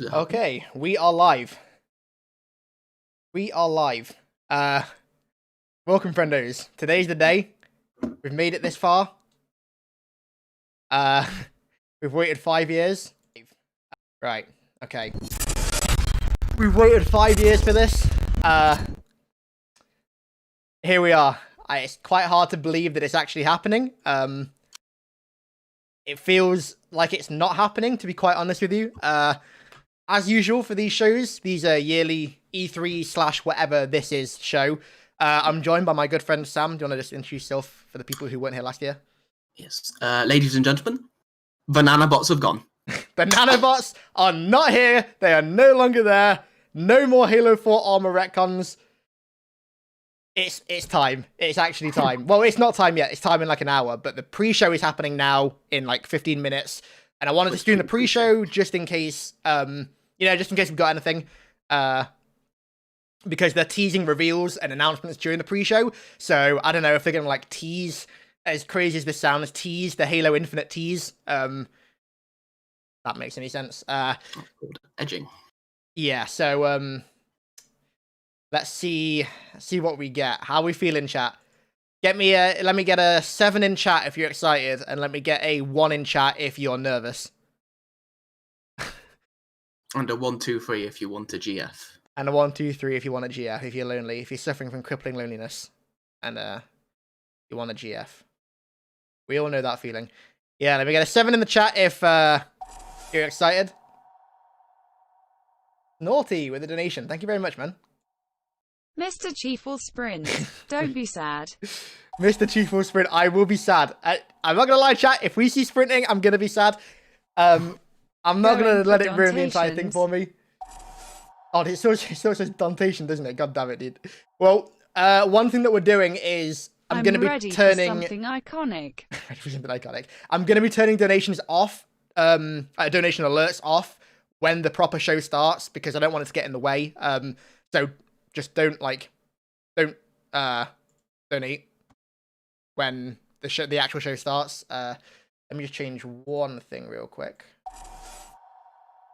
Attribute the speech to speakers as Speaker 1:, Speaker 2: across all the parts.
Speaker 1: Okay, we are live. We are live. Welcome, friendos. Today's the day. We've made it this far. We've waited 5 years. Right, okay. We've waited 5 years for this. Here we are. It's quite hard to believe that it's actually happening. It feels like it's not happening, to be quite honest with you. As usual for these shows, these are yearly E3 / whatever this is show. I'm joined by my good friend Sam. Do you want to just introduce yourself for the people who weren't here last year?
Speaker 2: Yes. Ladies and gentlemen, the nanobots have gone.
Speaker 1: The nanobots are not here. They are no longer there. No more Halo 4 armor retcons. It's time. It's actually time. Well, it's not time yet. It's time in like an hour, but the pre-show is happening now in like 15 minutes. And I wanted to stream the pre-show just in case, just in case we've got anything. Because they're teasing reveals and announcements during the pre-show. So I don't know if they're going to like tease, as crazy as this sounds, tease the Halo Infinite tease. That makes any sense.
Speaker 2: Edging.
Speaker 1: Yeah, so let's see what we get. How we feeling, chat? Let me get a 7 in chat if you're excited, and let me get a 1 in chat if you're nervous.
Speaker 2: And a 1, 2, 3 if you want a GF.
Speaker 1: And a 1, 2, 3 if you want a GF, if you're lonely, if you're suffering from crippling loneliness, and you want a GF. We all know that feeling. Yeah, let me get a 7 in the chat if you're excited. Naughty with a donation. Thank you very much, man.
Speaker 3: Mr. Chief will sprint. Don't be sad.
Speaker 1: Mr. Chief will sprint. I will be sad. I'm not going to lie, chat. If we see sprinting, I'm going to be sad. I'm not going to let it ruin the entire thing for me. Oh, it still says Dantation, doesn't it? God damn it, dude. Well, one thing that we're doing is I'm going to be turning...
Speaker 3: something iconic.
Speaker 1: Ready for something iconic. I'm going to be turning donations off, donation alerts off when the proper show starts, because I don't want it to get in the way. So just don't donate when the actual show starts. Let me just change one thing real quick.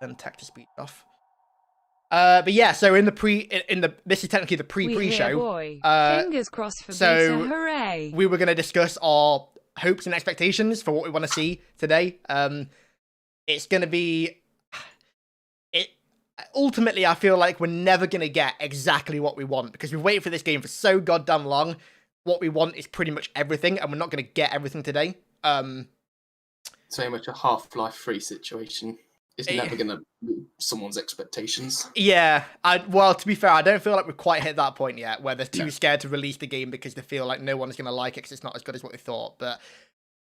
Speaker 1: Then text to speech off. But yeah, so this is technically the pre-show.
Speaker 3: Fingers crossed for
Speaker 1: so
Speaker 3: Beta, hooray!
Speaker 1: We were going to discuss our hopes and expectations for what we want to see today. It's going to be ultimately, I feel like we're never going to get exactly what we want, because we've waited for this game for so goddamn long. What we want is pretty much everything, and we're not going to get everything today.
Speaker 2: It's very much a Half-Life 3 situation. It's never going to meet someone's expectations.
Speaker 1: Yeah, well, to be fair, I don't feel like we've quite hit that point yet, where they're too scared to release the game because they feel like no one's going to like it because it's not as good as what they thought. But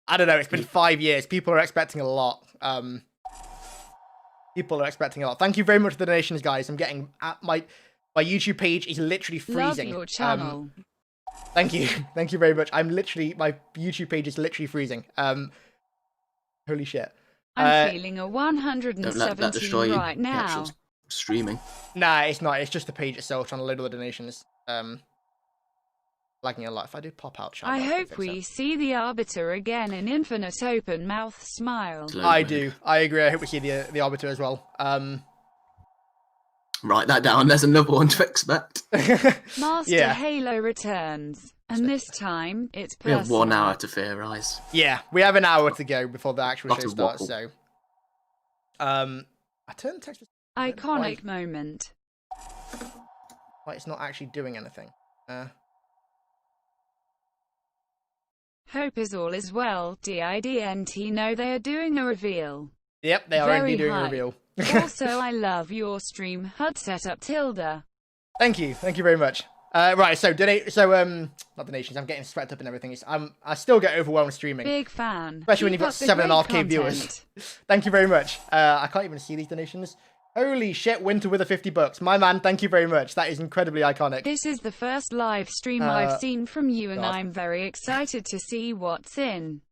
Speaker 1: I don't know, it's been 5 years. People are expecting a lot. People are expecting a lot. Thank you very much for the donations, guys. I'm getting... My YouTube page is literally freezing.
Speaker 3: Love your channel.
Speaker 1: Thank you. Thank you very much. My YouTube page is literally freezing. Holy shit.
Speaker 3: I'm feeling a
Speaker 2: Don't let that destroy
Speaker 3: 117
Speaker 2: you.
Speaker 3: right now.
Speaker 2: Actual streaming.
Speaker 1: Nah, it's not. It's just the page itself trying to load all the donations. Lagging a lot. If I do pop out chat,
Speaker 3: I hope we see the Arbiter again in infinite open mouth smile.
Speaker 1: I do. I agree. I hope we see the Arbiter as well.
Speaker 2: Write that down. There's another one to expect.
Speaker 3: Master Halo returns. And this time, it's
Speaker 2: We
Speaker 3: personal.
Speaker 2: have 1 hour to theorise.
Speaker 1: Yeah, we have an hour to go before the actual show starts.
Speaker 2: waffle.
Speaker 1: So, I turned the text.
Speaker 3: Iconic moment.
Speaker 1: Like it's not actually doing anything.
Speaker 3: Hope is all is well. DIDNT know they are doing a reveal.
Speaker 1: Yep, they are
Speaker 3: Very
Speaker 1: indeed doing a
Speaker 3: hype.
Speaker 1: reveal.
Speaker 3: Also, I love your stream. HUD setup tilde.
Speaker 1: Thank you very much. Right, so not donations. I'm getting swept up and everything. I still get overwhelmed streaming,
Speaker 3: Big fan.
Speaker 1: especially when you've
Speaker 3: Keep
Speaker 1: got
Speaker 3: up the
Speaker 1: 7.5k
Speaker 3: great
Speaker 1: viewers.
Speaker 3: content.
Speaker 1: Thank you very much. I can't even see these donations. Holy shit, Winter with a $50. My man, thank you very much. That is incredibly iconic.
Speaker 3: This is the first live stream I've seen from you, and
Speaker 1: God.
Speaker 3: I'm very excited to see what's in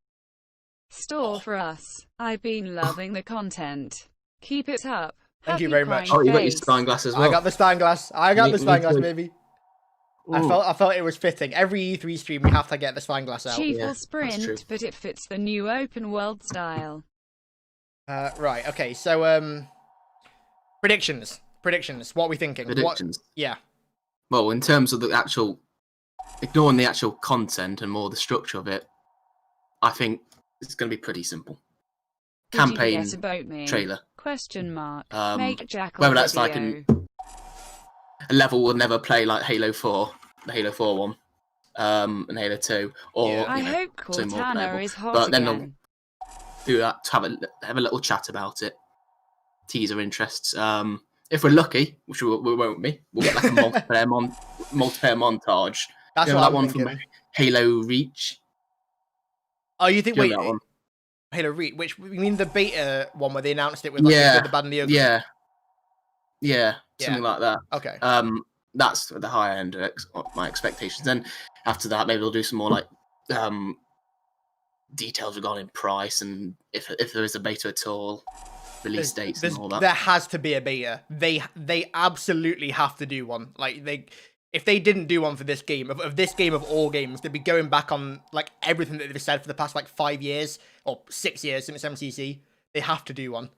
Speaker 3: store for us. I've been loving the content. Keep it up.
Speaker 1: Thank you
Speaker 3: Happy
Speaker 1: very much.
Speaker 3: crying
Speaker 2: Oh, you got your
Speaker 3: face.
Speaker 2: spine glass as well.
Speaker 1: I got the Stein glass.
Speaker 2: Me
Speaker 1: Baby.
Speaker 2: Ooh.
Speaker 1: I felt it was fitting. Every E3 stream, we have to get the Stein glass out.
Speaker 3: Chief
Speaker 2: Yeah,
Speaker 3: will
Speaker 2: that's true.
Speaker 3: sprint, but it fits the new open world style.
Speaker 1: Right. Okay. So Predictions. What are we thinking?
Speaker 2: Predictions.
Speaker 1: Yeah.
Speaker 2: Well, in terms of the actual, ignoring the actual content and more the structure of it, I think it's going to be pretty simple. Campaign trailer.
Speaker 3: Question mark.
Speaker 2: Make Jackal whether that's like a level we'll never play, like Halo 4, the Halo 4 one, and Halo 2, or
Speaker 3: I hope Cortana is hot
Speaker 2: but then
Speaker 3: again.
Speaker 2: They'll do that to have a little chat about it, tease our interests. If we're lucky, which we won't be, we'll get like a multiplayer montage.
Speaker 1: That's
Speaker 2: you know,
Speaker 1: what
Speaker 2: that
Speaker 1: I'm
Speaker 2: one
Speaker 1: thinking.
Speaker 2: from Halo Reach.
Speaker 1: Oh, you think? Wait,
Speaker 2: that one?
Speaker 1: Halo Reach? Which you mean the beta one where they announced it with like the good, the bad, and the ugly?
Speaker 2: Yeah, something like that.
Speaker 1: Okay.
Speaker 2: That's the higher end of my expectations. Then after that, maybe they'll do some more like details regarding price and if there is a beta at all, release dates and all that.
Speaker 1: There has to be a beta. They absolutely have to do one. Like if they didn't do one for this game, of this game of all games, they'd be going back on like everything that they've said for the past like 5 years or 6 years since MCC. They have to do one.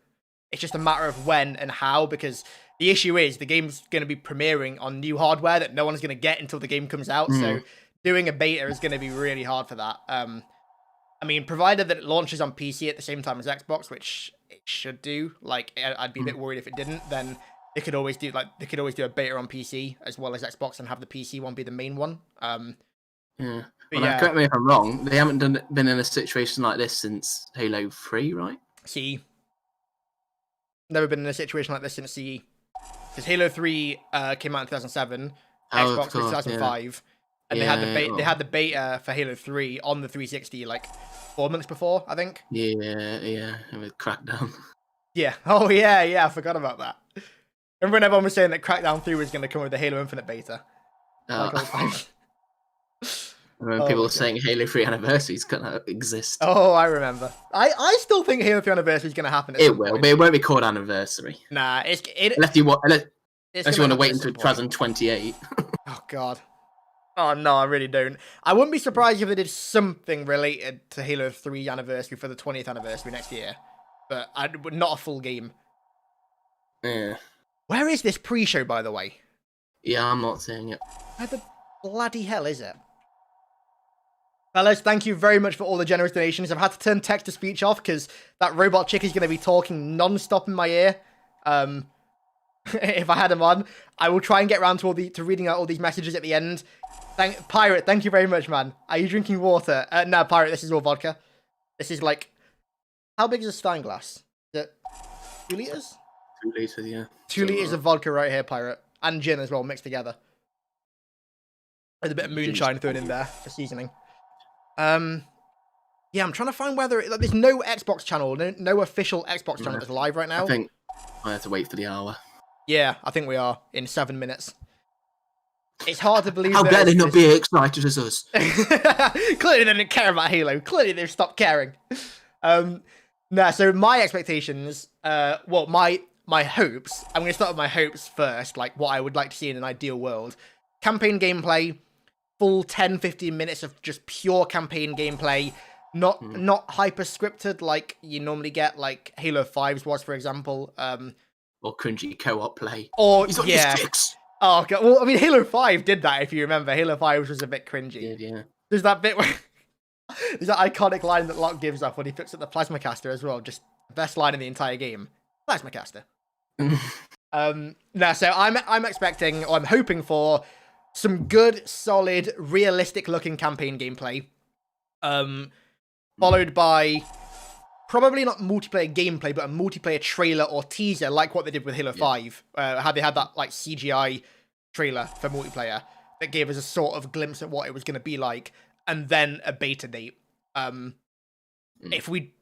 Speaker 1: It's just a matter of when and how, because the issue is the game's going to be premiering on new hardware that no one's going to get until the game comes out. So doing a beta is going to be really hard for that. I mean, provided that it launches on PC at the same time as Xbox, which it should do. Like, I'd be a bit worried if it didn't. Then they could always do a beta on PC as well as Xbox and have the PC one be the main one.
Speaker 2: Correct me if I'm wrong. They haven't been in a situation like this since Halo 3, right?
Speaker 1: CE. Never been in a situation like this since CE. Because Halo 3 came out in 2007, Xbox was 2005, and they had the beta for Halo 3 on the 360 like 4 months before, I think.
Speaker 2: Yeah, with Crackdown.
Speaker 1: Yeah. Oh yeah, I forgot about that. Remember when everyone was saying that Crackdown 3 was going to come with the Halo Infinite beta?
Speaker 2: I remember people saying Halo 3 Anniversary is going to exist.
Speaker 1: Oh, I remember. I still think Halo 3 Anniversary is going to happen.
Speaker 2: It will, but it won't be called Anniversary.
Speaker 1: Nah,
Speaker 2: unless you want to wait until 2028.
Speaker 1: Oh God. Oh no, I really don't. I wouldn't be surprised if they did something related to Halo 3 Anniversary for the 20th anniversary next year, but not a full game.
Speaker 2: Yeah.
Speaker 1: Where is this pre-show, by the way?
Speaker 2: Yeah, I'm not seeing it.
Speaker 1: Where the bloody hell is it? Fellas, thank you very much for all the generous donations. I've had to turn text-to-speech off because that robot chick is going to be talking non-stop in my ear. If I had him on, I will try and get around to reading out all these messages at the end. Pirate, thank you very much, man. Are you drinking water? No, Pirate, this is all vodka. This is like... How big is a stein glass? Is it 2 liters?
Speaker 2: 2 liters, yeah.
Speaker 1: 2 liters of vodka right here, Pirate. And gin as well, mixed together. With a bit of moonshine thrown in there for seasoning. Yeah, I'm trying to find whether... there's no Xbox channel, no official Xbox channel that's live right now.
Speaker 2: I think I have to wait for the hour.
Speaker 1: Yeah, I think we are in 7 minutes. It's hard to believe.
Speaker 2: How dare they not be excited as us?
Speaker 1: Clearly they didn't care about Halo. Clearly they've stopped caring. So my expectations, my hopes, I'm going to start with my hopes first, like what I would like to see in an ideal world. Campaign gameplay, full 10-15 minutes of just pure campaign gameplay, not hyper-scripted like you normally get, like Halo 5's was, for example.
Speaker 2: Or cringy co-op play.
Speaker 1: Or,
Speaker 2: He's on
Speaker 1: yeah.
Speaker 2: your sticks.
Speaker 1: Oh, God. Well, I mean, Halo 5 did that, if you remember. Halo 5 was a bit cringy.
Speaker 2: Yeah.
Speaker 1: There's that bit where... There's that iconic line that Locke gives up when he picks up the plasma caster as well. Just best line in the entire game. Plasma caster. So I'm expecting, or I'm hoping for, some good, solid, realistic-looking campaign gameplay. Followed by... Probably not multiplayer gameplay, but a multiplayer trailer or teaser, like what they did with Halo 5. How they had that like CGI trailer for multiplayer that gave us a sort of glimpse at what it was going to be like, and then a beta date. If we...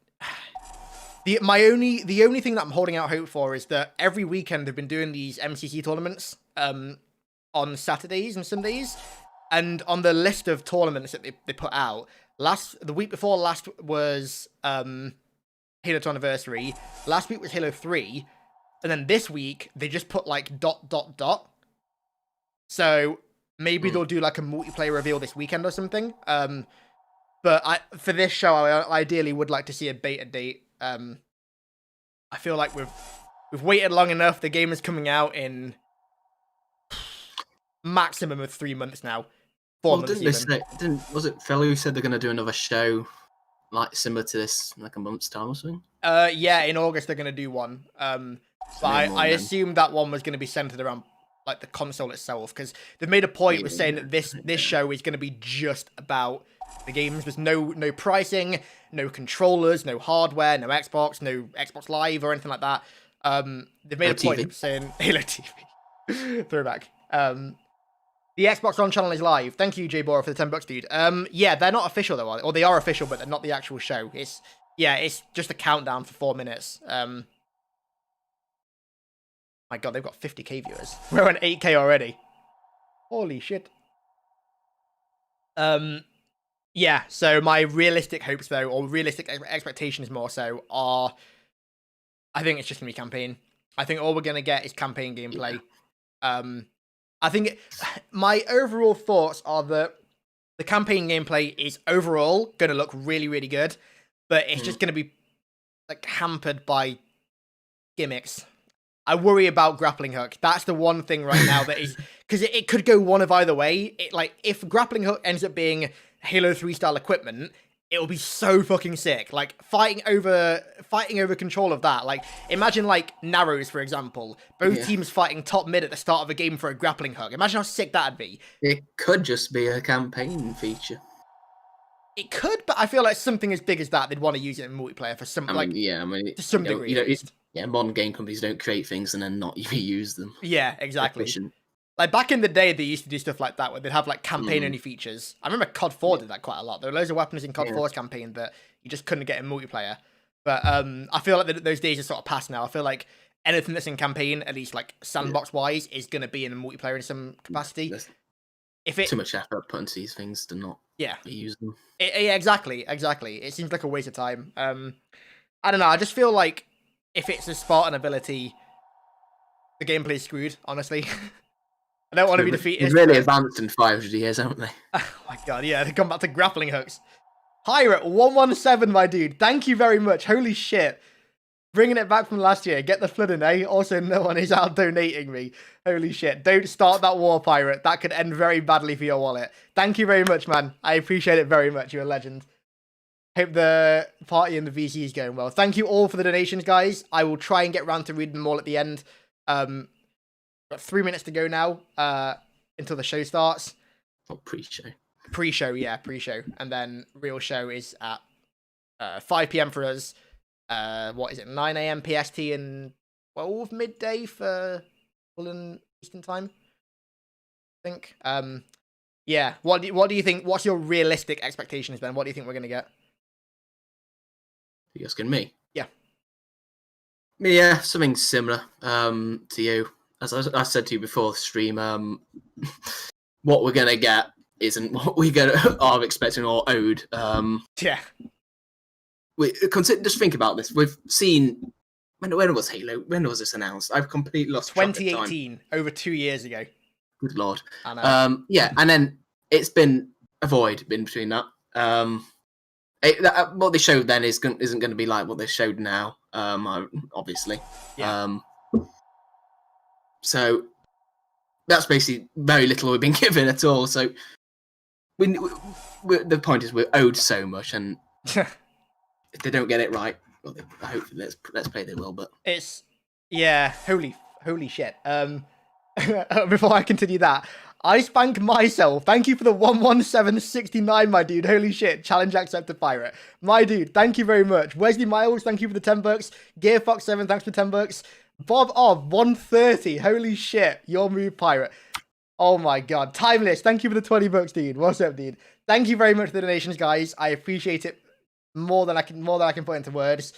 Speaker 1: The only thing that I'm holding out hope for is that every weekend they've been doing these MCC tournaments on Saturdays and Sundays, and on the list of tournaments that they put out, the week before last was Halo 2 Anniversary, last week was Halo 3, and then this week they just put like ... So maybe they'll do like a multiplayer reveal this weekend or something. But for this show, I ideally would like to see a beta date. I feel like with We've waited long enough. The game is coming out in maximum of 3 months now. 4 months even.
Speaker 2: Was it Fellow who said they're going to do another show like similar to this in like a month's time or something?
Speaker 1: Yeah, in August they're going to do one. But I assumed that one was going to be centered around like the console itself, because they've made a point with saying that this show is going to be just about the games. There's no pricing, no controllers, no hardware, no Xbox Live or anything like that. They've made a point of saying Halo TV. Throwback. The Xbox One channel is live. Thank you, Jay Bora, for the $10, dude. Yeah, they're not official though, or they are official, but they're not the actual show. It's just a countdown for 4 minutes. My God, they've got 50k viewers. We're on 8k already. Holy shit. Yeah. So my realistic hopes though, or realistic expectations more so, are I think it's just gonna be campaign. I think all we're gonna get is campaign gameplay. I think my overall thoughts are that the campaign gameplay is overall going to look really, really good, but it's just going to be like hampered by gimmicks. I worry about grappling hook. That's the one thing right now that is, because it could go one of either way. If grappling hook ends up being Halo 3 style equipment, it'll be so fucking sick. Like fighting over control of that. Like imagine like Narrows, for example. Both teams fighting top mid at the start of a game for a grappling hook. Imagine how sick that'd be.
Speaker 2: It could just be a campaign feature.
Speaker 1: It could, but I feel like something as big as that, they'd want to use it in multiplayer for some to some degree.
Speaker 2: Modern game companies don't create things and then not even use them.
Speaker 1: Yeah, exactly. Like back in the day, they used to do stuff like that, where they'd have like campaign-only features. I remember COD 4 did that quite a lot. There were loads of weapons in COD 4's campaign that you just couldn't get in multiplayer. But I feel like those days are sort of past now. I feel like anything that's in campaign, at least like sandbox-wise, is going to be in multiplayer in some capacity.
Speaker 2: Too much effort put into these things to not use them.
Speaker 1: Yeah, exactly. It seems like a waste of time. I don't know. I just feel like if it's a Spartan ability, the gameplay's screwed, honestly. I don't want to be defeated.
Speaker 2: It's really advanced in 500 years, haven't they?
Speaker 1: Oh my God, yeah, they come back to grappling hooks. Pirate 117, my dude. Thank you very much. Holy shit. Bringing it back from last year. Get the flooding, eh? Also, no one is out donating me. Holy shit. Don't start that war, Pirate. That could end very badly for your wallet. Thank you very much, man. I appreciate it very much. You're a legend. Hope the party and the VC is going well. Thank you all for the donations, guys. I will try and get round to reading them all at the end. Got 3 minutes to go now until the show starts.
Speaker 2: Oh, pre-show.
Speaker 1: Pre-show. And then real show is at 5 p.m. for us. What is it? 9 a.m. PST and 12 midday for London Eastern time, I think. Yeah. What do you think? What's your realistic expectations, Ben? What do you think we're gonna get?
Speaker 2: Are you asking me?
Speaker 1: Yeah.
Speaker 2: Yeah, something similar to you. As I said to you before the stream, what we're gonna get isn't what we are expecting or owed.
Speaker 1: Yeah.
Speaker 2: Just think about this. We've seen when was Halo? When was this announced? I've completely lost
Speaker 1: 2018, over 2 years ago.
Speaker 2: Good lord.
Speaker 1: I know.
Speaker 2: Yeah, and then it's been a void in between that. What they showed then isn't going to be like what they showed now. Obviously.
Speaker 1: Yeah.
Speaker 2: So that's basically very little we've been given at all. So the point is we're owed so much, and if they don't get it right, well, hopefully let's play they will. But
Speaker 1: it's holy shit. Before I continue that, I spank myself. Thank you for the 11769, my dude. Holy shit. Challenge accepted, Pirate. My dude, thank you very much. Wesley Miles, thank you for the $10. GearFox7, thanks for $10. Bob 130. Holy shit. Your move, Pirate. Oh my God. Timeless, thank you for the $20, dude. What's up, dude? Thank you very much for the donations, guys. I appreciate it more than I can put into words.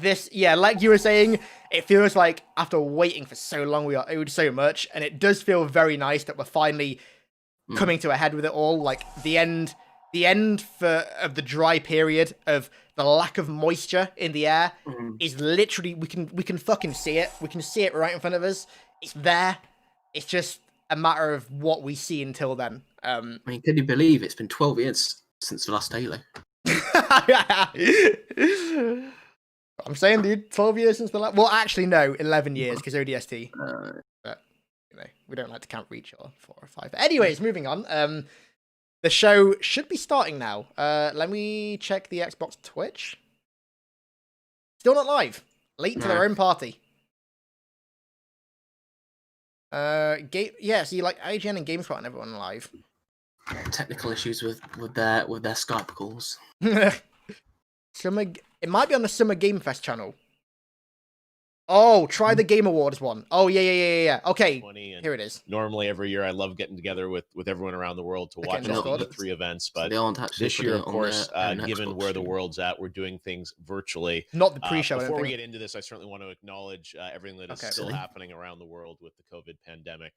Speaker 1: Like you were saying, it feels like after waiting for so long, we are owed so much, and it does feel very nice that we're finally coming to a head with it all. Like the end of the dry period of the lack of moisture in the air is literally we can fucking see it. We can see it right in front of us. It's there. It's just a matter of what we see until then.
Speaker 2: I mean, can you believe it's been 12 years since the last Halo?
Speaker 1: I'm saying, dude, 12 years since the last. Well, actually, no, 11 years because ODST. But we don't like to count reach or 4 or 5. But anyways, moving on. The show should be starting now. Let me check the Xbox Twitch. Still not live. Late to their own party. Yeah, see, like IGN and GameSpot and everyone live.
Speaker 2: Technical issues with their Skype calls.
Speaker 1: It might be on the Summer Game Fest channel. Oh, try the Game Awards one. Oh, yeah. Okay, here it is.
Speaker 4: Normally, every year, I love getting together with everyone around the world to watch all the 3 events. But this year, of course, given where the world's at, we're doing things virtually.
Speaker 1: Not the pre-show.
Speaker 4: Before we get into this, I certainly want to acknowledge everything that is still happening around the world with the COVID pandemic.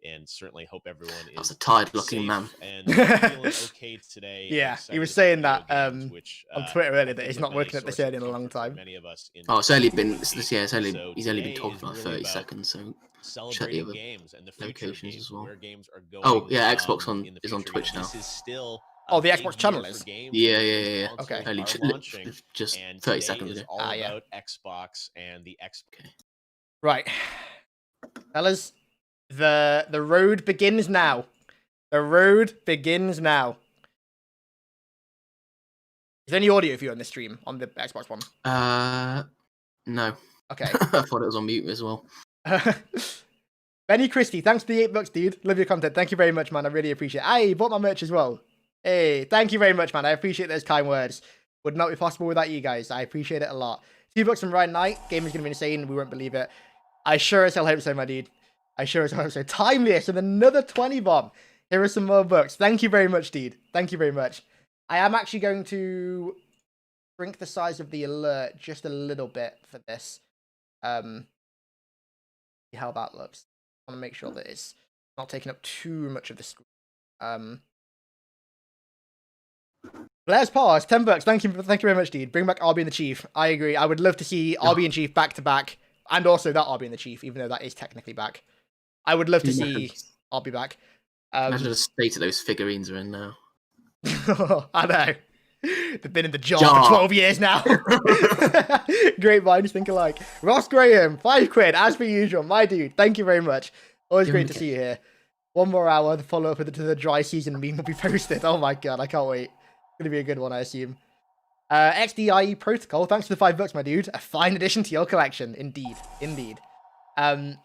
Speaker 4: And certainly hope everyone is.
Speaker 2: That's a tired-looking man.
Speaker 4: And feeling okay today.
Speaker 1: Yeah, he was saying that on Twitter earlier that he's not working at this early in a long time.
Speaker 4: Many of us.
Speaker 2: It's only been he's only been talking for like 30 seconds. So check the other locations as well. Oh yeah, Xbox is on Twitch now.
Speaker 1: The Xbox channel is.
Speaker 2: Yeah.
Speaker 1: Okay.
Speaker 2: Only just 30 seconds ago.
Speaker 4: Yeah. Xbox and the Xbox.
Speaker 1: Right, fellas. The road begins now. The road begins now. Is there any audio for you on the stream on the Xbox One?
Speaker 2: No.
Speaker 1: Okay.
Speaker 2: I thought it was on mute as well.
Speaker 1: Benny Christie, thanks for the $8, dude. Love your content. Thank you very much, man. I really appreciate it. Hey, bought my merch as well. Hey, thank you very much, man. I appreciate those kind words. Would not be possible without you guys. I appreciate it a lot. $2 from Ryan Knight. Game is going to be insane. We won't believe it. I sure as hell hope so, my dude. I sure as hell hope so. Timeless and another 20 bomb. Here are some more books. Thank you very much, dude. Thank you very much. I am actually going to shrink the size of the alert just a little bit for this. See how that looks. I want to make sure that it's not taking up too much of the screen. Let's pause. $10. Thank you very much, dude. Bring back RB and the Chief. I agree. I would love to see RB and Chief back to back, and also that RB and the Chief, even though that is technically back. I would love to see RB back.
Speaker 2: Imagine the state of those figurines are in now.
Speaker 1: I know. They've been in the jar for 12 years now. Great minds think alike. Ross Graham, £5, as per usual. My dude, thank you very much. Always great to see you here. One more hour, the follow-up to the dry season meme will be posted. Oh my god, I can't wait. It's going to be a good one, I assume. XDIE Protocol, thanks for the $5, my dude. A fine addition to your collection. Indeed. Seeing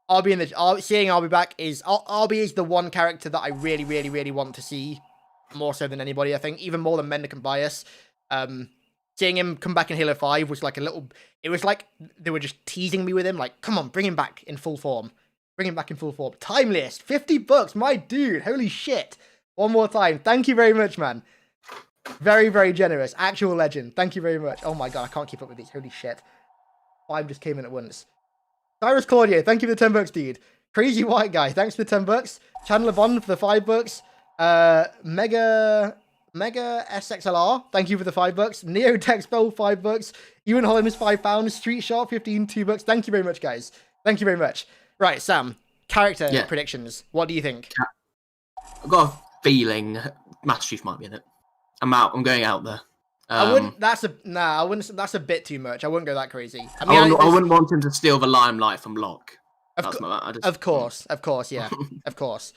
Speaker 1: RB back is... RB is the one character that I really, really, really want to see. More so than anybody, I think. Even more than Mendek and Bias. Seeing him come back in Halo 5 was like a little... It was like they were just teasing me with him. Like, come on, bring him back in full form. Time list, $50, my dude. Holy shit. One more time. Thank you very much, man. Very, very generous. Actual legend. Thank you very much. Oh my god, I can't keep up with these. Holy shit. 5 just came in at once. Cyrus Claudio, thank you for the $10, dude. Crazy White Guy, thanks for the $10. Chandler Bond for the $5. Mega SXLR, thank you for the $5. Neo Texbell, $5. Ewan Holland is £5. Street Sharp, $2. Thank you very much, guys. Thank you very much. Right, Sam, character predictions. What do you think?
Speaker 2: I've got a feeling Master Chief might be in it. I'm out. I'm going out there.
Speaker 1: I wouldn't. That's a bit too much. I wouldn't go that crazy.
Speaker 2: I wouldn't want him to steal the limelight from Locke.
Speaker 1: Of course, yeah, of course.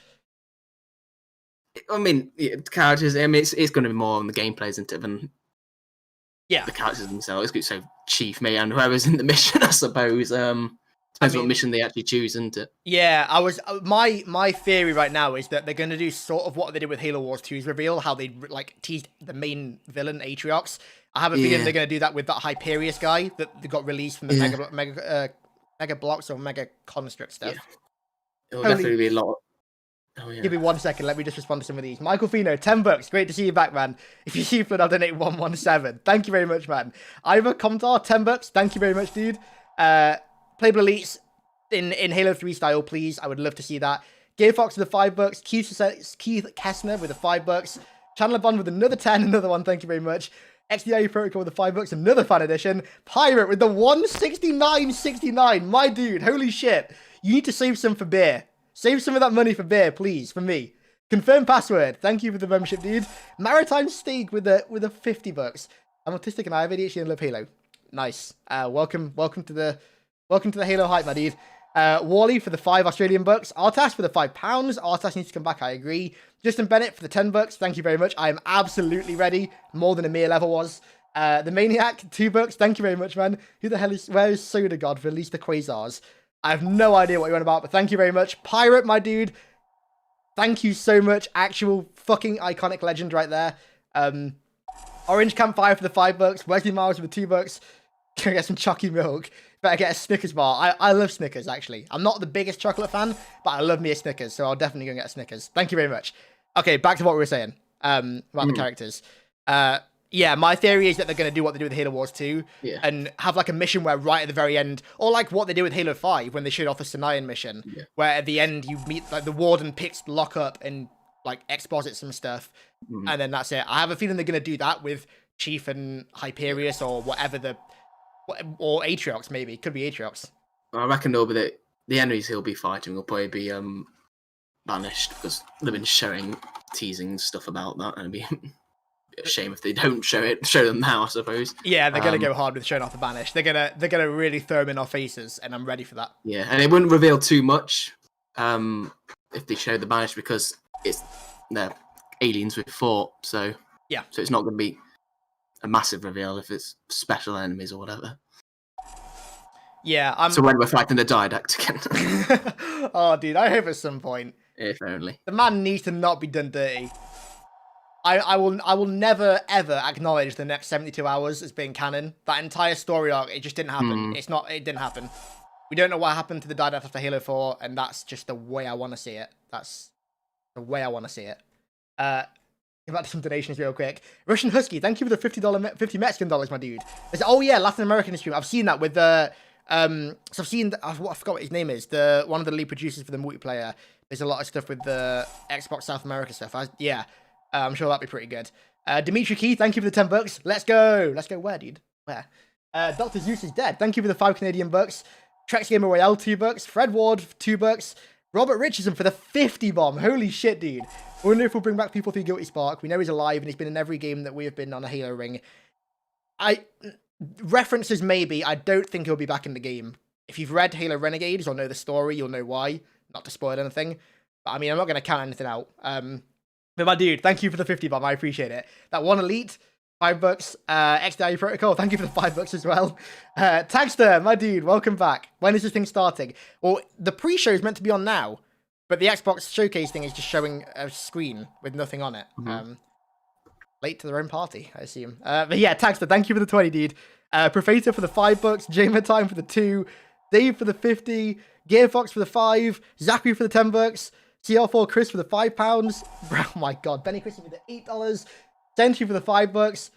Speaker 2: I mean, characters. I mean, it's going to be more on the gameplay, isn't it? Than the characters themselves. So Chief, me, and whoever's in the mission, I suppose. Depends what mission they actually choose, isn't it?
Speaker 1: Yeah, my theory right now is that they're going to do sort of what they did with Halo Wars 2's reveal, how they like teased the main villain Atriox. I have a feeling they're going to do that with that Hyperius guy that got released from the Mega Blocks or Mega Construct stuff.
Speaker 2: Yeah. It'll definitely be a lot. Oh, yeah.
Speaker 1: Give me 1 second. Let me just respond to some of these. Michael Fino, $10. Great to see you back, man. If you see Flood, I'll donate 117. Thank you very much, man. Ivor Comtar, $10. Thank you very much, dude. Playable Elites in Halo 3 style, please. I would love to see that. Gear Fox with the $5. Keith Kessner with the $5. Chandler Bond with another 10. Another one. Thank you very much. XDIE Protocol with the $5. Another fan edition. Pirate with the 169.69. My dude, holy shit. You need to save some for beer. Save some of that money for beer, please, for me. Confirm password. Thank you for the membership, dude. Maritime Steak with a $50. I'm autistic and I have ADHD and love Halo. Nice. Welcome to the Halo hype, my dude. Wally for the $5 bucks. Artas for the £5. Artas needs to come back. I agree. Justin Bennett for the $10. Thank you very much. I am absolutely ready. More than Amir level was. The Maniac, $2. Thank you very much, man. Who the hell is? Where is Soda God? Release the Quasars. I have no idea what you're on about, but thank you very much. Pirate, my dude. Thank you so much. Actual fucking iconic legend right there. Orange Campfire for the $5. Wesley Miles for the $2. Gonna get some chalky milk. Better get a Snickers bar. I love Snickers, actually. I'm not the biggest chocolate fan, but I love me a Snickers, so I'll definitely go get a Snickers. Thank you very much. Okay, back to what we were saying about the characters. Yeah, my theory is that they're going to do what they do with Halo Wars 2 and have like a mission where right at the very end, or like what they did with Halo 5 when they showed off the Sanayan mission, where at the end you meet like the Warden picks Locke up and like exposits some stuff, and then that's it. I have a feeling they're going to do that with Chief and Hyperius or whatever or Atriox maybe. Could be Atriox.
Speaker 2: I reckon though, but the enemies he'll be fighting will probably be banished because they've been teasing stuff about that, and it'd be a shame if they don't show them now, I suppose. Yeah,
Speaker 1: they're gonna go hard with showing off the banished. They're gonna really throw them in our faces, and I'm ready for that.
Speaker 2: Yeah, and it wouldn't reveal too much if they show the banished because they're aliens we've fought. So it's not gonna be a massive reveal if it's special enemies or whatever.
Speaker 1: Yeah,
Speaker 2: so when we're fighting the Didact again.
Speaker 1: Oh, dude, I hope at some point.
Speaker 2: If only.
Speaker 1: The man needs to not be done dirty. I will never ever acknowledge the next 72 hours as being canon. That entire story arc, it just didn't happen. It didn't happen. We don't know what happened to the Didact after Halo 4, and that's just the way I want to see it. That's the way I want to see it. Back to some donations real quick. Russian Husky, thank you for the $50 Mexican dollars, my dude. Oh yeah, Latin American stream. I've seen that with the so I've seen I forgot what his name is. One of the lead producers for the multiplayer. There's a lot of stuff with the Xbox South America stuff. I'm sure that'd be pretty good. Dimitri Key, thank you for the $10. Let's go. Let's go where, dude? Where? Dr. Zeus is dead. Thank you for the $5 Canadian. Trex Gamer Royale, $2. Fred Ward, $2. Robert Richardson for the 50 bomb. Holy shit, dude. I wonder if we'll bring back people through Guilty Spark. We know he's alive and he's been in every game that we have been on a Halo ring. References maybe. I don't think he'll be back in the game. If you've read Halo Renegades or know the story, you'll know why. Not to spoil anything. But I mean, I'm not going to count anything out. But my dude, thank you for the 50 bomb. I appreciate it. That one elite, $5. XDI Protocol, thank you for the $5 as well. Tagster, my dude, welcome back. When is this thing starting? Well, the pre-show is meant to be on now, but the Xbox showcase thing is just showing a screen with nothing on it. Late to their own party, I assume. But yeah, Tagster, thank you for the 20, dude. Professor for the $5, Jamer Time for the 2, Dave for the 50, Gearfox for the 5, Zachary for the $10, CL4 Chris for the £5. Oh my god, Benny Christie for the $8, Sentry for the $5,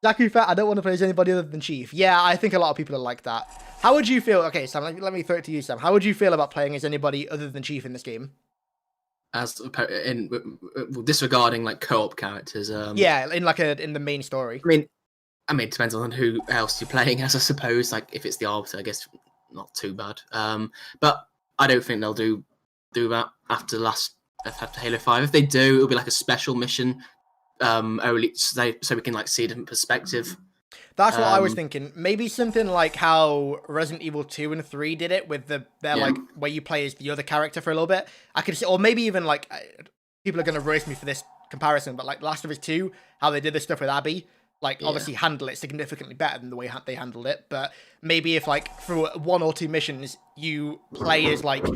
Speaker 1: Zachary Fat, I don't want to play as anybody other than Chief. Yeah, I think a lot of people are like that. How would you feel? Okay, Sam, let me throw it to you, Sam. How would you feel about playing as anybody other than Chief in this game?
Speaker 2: Disregarding like co-op characters.
Speaker 1: Yeah, in the main story.
Speaker 2: I mean, it depends on who else you're playing as, I suppose. Like if it's the Arbiter, I guess not too bad. But I don't think they'll do that after Halo 5. If they do, it'll be like a special mission, only so we can like see a different perspective.
Speaker 1: That's what I was thinking. Maybe something like how Resident Evil 2 and 3 did it with like where you play as the other character for a little bit. I could see, or maybe even like people are gonna roast me for this comparison, but like Last of Us 2, how they did this stuff with Abby. Like, obviously handle it significantly better than the way they handled it. But maybe if, like, for 1 or 2 missions, you play as, like,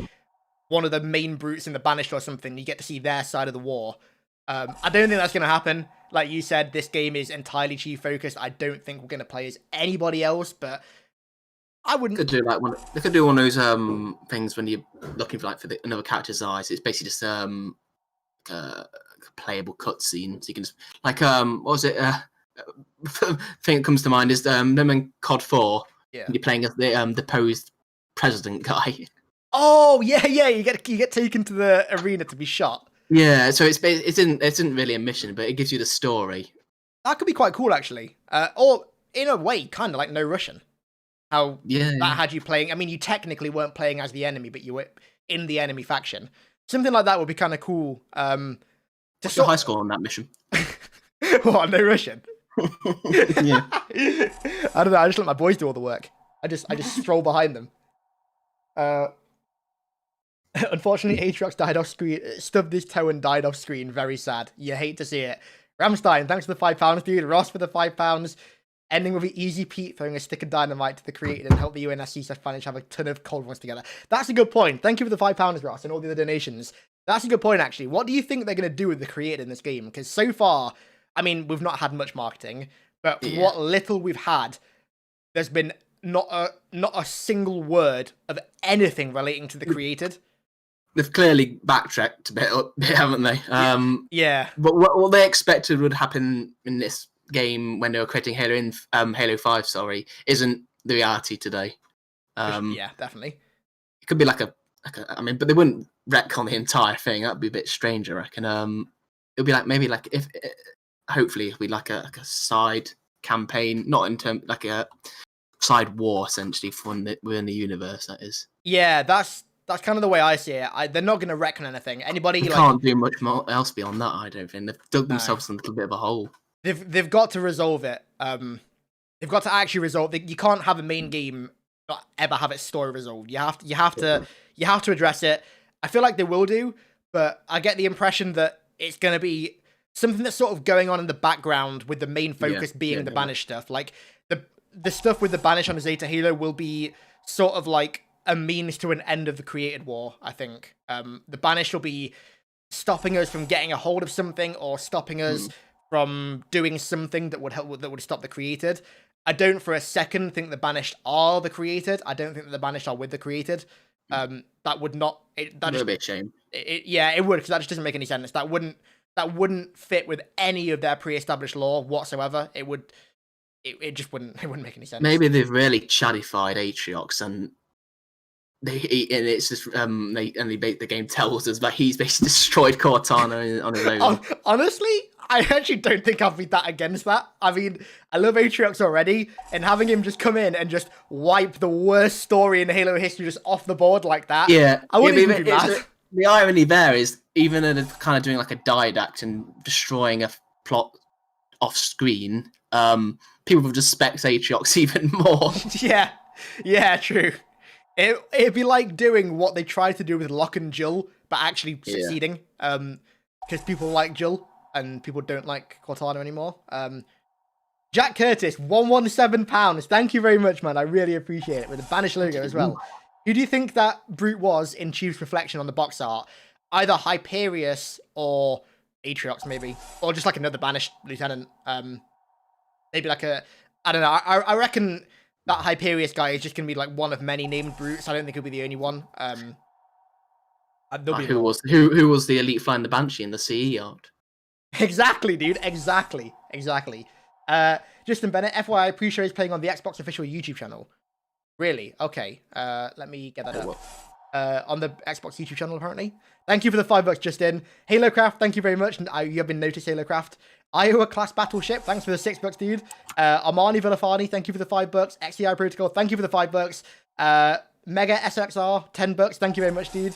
Speaker 1: one of the main brutes in the Banished or something, you get to see their side of the war. I don't think that's going to happen. Like you said, this game is entirely Chief-focused. I don't think we're going to play as anybody else, but I wouldn't...
Speaker 2: They could do one of those things when you're looking for, like, another character's eyes. It's basically just a playable cutscene. So you can just... Like, what was it... thing that comes to mind is them in COD 4.
Speaker 1: Yeah.
Speaker 2: You're playing as the deposed president guy.
Speaker 1: Oh yeah, you get taken to the arena to be shot.
Speaker 2: Yeah, so it isn't really a mission, but it gives you the story.
Speaker 1: That could be quite cool, actually. Or in a way, kind of like No Russian. How that had you playing. I mean, you technically weren't playing as the enemy, but you were in the enemy faction. Something like that would be kind of cool.
Speaker 2: What's your high score on that mission?
Speaker 1: What, no Russian?
Speaker 2: Yeah.
Speaker 1: I don't know, I just let my boys do all the work. I just stroll behind them. Unfortunately, Aatrox died off screen, stubbed his toe and died off screen. Very sad. You hate to see it. Ramstein, thanks for the £5, dude. Ross for the £5. Ending with an easy Pete throwing a stick of dynamite to the Created and help the UNSC/Spanish have a ton of cold ones together. That's a good point. Thank you for the £5, Ross, and all the other donations. That's a good point, actually. What do you think they're going to do with the Created in this game? Because so far, I mean, we've not had much marketing, but from what little we've had, there's been not a single word of anything relating to the Created.
Speaker 2: They've clearly backtracked a bit, haven't they?
Speaker 1: Yeah.
Speaker 2: But what they expected would happen in this game when they were creating Halo 5, isn't the reality today.
Speaker 1: Yeah, definitely.
Speaker 2: It could be I mean, but they wouldn't retcon the entire thing. That'd be a bit strange, I reckon. It'd be if hopefully it'd be like a side campaign, not in terms like a side war essentially within the universe. That is.
Speaker 1: Yeah, that's kind of the way I see it. They're not going to retcon anything. Anybody
Speaker 2: can't do much more else beyond that. I don't think they've dug themselves in a little bit of a hole.
Speaker 1: They've got to resolve it. They've got to actually resolve it. You can't have a main game not ever have its story resolved. You have to address it. I feel like they will do, but I get the impression that it's going to be something that's sort of going on in the background with the main focus being the Banished stuff. Like the stuff with the Banished on Zeta Halo will be sort of like a means to an end of the Created War, I think. The Banished will be stopping us from getting a hold of something or stopping us from doing something that would stop the Created. I don't for a second think the Banished are the Created. I don't think that the Banished are with the Created. That would not... That would
Speaker 2: be a shame.
Speaker 1: It would, because that just doesn't make any sense. That wouldn't fit with any of their pre-established lore whatsoever. It wouldn't make any sense.
Speaker 2: Maybe they've really chaddified Aatrox and it's just the game tells us that he's basically destroyed Cortana on his own.
Speaker 1: Honestly, I actually don't think I'll be that against that. I mean, I love Aatrox already, and having him just come in and just wipe the worst story in Halo history just off the board like that.
Speaker 2: Yeah,
Speaker 1: I wouldn't even do that.
Speaker 2: The irony there is, even in kind of doing like a didact and destroying a plot off screen, people will just spec Aatrox even more.
Speaker 1: Yeah, true. It'd be like doing what they tried to do with Locke and Jill, but actually succeeding. Because people like Jill and people don't like Cortana anymore. Jack Curtis, £117. Thank you very much, man. I really appreciate it. With the Banished logo as well. Who do you think that brute was in Chief's reflection on the box art? Either Hyperius or Aatrox, maybe. Or just like another Banished lieutenant. Maybe like a... I don't know. I reckon that Hyperius guy is just going to be like one of many named brutes. I don't think he'll be the only one.
Speaker 2: Who was the elite flying the Banshee in the CE yard?
Speaker 1: Exactly, dude. Exactly. Justin Bennett, FYI, pre-show is playing on the Xbox official YouTube channel. Really? Okay. Let me get that up. On the Xbox YouTube channel, apparently. Thank you for the $5, Justin. HaloCraft, thank you very much. You have been noticed, HaloCraft. Iowa class battleship, thanks for the $6, dude. Armani Villafani, thank you for the $5. XDI Protocol, thank you for the $5. Mega SXR, $10. Thank you very much, dude.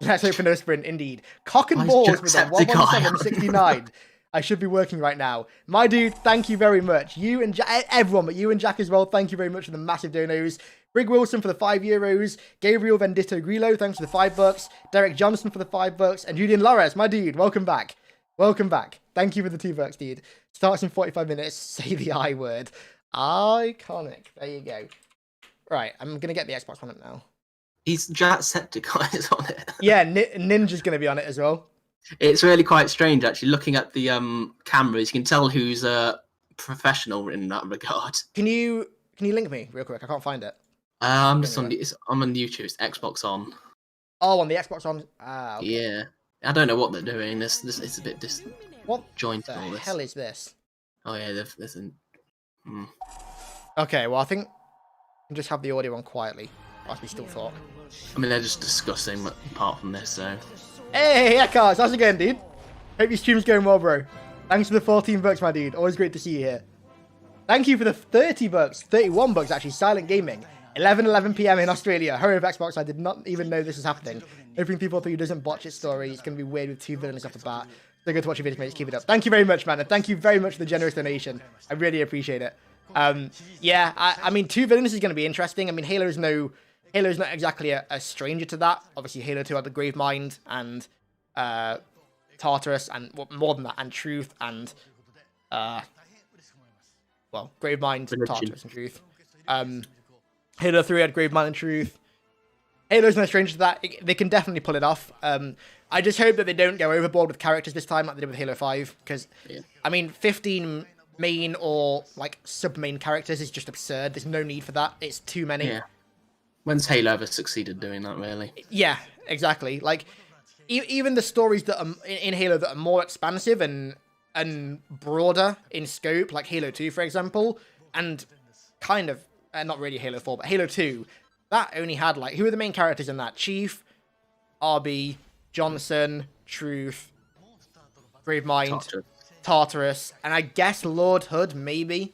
Speaker 1: Let's hope for no sprint, indeed. Cock and balls with a 11769. I should be working right now. My dude, thank you very much. You and everyone, but you and Jack as well, thank you very much for the massive donos. Brig Wilson for the €5. Gabriel Venditto Grillo, thanks for the $5. Derek Johnson for the $5. And Julian Lores, my dude, welcome back. Welcome back. Thank you for the $2, dude. Starts in 45 minutes. Say the I word. Iconic. There you go. Right, I'm going to get the Xbox on it now.
Speaker 2: Jacksepticeye on it.
Speaker 1: Yeah, Ninja's going to be on it as well.
Speaker 2: It's really quite strange, actually. Looking at the cameras, you can tell who's a professional in that regard.
Speaker 1: Can you link me real quick? I can't find it.
Speaker 2: I'm on YouTube. It's Xbox on.
Speaker 1: Oh, on the Xbox on. Okay.
Speaker 2: Yeah, I don't know what they're doing. This it's a bit
Speaker 1: What
Speaker 2: jointed.
Speaker 1: the
Speaker 2: all this.
Speaker 1: hell is this?
Speaker 2: Oh yeah, there's an.
Speaker 1: Okay, well I think we can just have the audio on quietly, as we still talk.
Speaker 2: I mean, they're just discussing apart from this, so.
Speaker 1: Hey, Eckhart, how's it going, dude? Hope your stream's going well, bro. Thanks for the $14, my dude. Always great to see you here. Thank you for the $30, $31 actually, Silent Gaming. 11 p.m. in Australia. Hurry of Xbox. I did not even know this was happening. Hoping People 3 doesn't botch its story. It's going to be weird with 2 villains off the bat. So good to watch your videos, mates. Keep it up. Thank you very much, man. And thank you very much for the generous donation. I really appreciate it. Yeah, I mean, 2 villains is going to be interesting. I mean, Halo's not exactly a stranger to that. Obviously, Halo 2 had the Gravemind and Tartarus, and more than that, and Truth, and well, Gravemind, Tartarus, and Truth. Halo 3 had Gravemind and Truth. Halo's no stranger to that. They can definitely pull it off. I just hope that they don't go overboard with characters this time like they did with Halo 5, because, I mean, 15 main or, like, sub-main characters is just absurd. There's no need for that. It's too many.
Speaker 2: Yeah. When's Halo ever succeeded doing that, really?
Speaker 1: Yeah, exactly. Like, even the stories that are in Halo that are more expansive and broader in scope, like Halo 2, for example, and kind of, not really Halo 4, but Halo 2, that only had, like, who are the main characters in that? Chief, RB, Johnson, Truth, Gravemind, Tartarus, and I guess Lord Hood, maybe?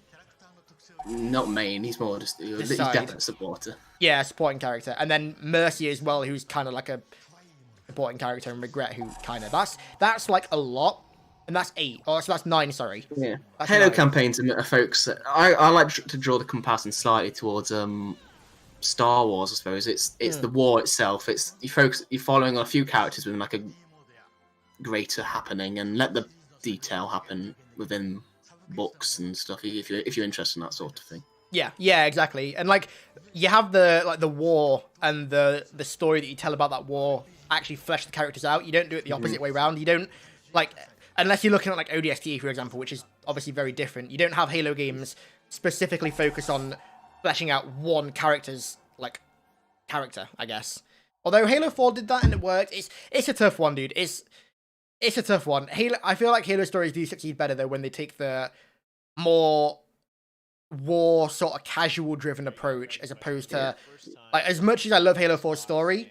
Speaker 2: Not main, he's more just, he's definitely a supporter.
Speaker 1: Yeah, supporting character. And then Mercy as well, who's kind of like a supporting character, and Regret, who kind of, that's like a lot. And that's 8. Oh, so that's 9, sorry.
Speaker 2: Yeah. Halo campaigns are folks, I like to draw the comparison slightly towards Star Wars, I suppose. It's the war itself. It's you're following on a few characters within like a greater happening, and let the detail happen within books and stuff if you're interested in that sort of thing.
Speaker 1: Yeah, exactly. And like you have the war and the story that you tell about that war actually flesh the characters out. You don't do it the opposite way around. You don't, like, unless you're looking at like ODST, for example, which is obviously very different. You don't have Halo games specifically focus on fleshing out one character's like character, I guess. Although Halo 4 did that and it worked. It's a tough one, dude. It's a tough one. I feel like Halo stories do succeed better though when they take the more war sort of casual driven approach, as opposed to like, as much as I love Halo 4's story,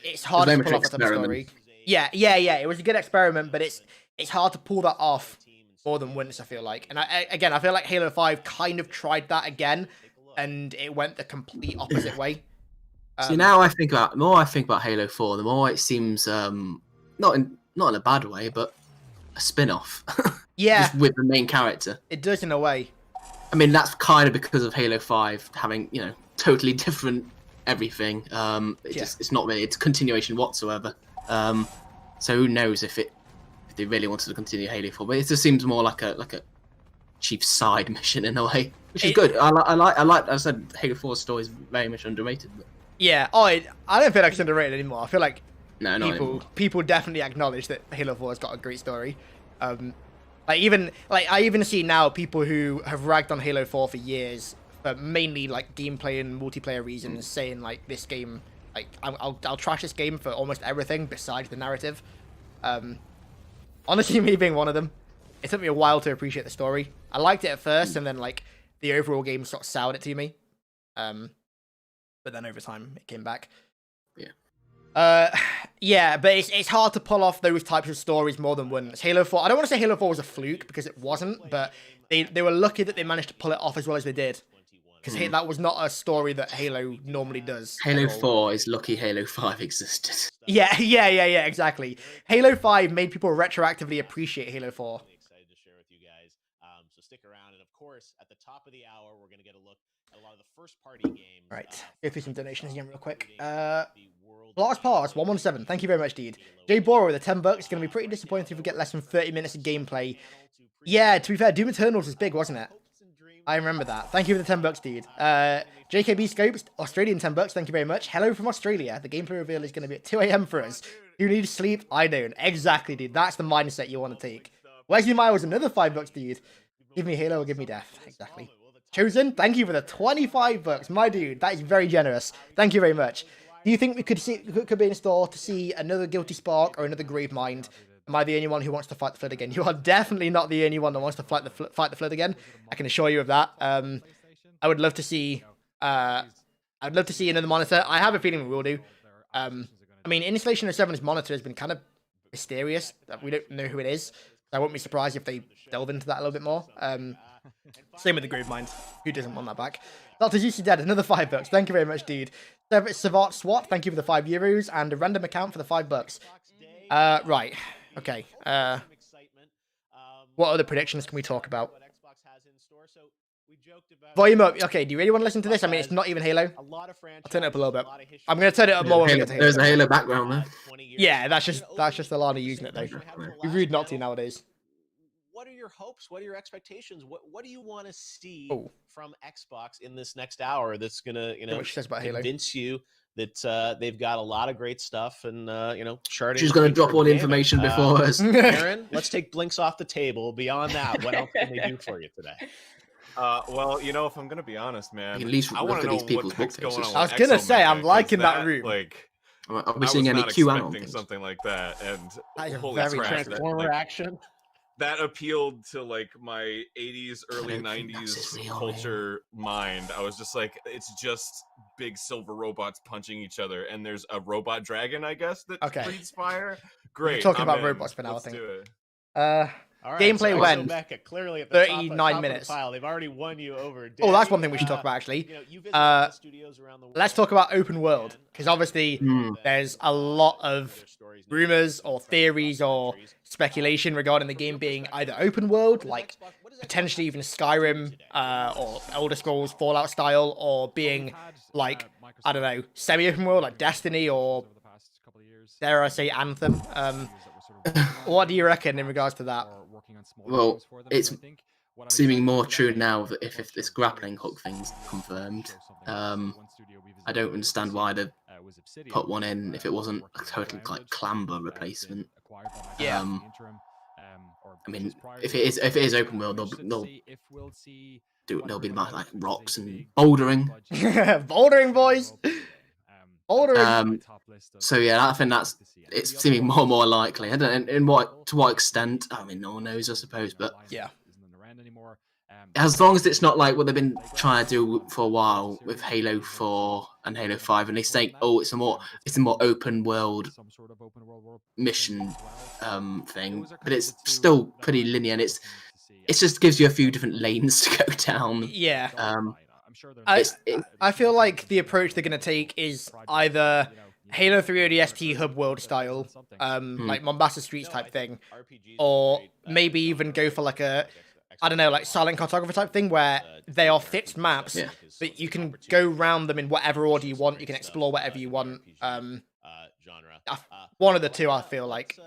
Speaker 1: it's hard to pull off a story. Yeah. It was a good experiment, but it's hard to pull that off more than once, I feel like. And I feel like Halo 5 kind of tried that again, and it went the complete opposite way.
Speaker 2: See, now the more I think about Halo 4, the more it seems not in a bad way, but a spin-off.
Speaker 1: Yeah,
Speaker 2: just with the main character.
Speaker 1: It does in a way.
Speaker 2: I mean, that's kind of because of Halo 5 having, totally different everything. It's not really, it's a continuation whatsoever. So who knows if they really wanted to continue Halo 4, but it just seems more like a chief side mission in a way, which is good. I like. I said Halo 4's story is very much underrated. But...
Speaker 1: Yeah. I don't feel like it's underrated anymore. I feel like people definitely acknowledge that Halo 4 has got a great story. I even see now people who have ragged on Halo 4 for years, but mainly like gameplay and multiplayer reasons, saying like this game, like I'll trash this game for almost everything besides the narrative. Honestly, me being one of them. It took me a while to appreciate the story. I liked it at first, and then like the overall game sort of soured it to me. But then over time it came back. Yeah, but it's hard to pull off those types of stories more than once. Halo 4, I don't want to say Halo 4 was a fluke, because it wasn't, but they were lucky that they managed to pull it off as well as they did. Because that was not a story that Halo normally does.
Speaker 2: Halo 4 is lucky Halo 5 existed.
Speaker 1: Yeah, exactly. Halo 5 made people retroactively appreciate Halo 4.
Speaker 4: Excited to share with you guys. So stick around, and of course, at the top of the hour, we're going to get a look at a lot of the first-party games.
Speaker 1: Right, go through some donations again real quick. Last Pass 117, thank you very much, dude. Jay Bora with the $10. It's going to be pretty disappointing if we get less than 30 minutes of gameplay. Yeah, to be fair, Doom Eternals was big, wasn't it? I remember that. Thank you for the $10, dude. JKB Scopes, Australian $10. Thank you very much. Hello from Australia. The gameplay reveal is going to be at 2 a.m. for us. Who needs sleep? I don't. Exactly, dude. That's the mindset you want to take. Wesley Miles, another $5, dude. Give me Halo or give me death. Exactly. Chosen, thank you for the $25, my dude. That is very generous. Thank you very much. Do you think we could be in store to see another Guilty Spark or another Gravemind? Am I the only one who wants to fight the Flood again? You are definitely not the only one that wants to fight the Flood again. I can assure you of that. I would love to see. I'd love to see another monitor. I have a feeling we will do. I mean, Installation of 7's monitor has been kind of mysterious. We don't know who it is. So I won't be surprised if they delve into that a little bit more. Same with the Groove Mind. Who doesn't want that back? Dr. Juicy Dead, another $5. Thank you very much, dude. Savat Swat, thank you for the €5 and a random account for the $5. Right. Okay. What other predictions can we talk about? Volume up. Okay, do you really want to listen to this? I mean, it's not even Halo. I'll turn it up a little bit. I'm going to turn it up more when we get to Halo.
Speaker 2: There's a Halo background there.
Speaker 1: Yeah, that's just Alana using it, though. You're rude not to nowadays.
Speaker 4: What are your hopes? What are your expectations? What do you want to see from Xbox in this next hour that's going to, convince you that they've got a lot of great stuff and,
Speaker 2: She's going to drop all the information before us.
Speaker 4: Aaron, let's take Blinks off the table. Beyond that, what else can they do for you today?
Speaker 5: Well, if I'm gonna be honest, man,
Speaker 2: at least
Speaker 5: I want to know
Speaker 2: these people's
Speaker 5: what's going on.
Speaker 1: I was gonna say, I'm liking that route.
Speaker 5: Like,
Speaker 2: are we seeing any QAnon?
Speaker 5: Something like that, and
Speaker 1: that is
Speaker 5: holy
Speaker 1: very
Speaker 4: Transformer action.
Speaker 5: That appealed to like my 80s, early 90s culture mind. I was just like, it's just big silver robots punching each other, and there's a robot dragon, I guess, that breathes fire. Great.
Speaker 1: We're talking about robots for now, I think.
Speaker 4: All right,
Speaker 1: gameplay when
Speaker 4: clearly at the
Speaker 1: 39
Speaker 4: top
Speaker 1: minutes.
Speaker 4: Of the pile. They've already won you over.
Speaker 1: Oh, that's one thing we should talk about actually. Let's talk about open world, because obviously there's a lot of rumors or theories or speculation regarding the game being either open world, like potentially even Skyrim or Elder Scrolls Fallout style, or being like, I don't know, semi-open world like Destiny or dare I say Anthem. What do you reckon in regards to that?
Speaker 2: Well, it's seeming more true now that if this grappling hook thing's confirmed. I don't understand why they put one in if it wasn't a total like clamber replacement.
Speaker 1: Yeah.
Speaker 2: I mean, if it is open world, there'll be like rocks and bouldering.
Speaker 1: Bouldering, boys. Bouldering.
Speaker 2: So yeah, I think it's seeming more and more likely. I don't know to what extent. I mean, no one knows, I suppose. But
Speaker 1: yeah,
Speaker 2: as long as it's not like what they've been trying to do for a while with Halo 4 and Halo 5, and they say, it's a more open world mission thing, but it's still pretty linear. And it just gives you a few different lanes to go down.
Speaker 1: Yeah. I feel like the approach they're going to take is either Halo 3 ODST hub world style, like Mombasa Streets type thing, or maybe even go for like a, I don't know, like Silent Cartographer type thing where they are fixed maps, but you can go round them in whatever order you want. You can explore whatever you want. One of the two, I feel like.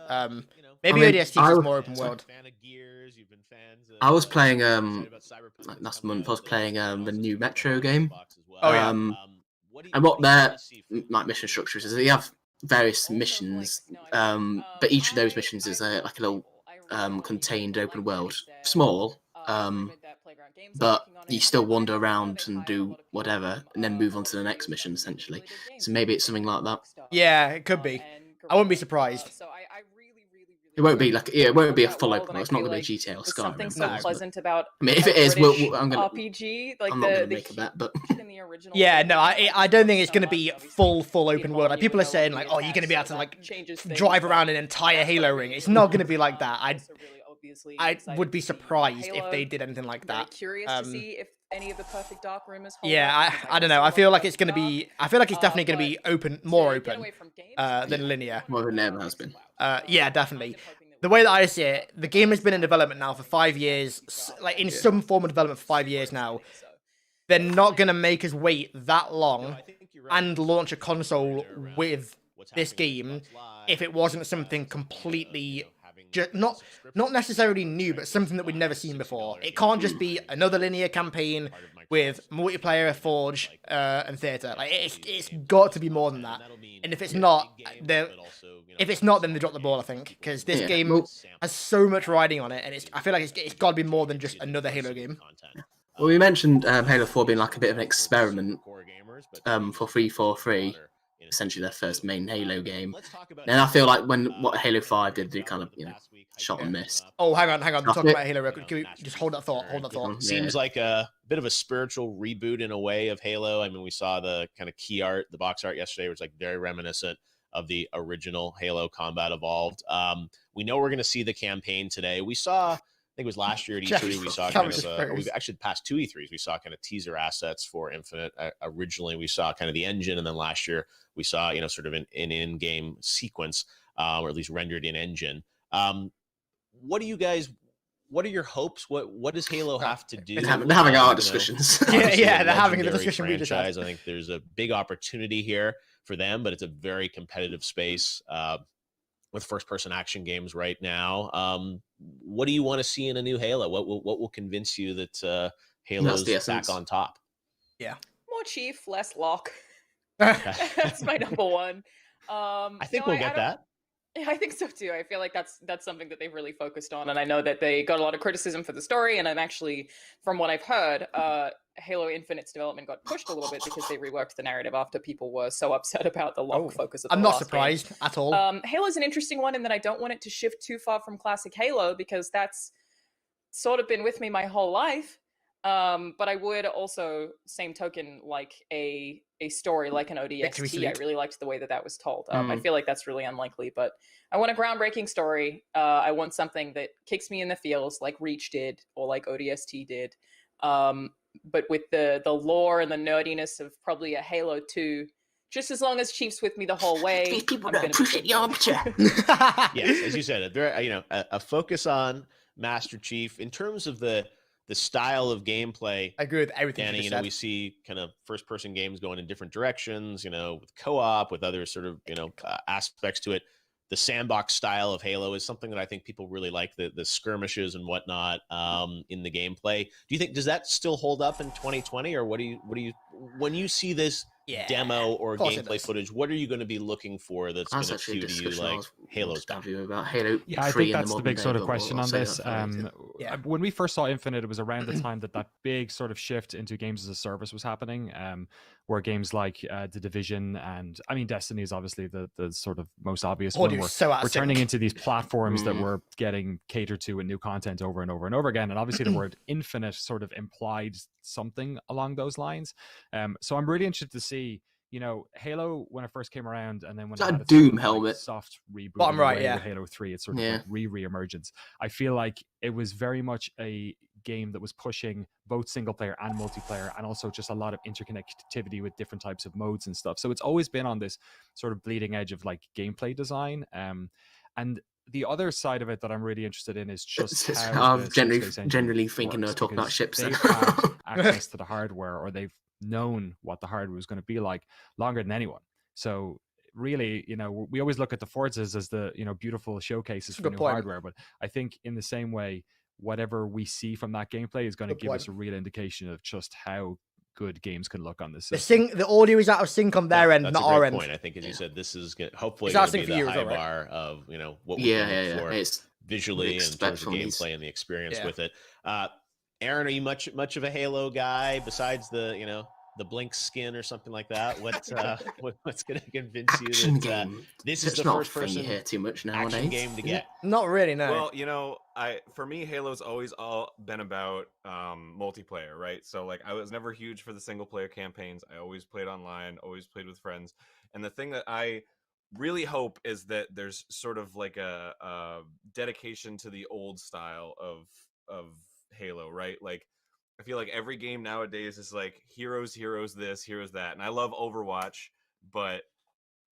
Speaker 1: Maybe ODST is more open world.
Speaker 2: I was playing like last month. I was playing the new Metro game. And what their like mission structure is that you have various missions, but each of those missions is like a little contained open world, small, but you still wander around and do whatever, and then move on to the next mission essentially. So maybe it's something like that.
Speaker 1: Yeah, it could be. I wouldn't be surprised.
Speaker 2: It won't be like it won't be a full open world. It's not going to be GTA or Skyrim.
Speaker 6: Something so pleasant about.
Speaker 2: I mean, if it is, I'm going to
Speaker 6: RPG. Like
Speaker 2: I'm not going to make a bet, but
Speaker 1: yeah, no, I don't think it's going to be full open world. Like people are saying, like, oh, you're going to be able to like drive around an entire Halo ring. It's not going to be like that. I would be surprised if they did anything like that.
Speaker 6: Curious to see if any of the Perfect Dark rumors.
Speaker 1: Yeah, I don't know. I feel like it's going to be. I feel like it's definitely going to be open, more open than linear.
Speaker 2: More than it ever has been.
Speaker 1: Yeah, definitely. The way that I see it, the game has been in development now for 5 years, like in some form of development for 5 years now. They're not going to make us wait that long and launch a console with this game if it wasn't something completely, not necessarily new, but something that we'd never seen before. It can't just be another linear campaign with multiplayer, Forge, and theater. Like it's got to be more than that. And if it's not, then they drop the ball. I think because this game has so much riding on it, and I feel like it's got to be more than just another Halo game.
Speaker 2: Well, we mentioned Halo 4 being like a bit of an experiment for 343. Essentially their first main Halo game. And I feel like what Halo 5 did, they kind of, shot and missed.
Speaker 1: Oh, hang on. I'm talking about Halo real quick. Can we just hold that thought?
Speaker 4: Seems like a bit of a spiritual reboot in a way of Halo. I mean, we saw the kind of key art, the box art yesterday, which was like very reminiscent of the original Halo Combat Evolved. We know we're going to see the campaign today. We saw think it was last year at E3 we saw kind of we actually past 2 E3s we saw kind of teaser assets for Infinite. Originally we saw kind of the engine, and then last year we saw sort of an in-game sequence, or at least rendered in engine. What are your hopes? What does Halo have to do?
Speaker 2: They're having our discussions.
Speaker 1: Yeah, they're having the discussion we just had.
Speaker 4: I think there's a big opportunity here for them, but it's a very competitive space with first-person action games right now. What do you want to see in a new Halo? What will convince you that Halo's back on top?
Speaker 1: Yeah,
Speaker 6: more Chief, less Locke. That's my number one.
Speaker 4: I think we'll get that.
Speaker 6: Yeah, I think so too. I feel like that's something that they've really focused on, and I know that they got a lot of criticism for the story. And I'm actually, from what I've heard, Halo Infinite's development got pushed a little bit because they reworked the narrative after people were so upset about the Locke focus of the
Speaker 1: I'm not surprised at all.
Speaker 6: Halo's an interesting one in that I don't want it to shift too far from classic Halo, because that's sort of been with me my whole life. But I would also, same token, like a story like an ODST. I really liked the way that was told. I feel like that's really unlikely, but I want a groundbreaking story. I want something that kicks me in the feels like Reach did or like ODST did. But with the lore and the nerdiness of probably a Halo 2, just as long as Chief's with me the whole way.
Speaker 2: These people don't appreciate your armature.
Speaker 4: Yes, as you said, a focus on Master Chief in terms of the style of gameplay.
Speaker 1: I agree with everything.
Speaker 4: Danny, we see kind of first-person games going in different directions. With co-op, with other sort of aspects to it. The sandbox style of Halo is something that I think people really like. The skirmishes and whatnot in the gameplay. Does that still hold up in 2020, or what do you when you see this demo or gameplay footage, what are you going to be looking for that's going to feel to you like Halo's back?
Speaker 7: About Halo. Yeah, I think that's the big sort of question on this. When we first saw Infinite, it was around the time that big sort of shift into games as a service was happening, where games like The Division and Destiny is obviously the sort of most obvious one. We're turning into these platforms that we're getting catered to with new content over and over and over again. And obviously the word Infinite sort of implied something along those lines. So I'm really interested to see, Halo when it first came around, and then when it had a
Speaker 2: Doom helmet
Speaker 7: soft reboot,
Speaker 1: bottom right,
Speaker 7: with Halo 3, it's sort of like re-emergence. I feel like it was very much a game that was pushing both single player and multiplayer, and also just a lot of interconnectivity with different types of modes and stuff. So it's always been on this sort of bleeding edge of like gameplay design. And the other side of it that I'm really interested in is just how
Speaker 2: I'm generally thinking they're talking about ships.
Speaker 7: They've had access to the hardware, or they've known what the hardware was going to be like longer than anyone. So really, we always look at the Forzas as the beautiful showcases for new hardware, but I think in the same way, whatever we see from that gameplay is going to give us a real indication of just how good games can look on this system.
Speaker 1: The audio is out of sync on their end, not our end.
Speaker 4: Point. I think, as you said, this is hopefully going to be the high bar of what we can look for visually and in terms of gameplay and the experience with it. Aaron, are you much of a Halo guy besides the Blink skin or something like that? What's going to convince you that this is the first person
Speaker 2: you hear too much nowadays
Speaker 4: action game to get?
Speaker 1: Not really, no.
Speaker 5: Well, for me, Halo's always all been about multiplayer, right? So like I was never huge for the single player campaigns. I always played online, always played with friends. And the thing that I really hope is that there's sort of like a dedication to the old style of Halo, right? Like I feel like every game nowadays is like heroes this, heroes that. And I love Overwatch, but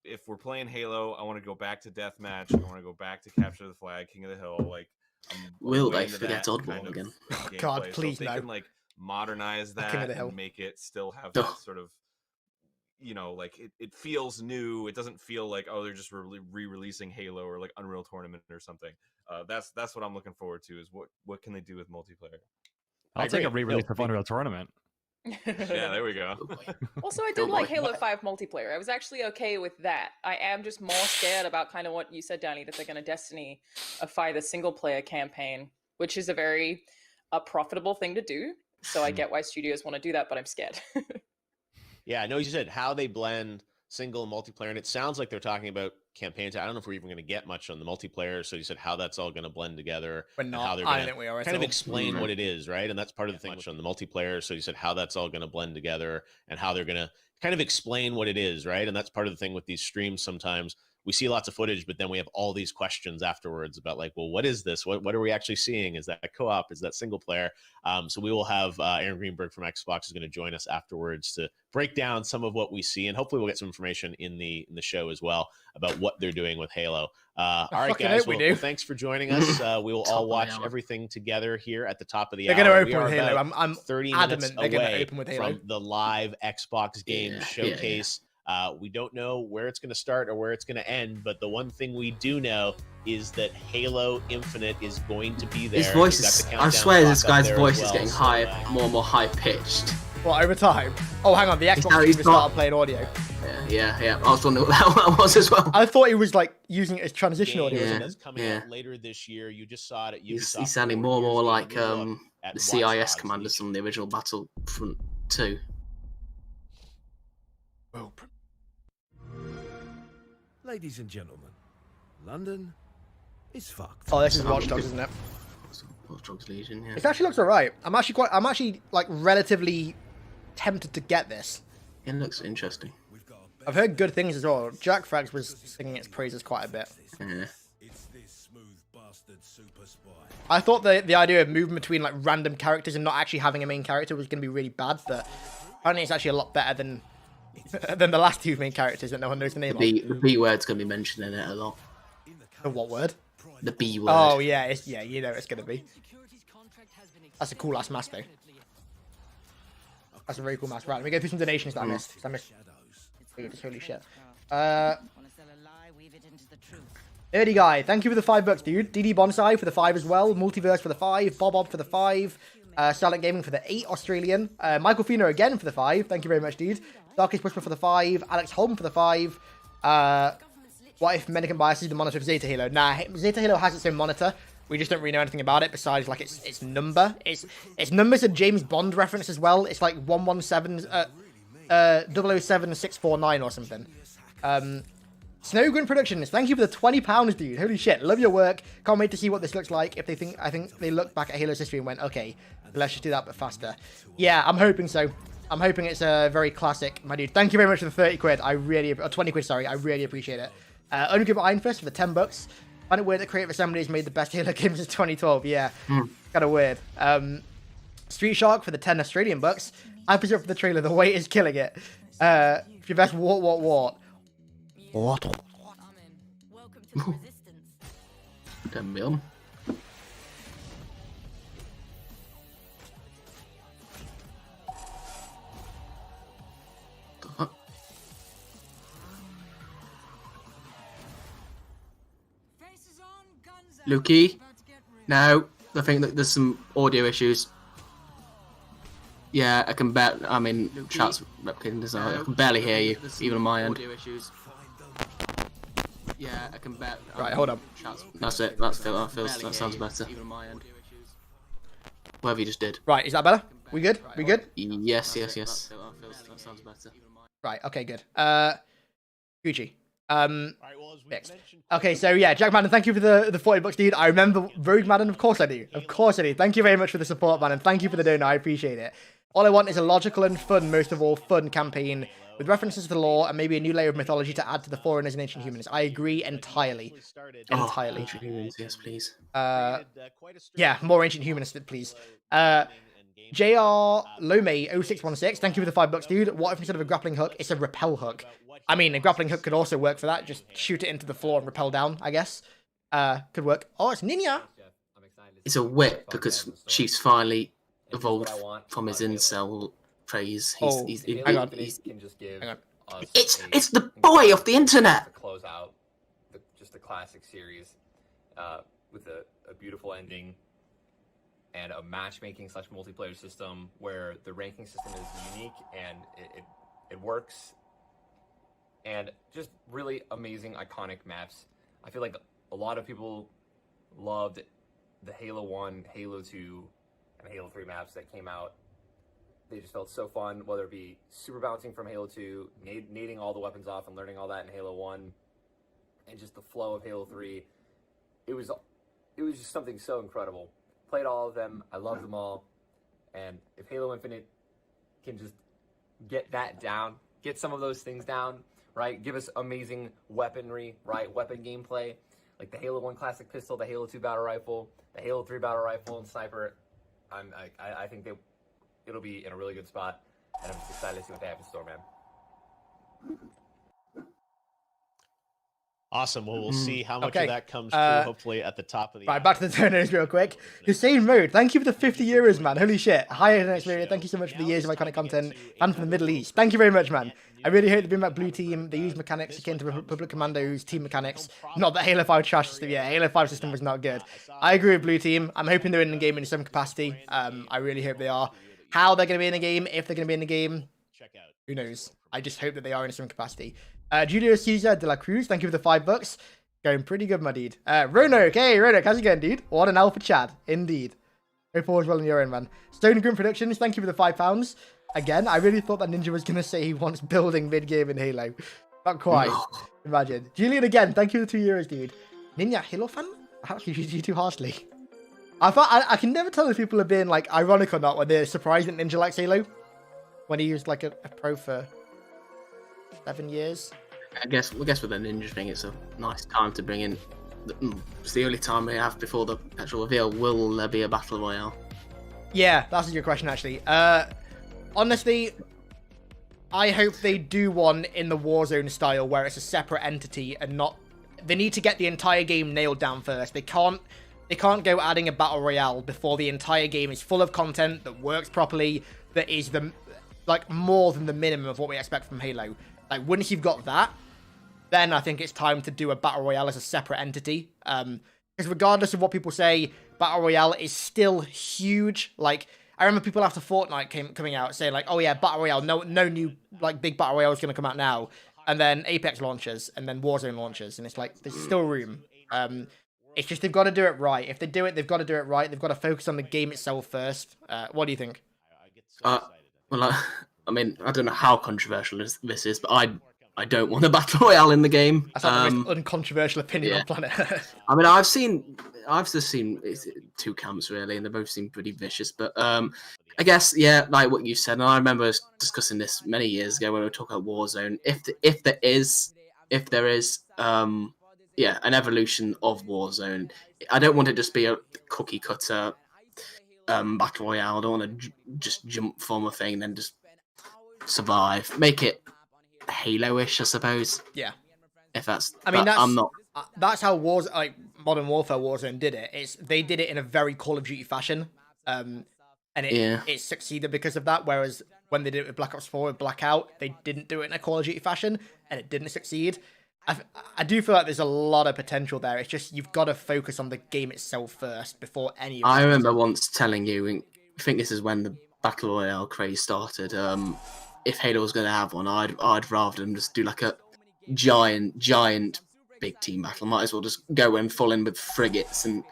Speaker 5: if we're playing Halo, I want to go back to Deathmatch. I want to go back to Capture the Flag, King of the Hill. Like,
Speaker 2: will they forget Oddball again?
Speaker 1: Oh, God, please
Speaker 5: no. They can like modernize that and make it still have that sort of, like it feels new. It doesn't feel like, oh, they're just re-releasing Halo or like Unreal Tournament or something. That's what I'm looking forward to, is what can they do with multiplayer?
Speaker 7: I'll take a re-release of Unreal Tournament.
Speaker 5: Yeah, there we go.
Speaker 6: Also, I did like Halo 5 multiplayer. I was actually okay with that. I am just more scared about kind of what you said, Danny, that they're going to Destiny-ify the single-player campaign, which is a very profitable thing to do. So I get why studios want to do that, but I'm scared.
Speaker 4: Yeah, no, you said how they blend single and multiplayer, and it sounds like they're talking about campaigns. I don't know if we're even going to get much on the multiplayer. So you said how that's all going to blend together, and how they're going to kind of explain what it is, right? And that's part of the thing on the multiplayer. So you said how that's all going to blend together, and how they're going to kind of explain what it is, right? And that's part of the thing with these streams sometimes we see lots of footage, but then we have all these questions afterwards about like, well, what is this? What are we actually seeing? Is that a co-op? Is that single player? So we will have Aaron Greenberg from Xbox is going to join us afterwards to break down some of what we see, and hopefully we'll get some information in the show as well about what they're doing with Halo. All right, guys. Well, thanks for joining us. We will all watch everything together here at the top of the hour.
Speaker 1: They're going to open with Halo. I'm
Speaker 4: 30
Speaker 1: adamant they're going to
Speaker 4: away
Speaker 1: open with Halo
Speaker 4: from the live Xbox game showcase. We don't know where it's going to start or where it's going to end, but the one thing we do know is that Halo Infinite is going to be there.
Speaker 2: His voice is, I swear this guy's voice is getting higher, more and more high-pitched.
Speaker 1: What, over time? Oh, hang on, the Xbox team started playing audio.
Speaker 2: Yeah. I was wondering what that was as well.
Speaker 1: I thought he was like using it as transition audio.
Speaker 4: That's coming out later this year. You just saw it at Ubisoft.
Speaker 2: He's sounding more and more like the CIS commanders from the original Battlefront 2.
Speaker 8: Ladies and gentlemen, London is fucked.
Speaker 1: Oh, this is Watch Dogs, isn't it?
Speaker 2: Watch Dogs Legion, yeah.
Speaker 1: It actually looks alright. I'm actually like relatively tempted to get this.
Speaker 2: It looks interesting.
Speaker 1: I've heard good things as well. Jack Frags was singing its praises quite a bit.
Speaker 2: Yeah.
Speaker 1: I thought the idea of moving between like random characters and not actually having a main character was going to be really bad, but apparently it's actually a lot better than the last two main characters that no one knows the name of.
Speaker 2: The B word's going to be mentioned in it a lot.
Speaker 1: The what word?
Speaker 2: The B word.
Speaker 1: Oh yeah, you know it's going to be. That's a cool ass mask though. That's a very cool mask. Right, let me go through some donations that I missed. Holy shit. Nerdy Guy, thank you for the $5, dude. DD Bonsai for the 5 as well. Multiverse for the 5. Bob for the 5. Silent Gaming for the 8 Australian. Michael Fino again for the 5. Thank you very much, dude. Darkest Whisper for the 5. Alex Holm for the 5. What if Medican Bias is the monitor of Zeta Halo? Nah, Zeta Halo has its own monitor. We just don't really know anything about it besides like its number. Its number's a James Bond reference as well. It's like 007649 or something. Snowgun Productions, thank you for the £20, dude. Holy shit, love your work. Can't wait to see what this looks like. I think they looked back at Halo's history and went, okay, let's just do that but faster. Yeah, I'm hoping so. I'm hoping it's a very classic, my dude. Thank you very much for the 30 quid. Or 20 quid, sorry. I really appreciate it. Only give Iron Fist for the $10. Find it weird that Creative Assembly has made the best Halo games since 2012. Yeah, kind of weird. Street Shark for the 10 Australian bucks. I presume for the trailer, the weight is killing it. For your best what? What?
Speaker 2: 10 mil. Lukey? No, I think that there's some audio issues. Yeah, I can bet. I mean, chat's replicating this. I can barely hear you, even on my end. Yeah, I can bet.
Speaker 1: Right, hold on.
Speaker 2: That's it. That sounds better. Whatever you just did.
Speaker 1: Right, is that better? We good? We good?
Speaker 2: Yes. That sounds better.
Speaker 1: Right, okay, good. Gucci. Fixed. Okay, so yeah, Jack Madden, thank you for the $40, dude. I remember Rogue Madden, of course I do. Thank you very much for the support, man, and thank you for the donor. I appreciate it. All I want is a logical and fun, most of all, fun campaign with references to the lore and maybe a new layer of mythology to add to the Foreigners and Ancient Humans. I agree entirely. Entirely.
Speaker 2: Ancient Humans, yes, please.
Speaker 1: Yeah, more Ancient Humans, please. JR Lome 0616, thank you for the $5, dude. What if instead of a grappling hook, it's a repel hook? I mean, a grappling hook could also work for that. Just shoot it into the floor and repel down, I guess. Could work. Oh, it's Ninja.
Speaker 2: It's a whip because Chief's finally evolved from his incel phase.
Speaker 1: Hang on.
Speaker 2: It's the boy off the internet.
Speaker 9: To close out just the classic series with a beautiful ending and a matchmaking / multiplayer system where the ranking system is unique and it works. And just really amazing, iconic maps. I feel like a lot of people loved the Halo 1, Halo 2, and Halo 3 maps that came out. They just felt so fun, whether it be super bouncing from Halo 2, nading all the weapons off and learning all that in Halo 1, and just the flow of Halo 3. It was just something so incredible. Played all of them. I love them all. And if Halo Infinite can just get that down, get some of those things down, right? Give us amazing weaponry, right? Weapon gameplay, like the Halo 1 classic pistol, the Halo 2 battle rifle, the Halo 3 battle rifle and sniper. I think it'll be in a really good spot, and I'm just excited to see what they have in store, man.
Speaker 4: Awesome. Well, we'll see how much of that comes through, hopefully, at the top of the hour.
Speaker 1: Back to the donors real quick. Hussein Mode, thank you for the 50 euros, man. Holy shit. Hi, HiddenXperia. Thank you so much for the years of iconic content. Fan from the Middle East. Thank you very much, man. I really hope they bring back Blue Team. They use mechanics akin to Republic Commando's team mechanics. Not that Halo 5 trash system. Yeah, Halo 5 system was not good. I agree with Blue Team. I'm hoping they're in the game in some capacity. I really hope they are. How they're going to be in the game, if they're going to be in the game, who knows? I just hope that they are in some capacity. Julio Cesar de la Cruz, thank you for the $5. Going pretty good, my dude. Roanoke, hey, Roanoke, how's it going, dude? What an alpha Chad, indeed. Hope all is well in your end, man. Stone Grim Productions, thank you for the £5. Again, I really thought that Ninja was going to say he wants building mid-game in Halo. Not quite. No. Imagine. Julian again, thank you for the €2, dude. Ninja, Halo fan? How can you too harshly? I can never tell if people are being, like, ironic or not when they're surprised that Ninja likes Halo. When he was, like, a pro for 7 years.
Speaker 2: I guess with the Ninja thing, it's a nice time to bring in. It's the only time we have before the actual reveal. Will there be a battle royale?
Speaker 1: Yeah, that's a good question, actually. Honestly, I hope they do one in the Warzone style where it's a separate entity and not. They need to get the entire game nailed down first. They can't go adding a battle royale before the entire game is full of content that works properly. That is more than the minimum of what we expect from Halo. Like, once you've got that, then I think it's time to do a battle royale as a separate entity. Because regardless of what people say, battle royale is still huge. Like, I remember people after Fortnite coming out saying like, "Oh yeah, battle royale, no new like big battle royale is going to come out now." And then Apex launches, and then Warzone launches, and it's like there's still room. It's just they've got to do it right. If they do it, they've got to do it right. They've got to focus on the game itself first. What do you think?
Speaker 2: Well, I mean, I don't know how controversial this is, but I don't want a battle royale in the game.
Speaker 1: That's not the most uncontroversial opinion on planet Earth.
Speaker 2: I mean, I've just seen two camps really, and they both seem pretty vicious. But I guess like what you said, and I remember us discussing this many years ago when we were talking about Warzone. If there is an evolution of Warzone, I don't want it to just be a cookie cutter battle royale. I don't want to just jump from a thing and then just survive. Make it Halo-ish, I suppose.
Speaker 1: Yeah.
Speaker 2: If that's,
Speaker 1: I'm not. That's how Modern Warfare Warzone did it. They did it in a very Call of Duty fashion, and it succeeded because of that. Whereas when they did it with Black Ops 4 with Blackout, they didn't do it in a Call of Duty fashion, and it didn't succeed. I do feel like there's a lot of potential there. It's just you've got to focus on the game itself first before any of
Speaker 2: I remember once telling you, I think this is when the Battle Royale craze started, if Halo was going to have one, I'd rather them just do like a giant big team battle. Might as well just go and fall in with frigates and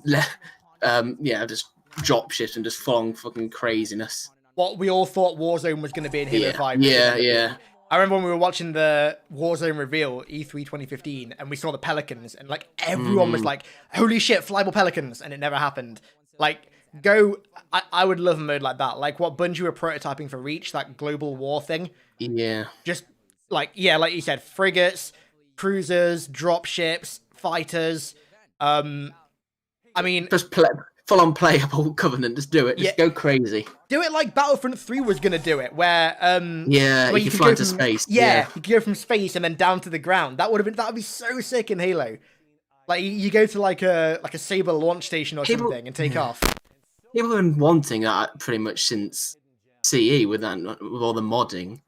Speaker 2: just drop shit and just full on fucking craziness.
Speaker 1: What we all thought Warzone was going to be in Halo 5.
Speaker 2: Yeah.
Speaker 1: I remember when we were watching the Warzone reveal, E3 2015, and we saw the Pelicans, and like everyone was like, "Holy shit, flyable Pelicans!" and it never happened. Like, I would love a mode like that, like what Bungie were prototyping for Reach, that global war thing.
Speaker 2: Yeah.
Speaker 1: Just like you said, frigates, cruisers, dropships, fighters. I mean,
Speaker 2: just full on playable Covenant. Just do it. Just go crazy.
Speaker 1: Do it like Battlefront 3 was gonna do it, where
Speaker 2: where you could fly into space.
Speaker 1: Yeah, you could go from space and then down to the ground. That would be so sick in Halo. Like you go to like a Saber launch station or something and take off.
Speaker 2: People have been wanting that pretty much since CE with all the modding.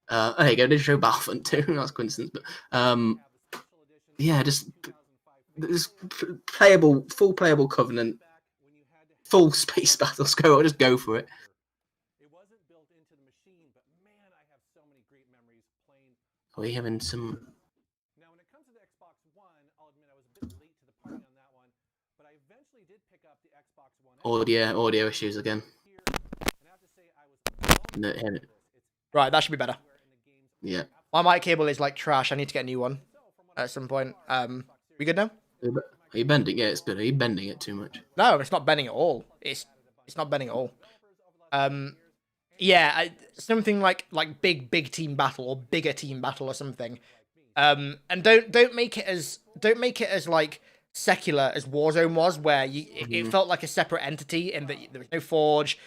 Speaker 2: There you go. They show Battlefront 2. That's a coincidence, but just full playable Covenant, full space battles. Just go for it. Are we having some?
Speaker 10: Now, when it comes to the Xbox One, I'll admit I was a bit late to the party on that one, but I eventually did pick up the Xbox One.
Speaker 2: Audio issues again.
Speaker 1: Right, that should be better.
Speaker 2: Yeah.
Speaker 1: My mic cable is like trash. I need to get a new one at some point. We good now?
Speaker 2: Are you bending? Yeah, it's good. Are you bending it too much?
Speaker 1: No, it's not bending at all. It's not bending at all. something like big team battle or bigger team battle or something. And don't make it as like secular as Warzone was, where it felt like a separate entity and that there was no Forge.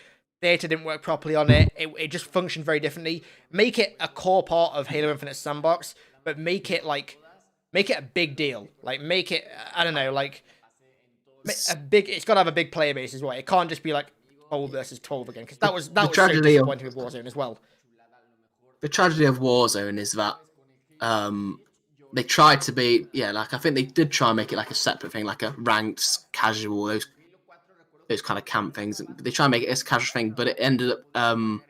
Speaker 1: Data didn't work properly on it. It just functioned very differently. Make it a core part of Halo Infinite sandbox, but make it a big deal. Like, make it, I don't know, like it's got to have a big player base as well. It can't just be like 12 versus 12 again, because that was so disappointing with Warzone as well.
Speaker 2: The tragedy of Warzone is that they tried to be, I think they did try and make it like a separate thing, like a ranked, casual, those kind of camp things. They try and make it as a casual thing, but it ended up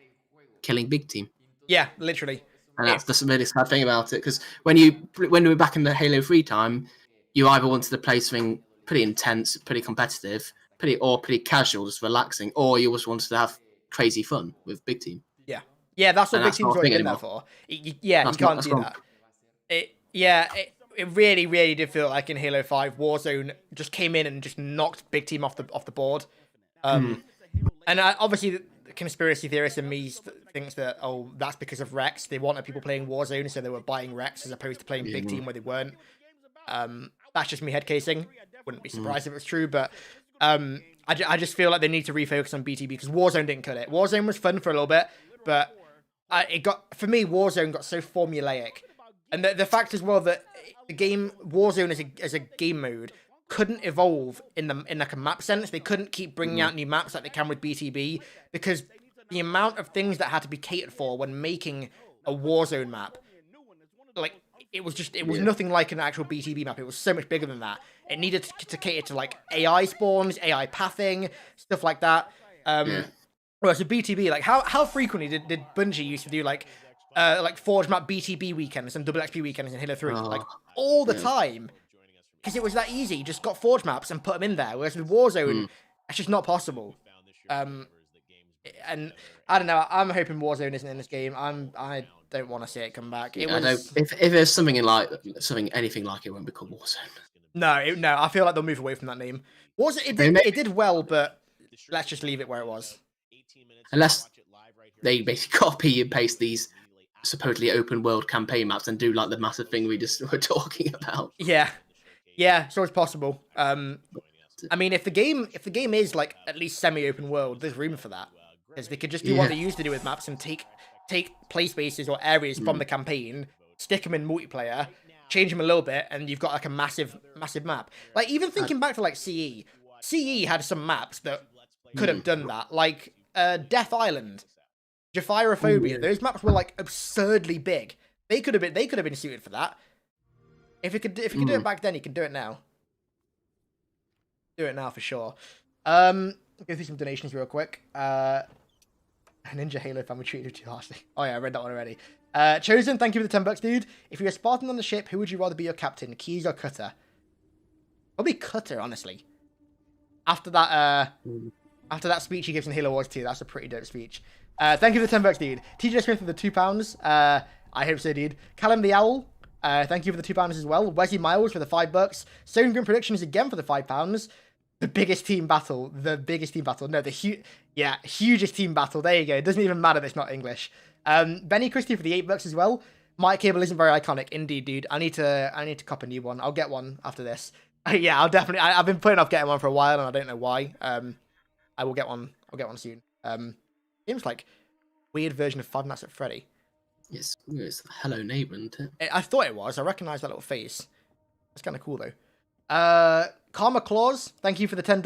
Speaker 2: killing Big Team.
Speaker 1: Yeah, literally.
Speaker 2: And that's the really sad thing about it, because when we were back in the Halo 3 time, you either wanted to play something pretty intense, pretty competitive, pretty casual, just relaxing, or you just wanted to have crazy fun with Big Team.
Speaker 1: Yeah, that's what Big Team's always been there for. You can't do that. It really, really did feel like in Halo 5, Warzone just came in and just knocked Big Team off the board. And obviously, the conspiracy theorist in me thinks that, that's because of Rex. They wanted people playing Warzone, so they were buying Rex as opposed to playing Big Team where they weren't. That's just me head casing. Wouldn't be surprised if it was true, but I just feel like they need to refocus on BTB because Warzone didn't cut it. Warzone was fun for a little bit, but Warzone got so formulaic. And the fact as well that the game Warzone as a game mode couldn't evolve in like a map sense. They couldn't keep bringing out new maps like they can with BTB because the amount of things that had to be catered for when making a Warzone map, like it was nothing like an actual BTB map. It was so much bigger than that. It needed to cater to like AI spawns, AI pathing, stuff like that. Whereas with BTB, like how frequently did Bungie used to do like Forge map BTB weekends and double XP weekends in Halo 3, like all the time, because it was that easy. You just got Forge maps and put them in there. Whereas with Warzone, it's just not possible. And I don't know. I'm hoping Warzone isn't in this game. I don't want to see it come back.
Speaker 2: If there's something anything like it, won't be called Warzone.
Speaker 1: No. I feel like they'll move away from that name. Warzone, it did well, but let's just leave it where it was.
Speaker 2: Unless they basically copy and paste these supposedly open world campaign maps and do like the massive thing we just were talking about.
Speaker 1: Yeah, so it's possible. I mean, if the game is like at least semi-open world, there's room for that because they could just do what they used to do with maps and take play spaces or areas from the campaign, stick them in multiplayer, change them a little bit, and you've got like a massive map. Like even thinking back to like CE had some maps that could have done that, like Death Island, Japhirophobia. Those maps were like absurdly big. They could have been suited for that. If you could do it back then, you can do it now. Do it now for sure. Go through some donations real quick. Ninja Halo fan were treated too harshly. Oh yeah, I read that one already. Chosen, thank you for the $10, dude. If you're a Spartan on the ship, who would you rather be your captain, Keys or Cutter? Probably Cutter, honestly. After that speech he gives in Halo Wars 2, that's a pretty dope speech. Thank you for the $10, dude. TJ Smith for the £2. I hope so, dude. Callum the Owl, thank you for the £2 as well. Wesley Miles for the $5. Stone Grim Predictions again for the £5. The biggest team battle. No, hugest team battle. There you go. It doesn't even matter that it's not English. Benny Christie for the $8 as well. Mike Cable isn't very iconic. Indeed, dude. I need to cop a new one. I'll get one after this. Yeah, I'll definitely. I've been putting off getting one for a while, and I don't know why. I will get one. I'll get one soon. Seems like weird version of Five Nights at Freddy.
Speaker 2: It's Hello Neighbor, isn't it?
Speaker 1: I thought it was. I recognise that little face. That's kind of cool though. Karma Claus, thank you for the $10.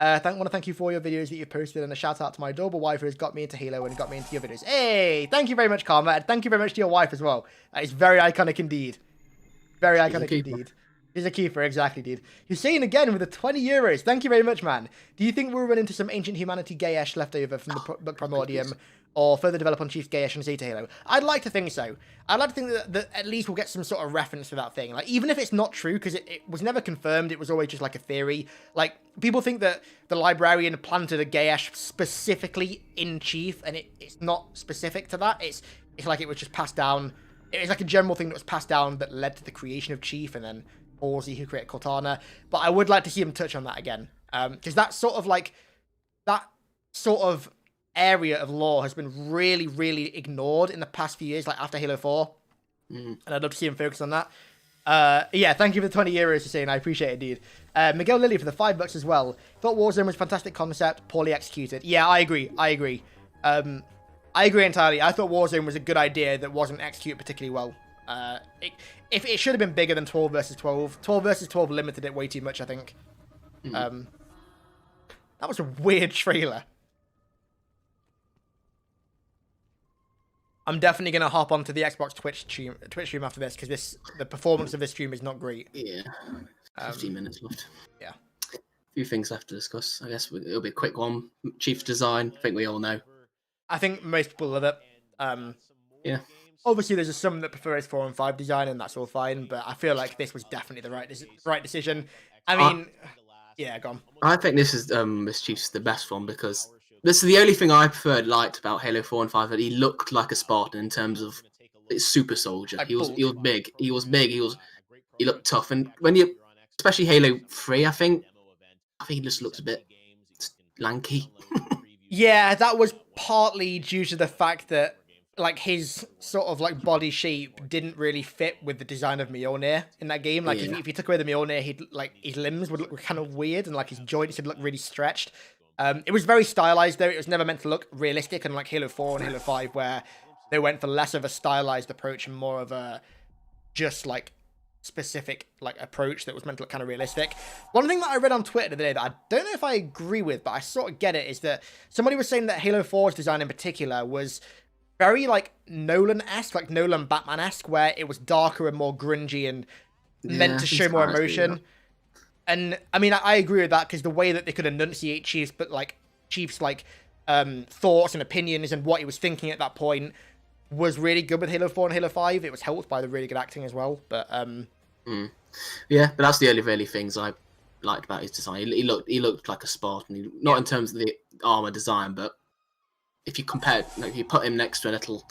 Speaker 1: Want to thank you for all your videos that you've posted, and a shout out to my adorable wife who has got me into Halo and got me into your videos. Hey, thank you very much, Karma, and thank you very much to your wife as well. That is very iconic indeed. Very iconic indeed. He's a keeper, exactly, dude. Hussein again with the €20. Thank you very much, man. Do you think we'll run into some ancient humanity gayesh left over from the book Primordium, or further develop on Chief's gayesh and Zeta Halo? I'd like to think so. I'd like to think that at least we'll get some sort of reference to that thing. Like, even if it's not true, because it was never confirmed, it was always just like a theory. Like, people think that the librarian planted a gayesh specifically in Chief, and it's not specific to that. It's like it was just passed down. It's like a general thing that was passed down that led to the creation of Chief, and then Halsey who created Cortana. But I would like to see him touch on that again, because that's sort of like that sort of area of lore has been really, really ignored in the past few years, like after Halo 4. And I'd love to see him focus on that. Yeah, thank you for the 20 euros for saying. I appreciate it, dude. Miguel Lilly for the $5 as well. Thought Warzone was a fantastic concept, poorly executed. Yeah, I agree. I agree entirely. I thought Warzone was a good idea that wasn't executed particularly well. If it should have been bigger than 12 versus 12. 12 versus 12 limited it way too much, I think. That was a weird trailer. I'm definitely going to hop onto the Xbox Twitch stream after this, because the performance of this stream is not great.
Speaker 2: Yeah. 15 minutes left.
Speaker 1: Yeah.
Speaker 2: A few things left to discuss. I guess it'll be a quick one. Chief's design, I think we all know.
Speaker 1: I think most people love it.
Speaker 2: Yeah.
Speaker 1: Obviously, there's some that prefer his 4 and 5 design, and that's all fine, but I feel like this was definitely the right decision. I mean, yeah, go on.
Speaker 2: I think this is this Chief's the best one, because this is the only thing I liked about Halo 4 and 5, that he looked like a Spartan in terms of super soldier. Like he was big. He looked tough. And when you, especially Halo 3, I think he just looks a bit lanky.
Speaker 1: Yeah, that was partly due to the fact that like his sort of like body shape didn't really fit with the design of Mjolnir in that game. Like if you took away the Mjolnir, his limbs would look kind of weird, and like his joints would look really stretched. It was very stylized though. It was never meant to look realistic, unlike Halo 4 and Halo 5, where they went for less of a stylized approach and more of a just like specific like approach that was meant to look kind of realistic. One thing that I read on Twitter the other day that I don't know if I agree with, but I sort of get it, is that somebody was saying that Halo 4's design in particular was very like Nolan-esque, like Nolan Batman-esque, where it was darker and more grungy and meant to show more emotion. And I mean, I agree with that, because the way that they could enunciate Chief's thoughts and opinions and what he was thinking at that point was really good with Halo 4 and Halo 5. It was helped by the really good acting as well. But
Speaker 2: yeah, but that's the only really things I liked about his design. He looked like a Spartan, not in terms of the armor design, but if you compare, if you put him next to a little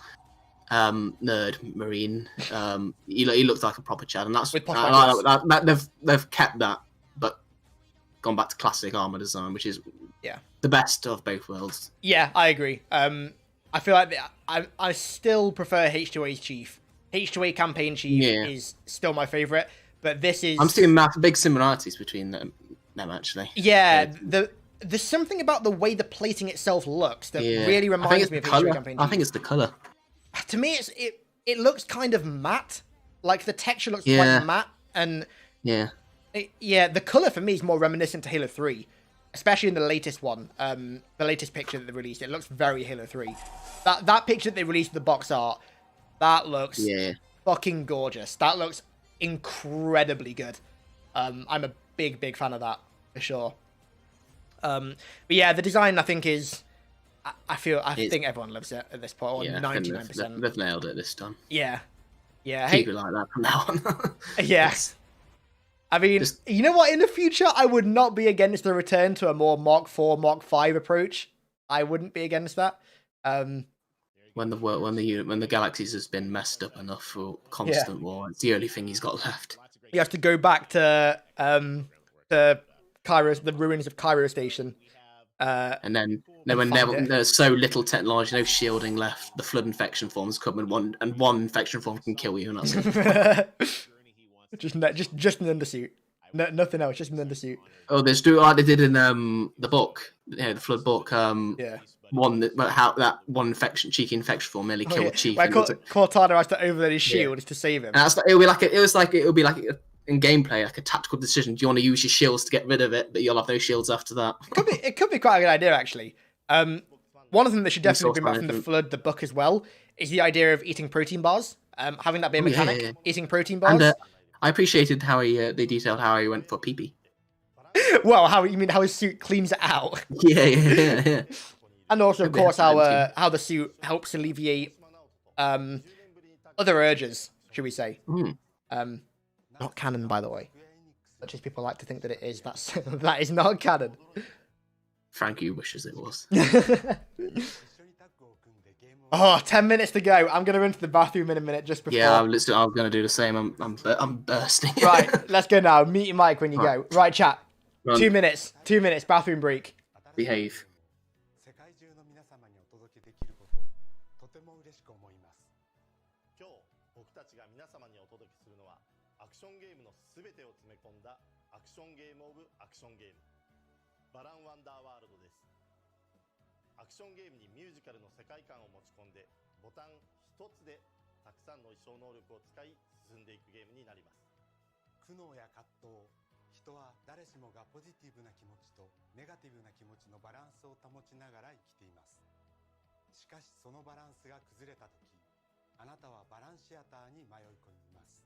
Speaker 2: nerd marine, he looked like a proper Chad, and that's they've kept that, but gone back to classic armor design, which is the best of both worlds.
Speaker 1: Yeah, I agree. I feel like I still prefer H2A's Chief. H2A campaign Chief is still my favorite, but this is...
Speaker 2: I'm seeing big similarities between them actually.
Speaker 1: Yeah, there's something about the way the plating itself looks that really reminds me of H2A campaign Chief.
Speaker 2: I think it's the color.
Speaker 1: To me, it looks kind of matte. Like the texture looks quite matte, and the color for me is more reminiscent to Halo 3. Especially in the latest one, the latest picture that they released, it looks very Halo 3. That picture that they released of the box art, that looks fucking gorgeous. That looks incredibly good. I'm a big fan of that, for sure. But yeah, the design, I think, is... I think everyone loves it at this point, or 99%.
Speaker 2: They've nailed it this time.
Speaker 1: Yeah.
Speaker 2: Keep it like that from now on.
Speaker 1: Yes. I mean, you know what? In the future, I would not be against the return to a more Mark 4, Mark 5 approach. I wouldn't be against that.
Speaker 2: When the galaxies has been messed up enough for constant war, it's the only thing he's got left.
Speaker 1: You have to go back to Cairo, the ruins of Cairo Station.
Speaker 2: And then when there's so little technology, no shielding left, the flood infection forms come, and one infection form can kill you, and that's it.
Speaker 1: Just an undersuit. No, nothing else, just an undersuit.
Speaker 2: Oh, they do like they did in the book, the Flood book. That one cheeky infection form nearly killed Chief.
Speaker 1: Cortana has to overload his shield to save him.
Speaker 2: And it would be like in gameplay, like a tactical decision. Do you want to use your shields to get rid of it, but you'll have no shields after that?
Speaker 1: It could be quite a good idea, actually. One of them that should definitely bring back from the Flood, the book as well, is the idea of eating protein bars. Having that be a mechanic, eating protein bars.
Speaker 2: And, I appreciated how they detailed how he went for pee-pee.
Speaker 1: Well, how his suit cleans it out.
Speaker 2: Yeah.
Speaker 1: And also, of course, how the suit helps alleviate other urges, should we say? Not canon, by the way. Such as people like to think that it is. That is not canon.
Speaker 2: Frankie wishes it was.
Speaker 1: 10 minutes to go. I'm going to run to the bathroom in a minute just before.
Speaker 2: Yeah, I'm going to do the same. I'm bursting.
Speaker 1: Right, let's go now. Meet your mic when you go. Right, chat. Run. 2 minutes. 2 minutes. Bathroom break.
Speaker 2: Behave.
Speaker 11: ても嬉しく思います。
Speaker 12: 今日僕たちが皆様にお届けするのはアクションゲームの全てを詰め込んだアクションゲームオブアクションゲームバランワンダーワールドです。アクションゲームにミュージカルの世界観を持ち込んでボタン一つでたくさんの衣装能力を使い進んでいくゲームになります。
Speaker 11: 苦悩や葛藤、人は誰しもがポジティブな気持ちとネガティブな気持ちのバランスを保ちながら生きています。しかしそのバランスが崩れた時、あなたはバランシアターに迷い込みます。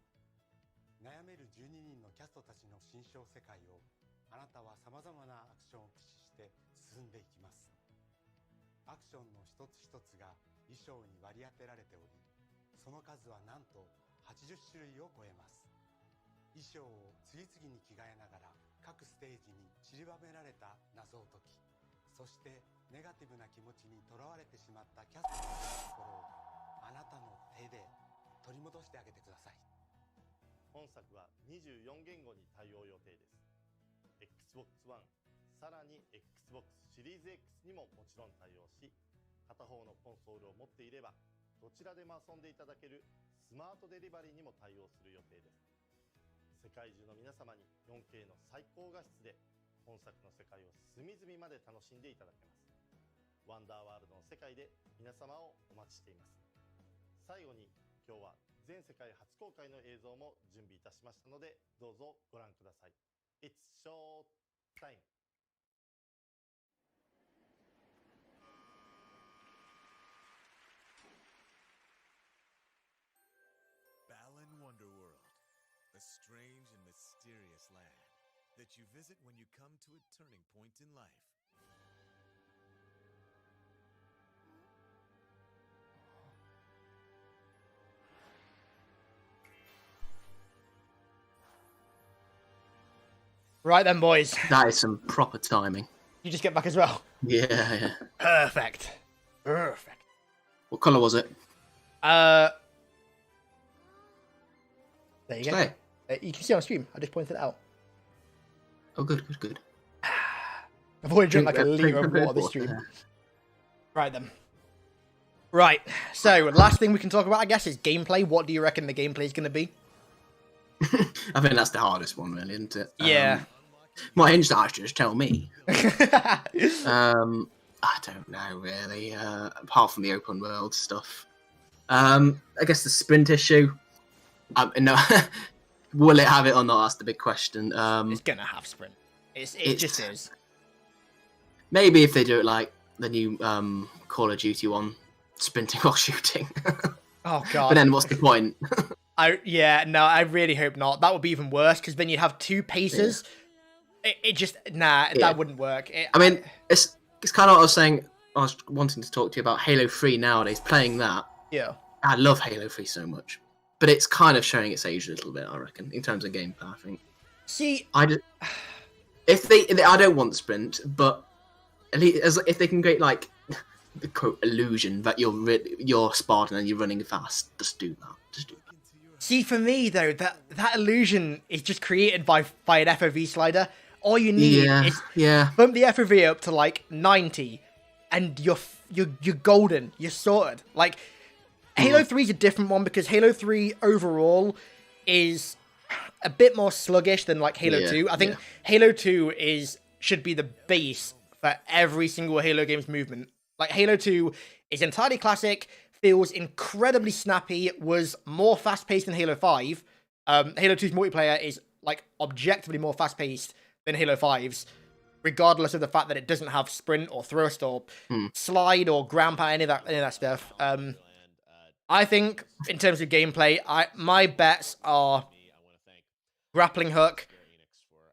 Speaker 11: 悩める12人のキャストたちの心象世界をあなたは様々なアクションを駆使して進んでいきます。アクションの一つ一つが衣装に割り当てられており、その数はなんと80種類を超えます。衣装を次々に着替えながら各ステージに散りばめられた謎を解き、そしてネガティブな気持ちにとらわれてしまったキャストたちの心をあなたの手で取り戻してあげてください。
Speaker 12: 本作は24言語に対応予定です。 Xbox One、 さらに Xbox シリーズ X にももちろん対応し、片方のコンソールを持っていればどちらでも遊んでいただけるスマートデリバリーにも対応する予定です。世界中の皆様に 4K の最高画質で本作の世界を隅々まで楽しんでいただけます。ワンダーワールドの世界で皆様をお待ちしています。最後に今日は全世界初公開の映像も準備いたしましたので、どうぞご覧ください。It's show time!
Speaker 8: Balan Wonderworld, a strange and mysterious land that you visit when you come to a turning point in life.
Speaker 1: Right then, boys.
Speaker 2: That is some proper timing.
Speaker 1: You just get back as well?
Speaker 2: Yeah.
Speaker 1: Perfect. Perfect.
Speaker 2: What colour was it?
Speaker 1: There you go.
Speaker 2: Hey.
Speaker 1: You can see on stream. I just pointed it out.
Speaker 2: Oh, good, good, good.
Speaker 1: I've already drunk like a litre of water this stream. Right then. Right. So, last thing we can talk about, I guess, is gameplay. What do you reckon the gameplay is going to be?
Speaker 2: I think that's the hardest one, really, isn't it?
Speaker 1: Yeah.
Speaker 2: My hinge just tell me. I don't know, really. Apart from the open world stuff. I guess the sprint issue. No, will it have it or not? That's the big question.
Speaker 1: It's gonna have sprint. It just is.
Speaker 2: Maybe if they do it like the new Call of Duty one, sprinting while shooting.
Speaker 1: Oh god.
Speaker 2: But then what's the point?
Speaker 1: I really hope not. That would be even worse because then you'd have two paces. Yeah. That wouldn't work.
Speaker 2: I mean, it's kind of what I was saying. I was wanting to talk to you about Halo 3 nowadays. Playing that,
Speaker 1: yeah,
Speaker 2: I love Halo 3 so much, but it's kind of showing its age a little bit, I reckon, in terms of gameplay. I think.
Speaker 1: See,
Speaker 2: I don't want sprint, but at least if they can create like the quote illusion that you're Spartan and you're running fast, just do that. Just do that.
Speaker 1: See, for me though, that illusion is just created by an FOV slider. All you need is bump the FOV up to like 90, and you're golden. You're sorted. Like Halo 3 is a different one because Halo 3 overall is a bit more sluggish than like Halo 2. I think Halo 2 should be the base for every single Halo game's movement. Like Halo 2 is entirely classic, feels incredibly snappy, was more fast-paced than Halo 5. Halo 2's multiplayer is like objectively more fast-paced than Halo 5's, regardless of the fact that it doesn't have sprint or thrust or slide or ground pound, any of that stuff. I think in terms of gameplay, my bets are grappling hook,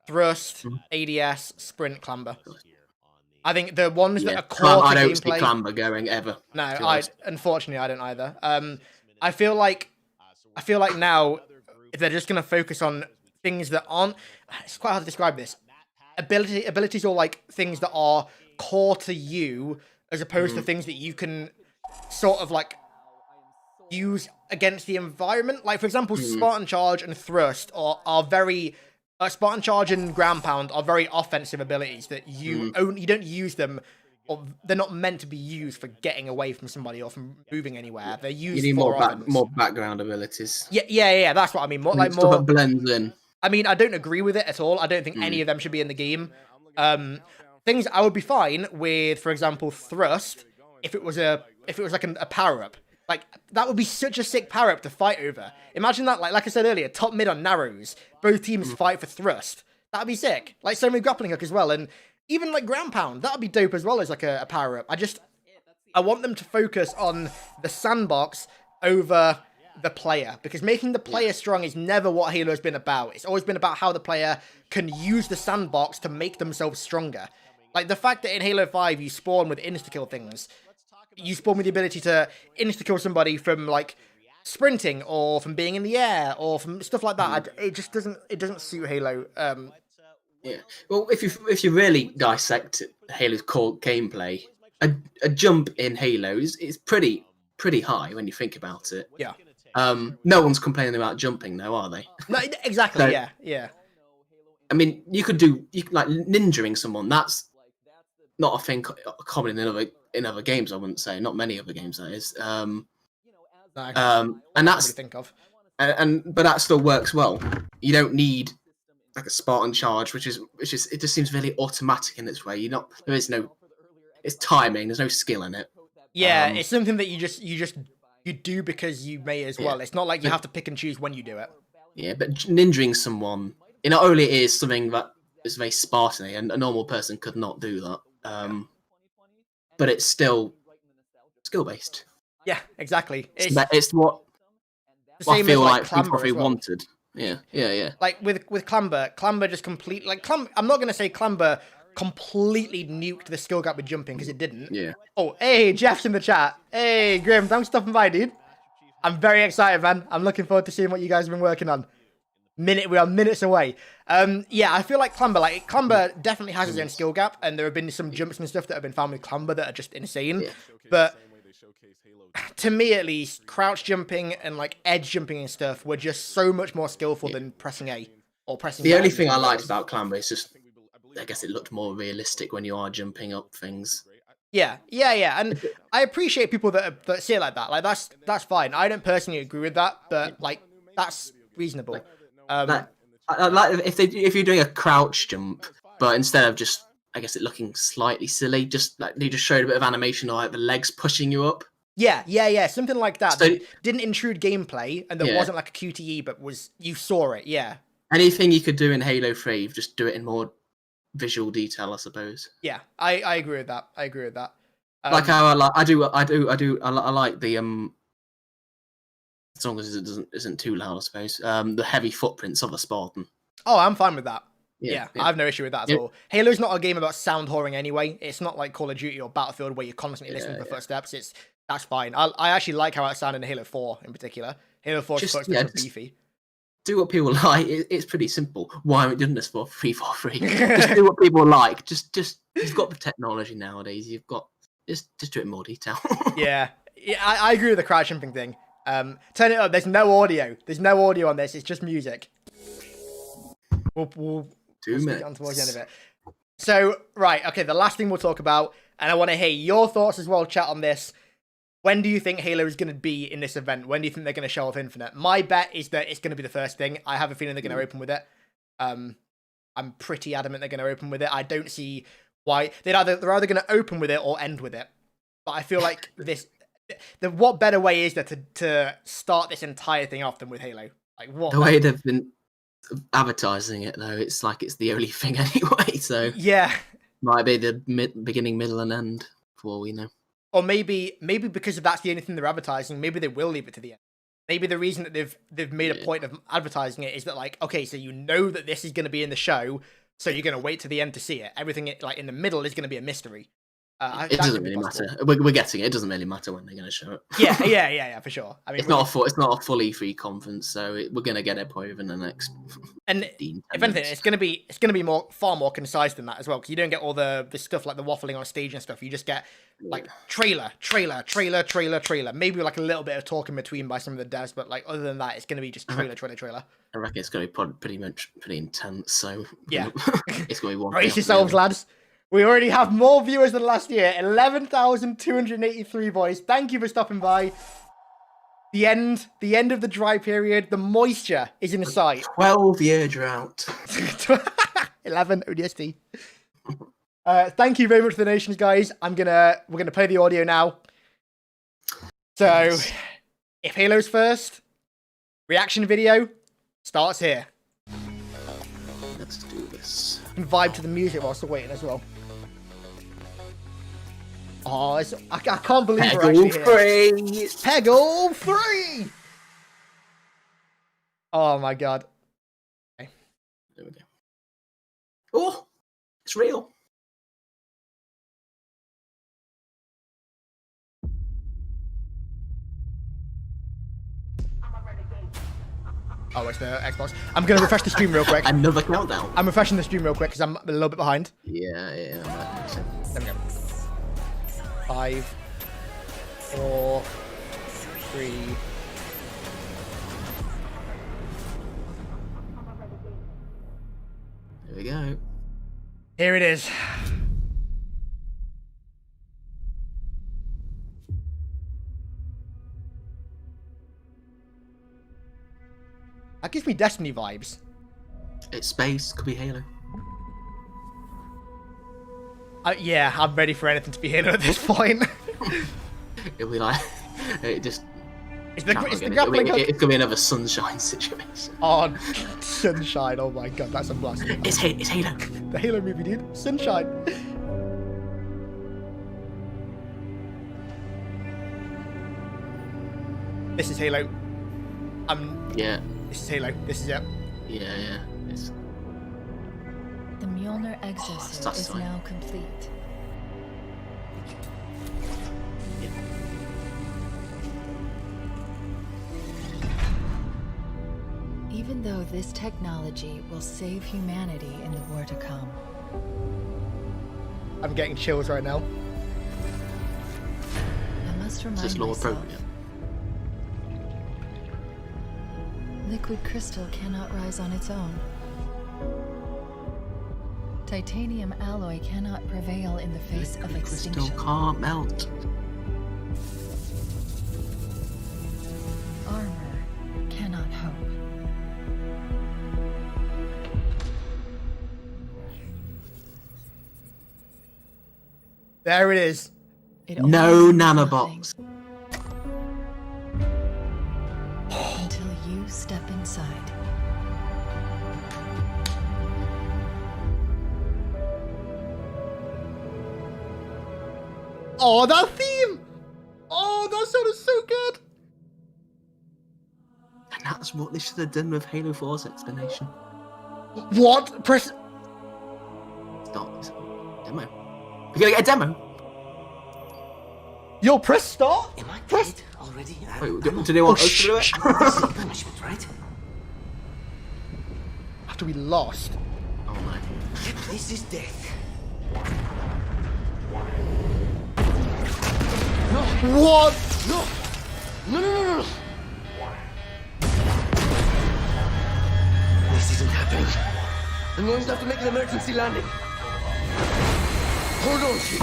Speaker 1: thrust, ADS, sprint, clamber. I think the ones that are core to
Speaker 2: I don't
Speaker 1: gameplay...
Speaker 2: see clamber going ever.
Speaker 1: No, unfortunately I don't either. I feel like now if they're just gonna focus on things that aren't, it's quite hard to describe this. Abilities or like things that are core to you, as opposed to things that you can sort of like use against the environment. Like for example, Spartan Charge and Thrust are very. Spartan Charge and Ground Pound are very offensive abilities that you don't use them they're not meant to be used for getting away from somebody or from moving anywhere. They're used
Speaker 2: you need
Speaker 1: for
Speaker 2: more background abilities.
Speaker 1: Yeah. That's what I mean. More like
Speaker 2: stuff that blends in.
Speaker 1: I mean, I don't agree with it at all. I don't think any of them should be in the game. Things I would be fine with, for example, thrust. If it was like a power up, like that would be such a sick power up to fight over. Imagine that, like I said earlier, top mid on narrows, both teams fight for thrust. That'd be sick. Like so many grappling hook as well, and even like ground pound. That'd be dope as well as like a power up. I want them to focus on the sandbox over the player, because making the player strong is never what Halo's been about. It's always been about how the player can use the sandbox to make themselves stronger. Like the fact that in Halo 5 you spawn with insta-kill things. You spawn with the ability to insta-kill somebody from like sprinting or from being in the air or from stuff like that. It doesn't suit Halo.
Speaker 2: Yeah. Well, if you really dissect Halo's core gameplay, a jump in Halo is pretty high when you think about it.
Speaker 1: Yeah.
Speaker 2: No one's complaining about jumping, though, are they?
Speaker 1: No, exactly. So, yeah.
Speaker 2: I mean, you could like ninjaing someone. That's not a thing common in other games. I wouldn't say. Not many other games, that is. And that's
Speaker 1: think of.
Speaker 2: But that still works well. You don't need like a Spartan charge, which is it just seems really automatic in its way. It's timing. There's no skill in it.
Speaker 1: Yeah, it's something that you do because you may as well. It's not like you have to pick and choose when you do it.
Speaker 2: Yeah, but ninjaing someone, not only is something that is very Spartan-y, and a normal person could not do that, but it's still skill-based.
Speaker 1: Yeah, exactly.
Speaker 2: It's what I feel like people probably wanted. Yeah.
Speaker 1: Like with Clamber just completely... Like, I'm not going to say Clamber completely nuked the skill gap with jumping, because it didn't.
Speaker 2: Yeah.
Speaker 1: Oh, hey, Jeff's in the chat. Hey, Grim, thanks for stopping by, dude. I'm very excited, man. I'm looking forward to seeing what you guys have been working on. We are minutes away. Yeah, I feel like Clamber definitely has his own skill gap, and there have been some jumps and stuff that have been found with Clamber that are just insane. Yeah. But to me, at least, crouch jumping and like edge jumping and stuff were just so much more skillful than pressing A or pressing.
Speaker 2: The only thing I liked about Clamber is just, I guess it looked more realistic when you are jumping up things.
Speaker 1: Yeah, and I appreciate people that say it like that. Like that's fine. I don't personally agree with that, but like that's reasonable.
Speaker 2: I like if you're doing a crouch jump, but instead of just, I guess, it looking slightly silly, just like you just showed a bit of animation of like the legs pushing you up.
Speaker 1: Yeah, something like that. So, that didn't intrude gameplay, and there wasn't like a QTE, but you saw it. Yeah.
Speaker 2: Anything you could do in Halo 3, just do it in more visual detail, I suppose.
Speaker 1: Yeah, I agree with that.
Speaker 2: Like how I like the as long as it isn't too loud, I suppose. The heavy footprints of a Spartan.
Speaker 1: Oh, I'm fine with that. Yeah. I have no issue with that at all. Halo's not a game about sound whoring anyway. It's not like Call of Duty or Battlefield where you're constantly listening for footsteps. That's fine. I actually like how it sounded in Halo 4 in particular. Halo 4 is supposed to be beefy.
Speaker 2: Do what people like. It's pretty simple. Why haven't we done this for 343? Just do what people like. Just you've got the technology nowadays. You've got just do it in more detail.
Speaker 1: yeah, I agree with the crouch jumping thing. Turn it up. There's no audio. There's no audio on this. It's just music. We'll
Speaker 2: 2 minutes.
Speaker 1: On towards the end of it. So right, okay. The last thing we'll talk about, and I want to hear your thoughts as well, chat on this. When do you think Halo is going to be in this event? When do you think they're going to show off Infinite? My bet is that it's going to be the first thing. I have a feeling they're going to open with it. I'm pretty adamant they're going to open with it. I don't see why they're either going to open with it or end with it. But I feel like what better way is there to start this entire thing off than with Halo? Like what?
Speaker 2: The way they've been advertising it, though, it's like it's the only thing anyway. So
Speaker 1: yeah,
Speaker 2: might be the beginning, middle, and end for all we know.
Speaker 1: Or maybe because that's the only thing they're advertising, maybe they will leave it to the end. Maybe the reason that they've made a point of advertising it is that, like, okay, so you know that this is going to be in the show, so you're going to wait to the end to see it. Everything like in the middle is going to be a mystery.
Speaker 2: It doesn't really matter. We're getting it. It doesesn't really matter when they're going to show it.
Speaker 1: Yeah, for sure. I mean,
Speaker 2: it's not a fully free conference, so we're going to get it probably within the next.
Speaker 1: And if anything, it's going to be far more concise than that as well, because you don't get all the stuff like the waffling on stage and stuff. You just get like trailer. Maybe like a little bit of talk in between by some of the devs, but like other than that, it's going to be just trailer.
Speaker 2: I reckon it's going to be pretty intense. So
Speaker 1: yeah,
Speaker 2: it's going to be one.
Speaker 1: Brace yourselves, lads. We already have more viewers than last year. 11,283 boys. Thank you for stopping by. The end of the dry period. The moisture is in sight.
Speaker 2: 12-year drought.
Speaker 1: 11 ODST. Thank you very much for the donations, guys. We're gonna play the audio now. So, if Halo's first, reaction video starts here.
Speaker 2: Let's do this.
Speaker 1: And vibe to the music while still waiting as well. Oh, I can't believe we're actually here. Peggle 3! Oh my god. Okay.
Speaker 2: There we go. Oh, it's real.
Speaker 1: Oh, it's the Xbox. I'm going to refresh the stream real quick.
Speaker 2: Another countdown.
Speaker 1: I'm refreshing the stream real quick because I'm a little bit behind.
Speaker 2: Yeah.
Speaker 1: There we go. 5, 4, 3.
Speaker 2: There we go.
Speaker 1: Here it is. That gives me Destiny vibes.
Speaker 2: It's space, could be Halo.
Speaker 1: Yeah, I'm ready for anything to be Halo at this point.
Speaker 2: It'll be like, it just...
Speaker 1: It's the grappling hook.
Speaker 2: It could be another Sunshine situation.
Speaker 1: Oh, Sunshine, oh my god, that's a blast.
Speaker 2: It's Halo.
Speaker 1: The Halo movie, dude. Sunshine. This is Halo.
Speaker 2: Yeah.
Speaker 1: This is Halo. This is it.
Speaker 2: Yeah. It's...
Speaker 13: The Mjolnir exosuit is now complete.
Speaker 2: Yeah.
Speaker 13: Even though this technology will save humanity in the war to come.
Speaker 1: I'm getting chills right now.
Speaker 13: I must remind
Speaker 2: This is law
Speaker 13: myself.
Speaker 2: appropriate.
Speaker 13: Liquid crystal cannot rise on its own. Titanium alloy cannot prevail in the face of extinction.
Speaker 2: Crystal can't melt.
Speaker 13: Armor cannot hope.
Speaker 1: There it is.
Speaker 2: No nanobots.
Speaker 13: Until you step inside.
Speaker 1: Oh, that theme! Oh, that sounded so good!
Speaker 2: And that's what they should have done with Halo 4's explanation.
Speaker 1: What? Press...
Speaker 2: Stop. Demo. We're gonna get a demo.
Speaker 1: Yo, press start?
Speaker 14: Am I dead already?
Speaker 2: Wait, do they want us to do it?
Speaker 14: Punishment, right?
Speaker 1: After we lost.
Speaker 2: Oh my.
Speaker 14: This is death.
Speaker 1: What?
Speaker 14: No. This isn't happening. I'm going to have to make an emergency landing. Hold on, shit.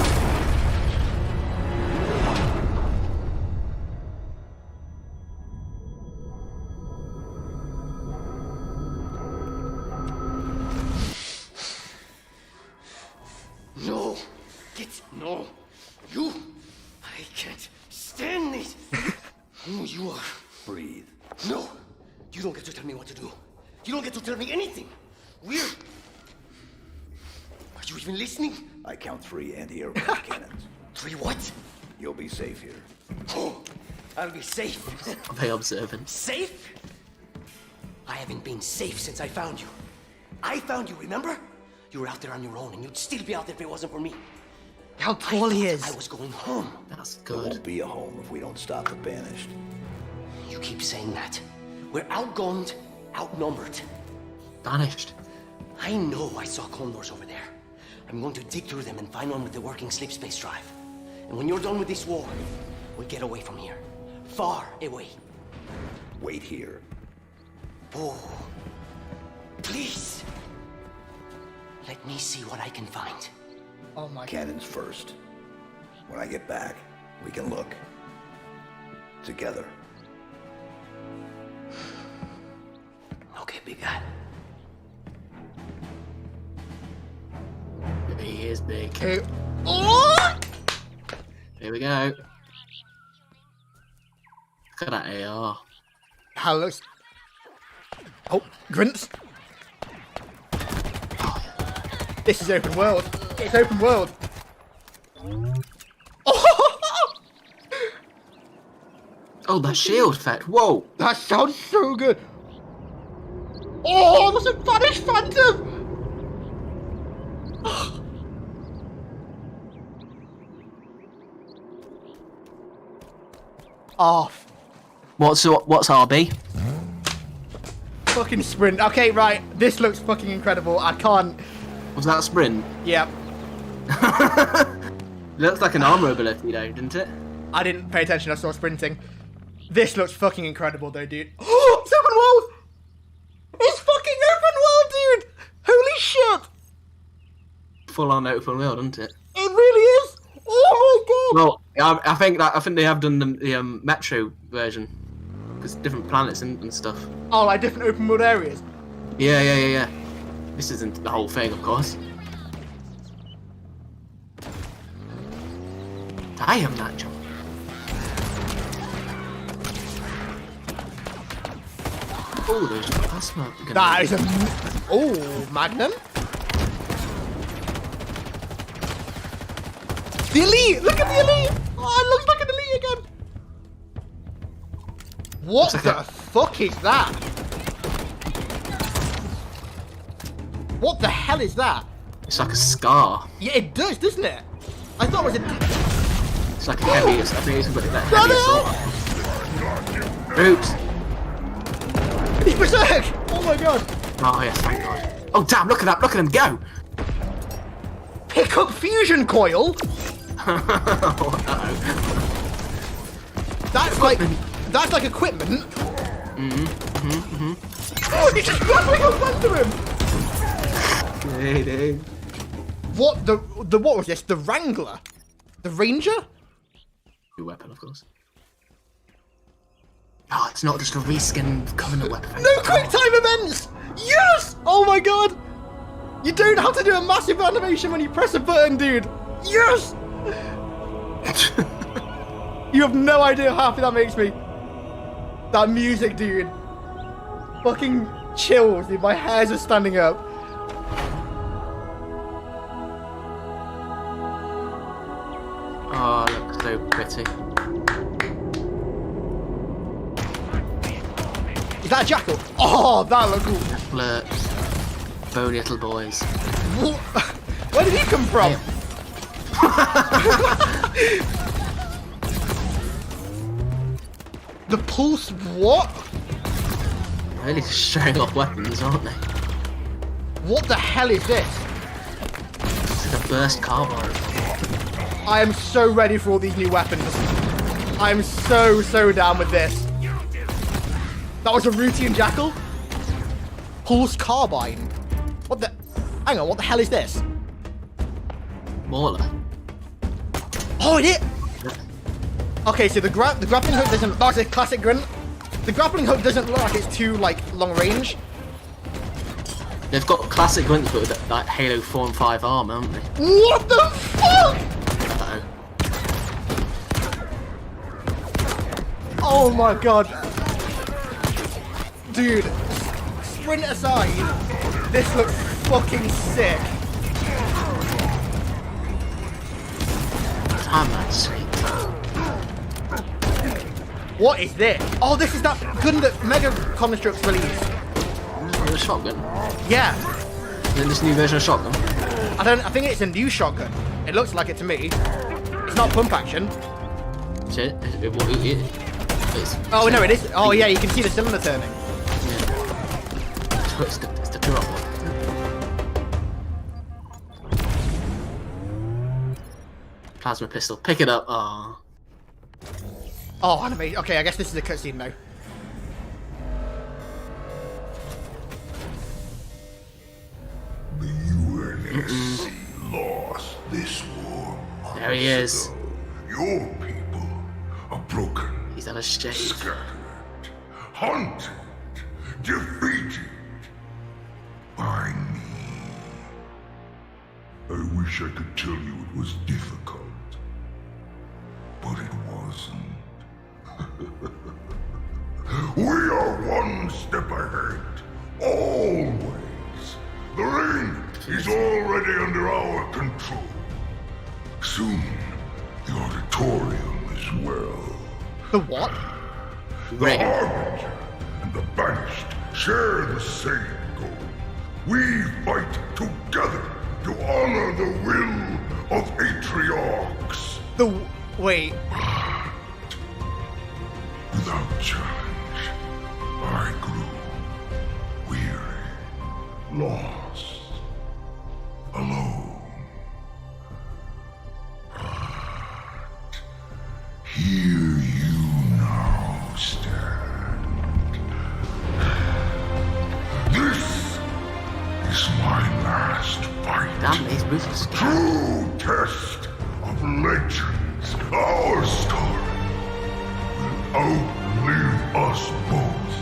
Speaker 14: No. You. I can't stand this. Who you are.
Speaker 15: Breathe.
Speaker 14: No. You don't get to tell me what to do. You don't get to tell me anything. We're... Are you even listening?
Speaker 15: I count 3 anti-aircraft cannons.
Speaker 14: 3 what?
Speaker 15: You'll be safe here.
Speaker 14: Oh, I'll be safe.
Speaker 2: Are they observant?
Speaker 14: Safe? I haven't been safe since I found you. I found you, remember? You were out there on your own, and you'd still be out there if it wasn't for me.
Speaker 1: How tall he is.
Speaker 14: I was going home.
Speaker 2: That's
Speaker 15: There
Speaker 2: good.
Speaker 15: won't be a home if we don't stop the Banished.
Speaker 14: You keep saying that. We're outgunned, outnumbered.
Speaker 2: Banished.
Speaker 14: I know I saw condors over there. I'm going to dig through them and find one with the working sleep space drive. And when you're done with this war, we'll get away from here. Far away.
Speaker 15: Wait here.
Speaker 14: Oh. Please. Let me see what I can find.
Speaker 1: Oh my.
Speaker 15: Cannons first. When I get back, we can look. Together.
Speaker 14: Okay, big guy.
Speaker 2: He is big.
Speaker 1: Okay. Oh!
Speaker 2: Here we go. Look at that AR.
Speaker 1: How it looks. Oh, grunts. This is open world. It's open world.
Speaker 2: Oh, that shield effect. Whoa.
Speaker 1: That sounds so good. Oh, there's a vanished phantom. Off.
Speaker 2: What's RB?
Speaker 1: Fucking sprint. Okay, right. This looks fucking incredible. I can't.
Speaker 2: Was that a sprint?
Speaker 1: Yep.
Speaker 2: Looks like an armor ability though, didn't it?
Speaker 1: I didn't pay attention. I saw sprinting. This looks fucking incredible though, dude. Oh, it's open world. It's fucking open world, dude. Holy shit.
Speaker 2: Full on open world, isn't it?
Speaker 1: It really is. Oh my god.
Speaker 2: Well, I think they have done the Metro version. There's different planets and stuff.
Speaker 1: Oh, like different open world areas.
Speaker 2: Yeah. This isn't the whole thing, of course. I am that jump. Oh, there's plasma.
Speaker 1: That is a. Oh, Magnum. The elite! Look at the elite! Oh, it looks like an elite again! What the fuck is that? What the hell is that?
Speaker 2: It's like a scar.
Speaker 1: Yeah, it does, doesn't it? I thought it was a...
Speaker 2: It's like a heavy... I think it's that heavy assault. Oops.
Speaker 1: He's berserk! Oh my god.
Speaker 2: Oh, yes, thank god. Oh, damn, look at that. Look at him go.
Speaker 1: Pick up fusion coil? That's like equipment. Oh, he just grappling up onto him.
Speaker 2: Hey.
Speaker 1: What what was this? The Wrangler? The Ranger?
Speaker 2: Your weapon, of course. Oh, it's not just a reskinned Covenant weapon.
Speaker 1: No quick time events! Yes! Oh my god! You don't have to do a massive animation when you press a button, dude. Yes! You have no idea how happy that makes me. That music, dude. Fucking chills, dude. My hairs are standing up.
Speaker 2: Oh, it looks so pretty.
Speaker 1: Is that a jackal? Oh, that looks cool.
Speaker 2: Flirt. Bony little boys.
Speaker 1: Where did he come from? The pulse what?
Speaker 2: Really showing off weapons, aren't they?
Speaker 1: What the hell is this?
Speaker 2: It's like a burst carbine.
Speaker 1: I am so ready for all these new weapons. I am so down with this. That was a routine jackal? Pulse carbine. What the? Hang on, what the hell is this?
Speaker 2: Mauler.
Speaker 1: Oh, it is! Okay, so the grappling hook doesn't... That's a classic grunt. The grappling hook doesn't look like it's too, like, long range.
Speaker 2: They've got classic grunts but with that Halo 4 and 5 armor, haven't they?
Speaker 1: What the fuck?
Speaker 2: Uh-oh.
Speaker 1: Oh my god. Dude, sprint aside, this looks fucking sick.
Speaker 2: Damn, that's sweet.
Speaker 1: What is this? Oh, this is that gun that Mega Constructs released.
Speaker 2: A shotgun?
Speaker 1: Yeah.
Speaker 2: Is it this new version of shotgun?
Speaker 1: I think it's a new shotgun. It looks like it to me. It's not pump action.
Speaker 2: Is it?
Speaker 1: Oh no, it is. Oh yeah, you can see the cylinder turning.
Speaker 2: Yeah. It's the drop one. Plasma pistol. Pick it up. Oh.
Speaker 1: Oh, anime. Okay, I guess this is a cutscene now.
Speaker 15: The UNSC lost. This war.
Speaker 2: There he is.
Speaker 15: Ago, your people are broken.
Speaker 2: He's on a shake.
Speaker 15: Scattered, hunted, defeated by me. I wish I could tell you it was difficult, but it wasn't. We are one step ahead, always. The ring is already under our control. Soon, the auditorium as well.
Speaker 1: The what?
Speaker 15: The Harbinger and the Banished share the same goal. We fight together to honor the will of Atriarchs.
Speaker 1: Wait.
Speaker 15: Without challenge, I grew weary, lost, alone. But here you now stand. This is my last fight.
Speaker 2: Damn, he's ruthless.
Speaker 15: True test of legends. Our story will outlive us both.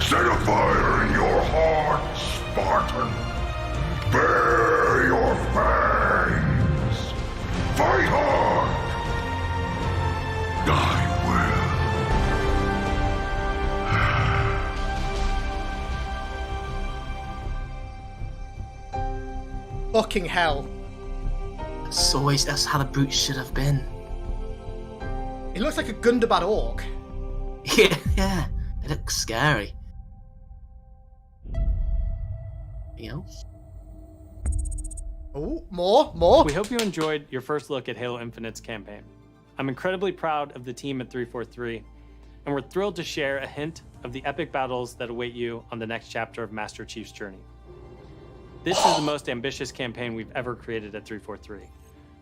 Speaker 15: Set a fire in your heart, Spartan. Bare your fangs. Fight hard. Die well.
Speaker 1: Fucking hell.
Speaker 2: That's how the brute should have been.
Speaker 1: It looks like a Gundabad orc.
Speaker 2: Yeah. It looks scary. Anything else?
Speaker 1: Oh, more.
Speaker 16: We hope you enjoyed your first look at Halo Infinite's campaign. I'm incredibly proud of the team at 343, and we're thrilled to share a hint of the epic battles that await you on the next chapter of Master Chief's journey. This is the most ambitious campaign we've ever created at 343.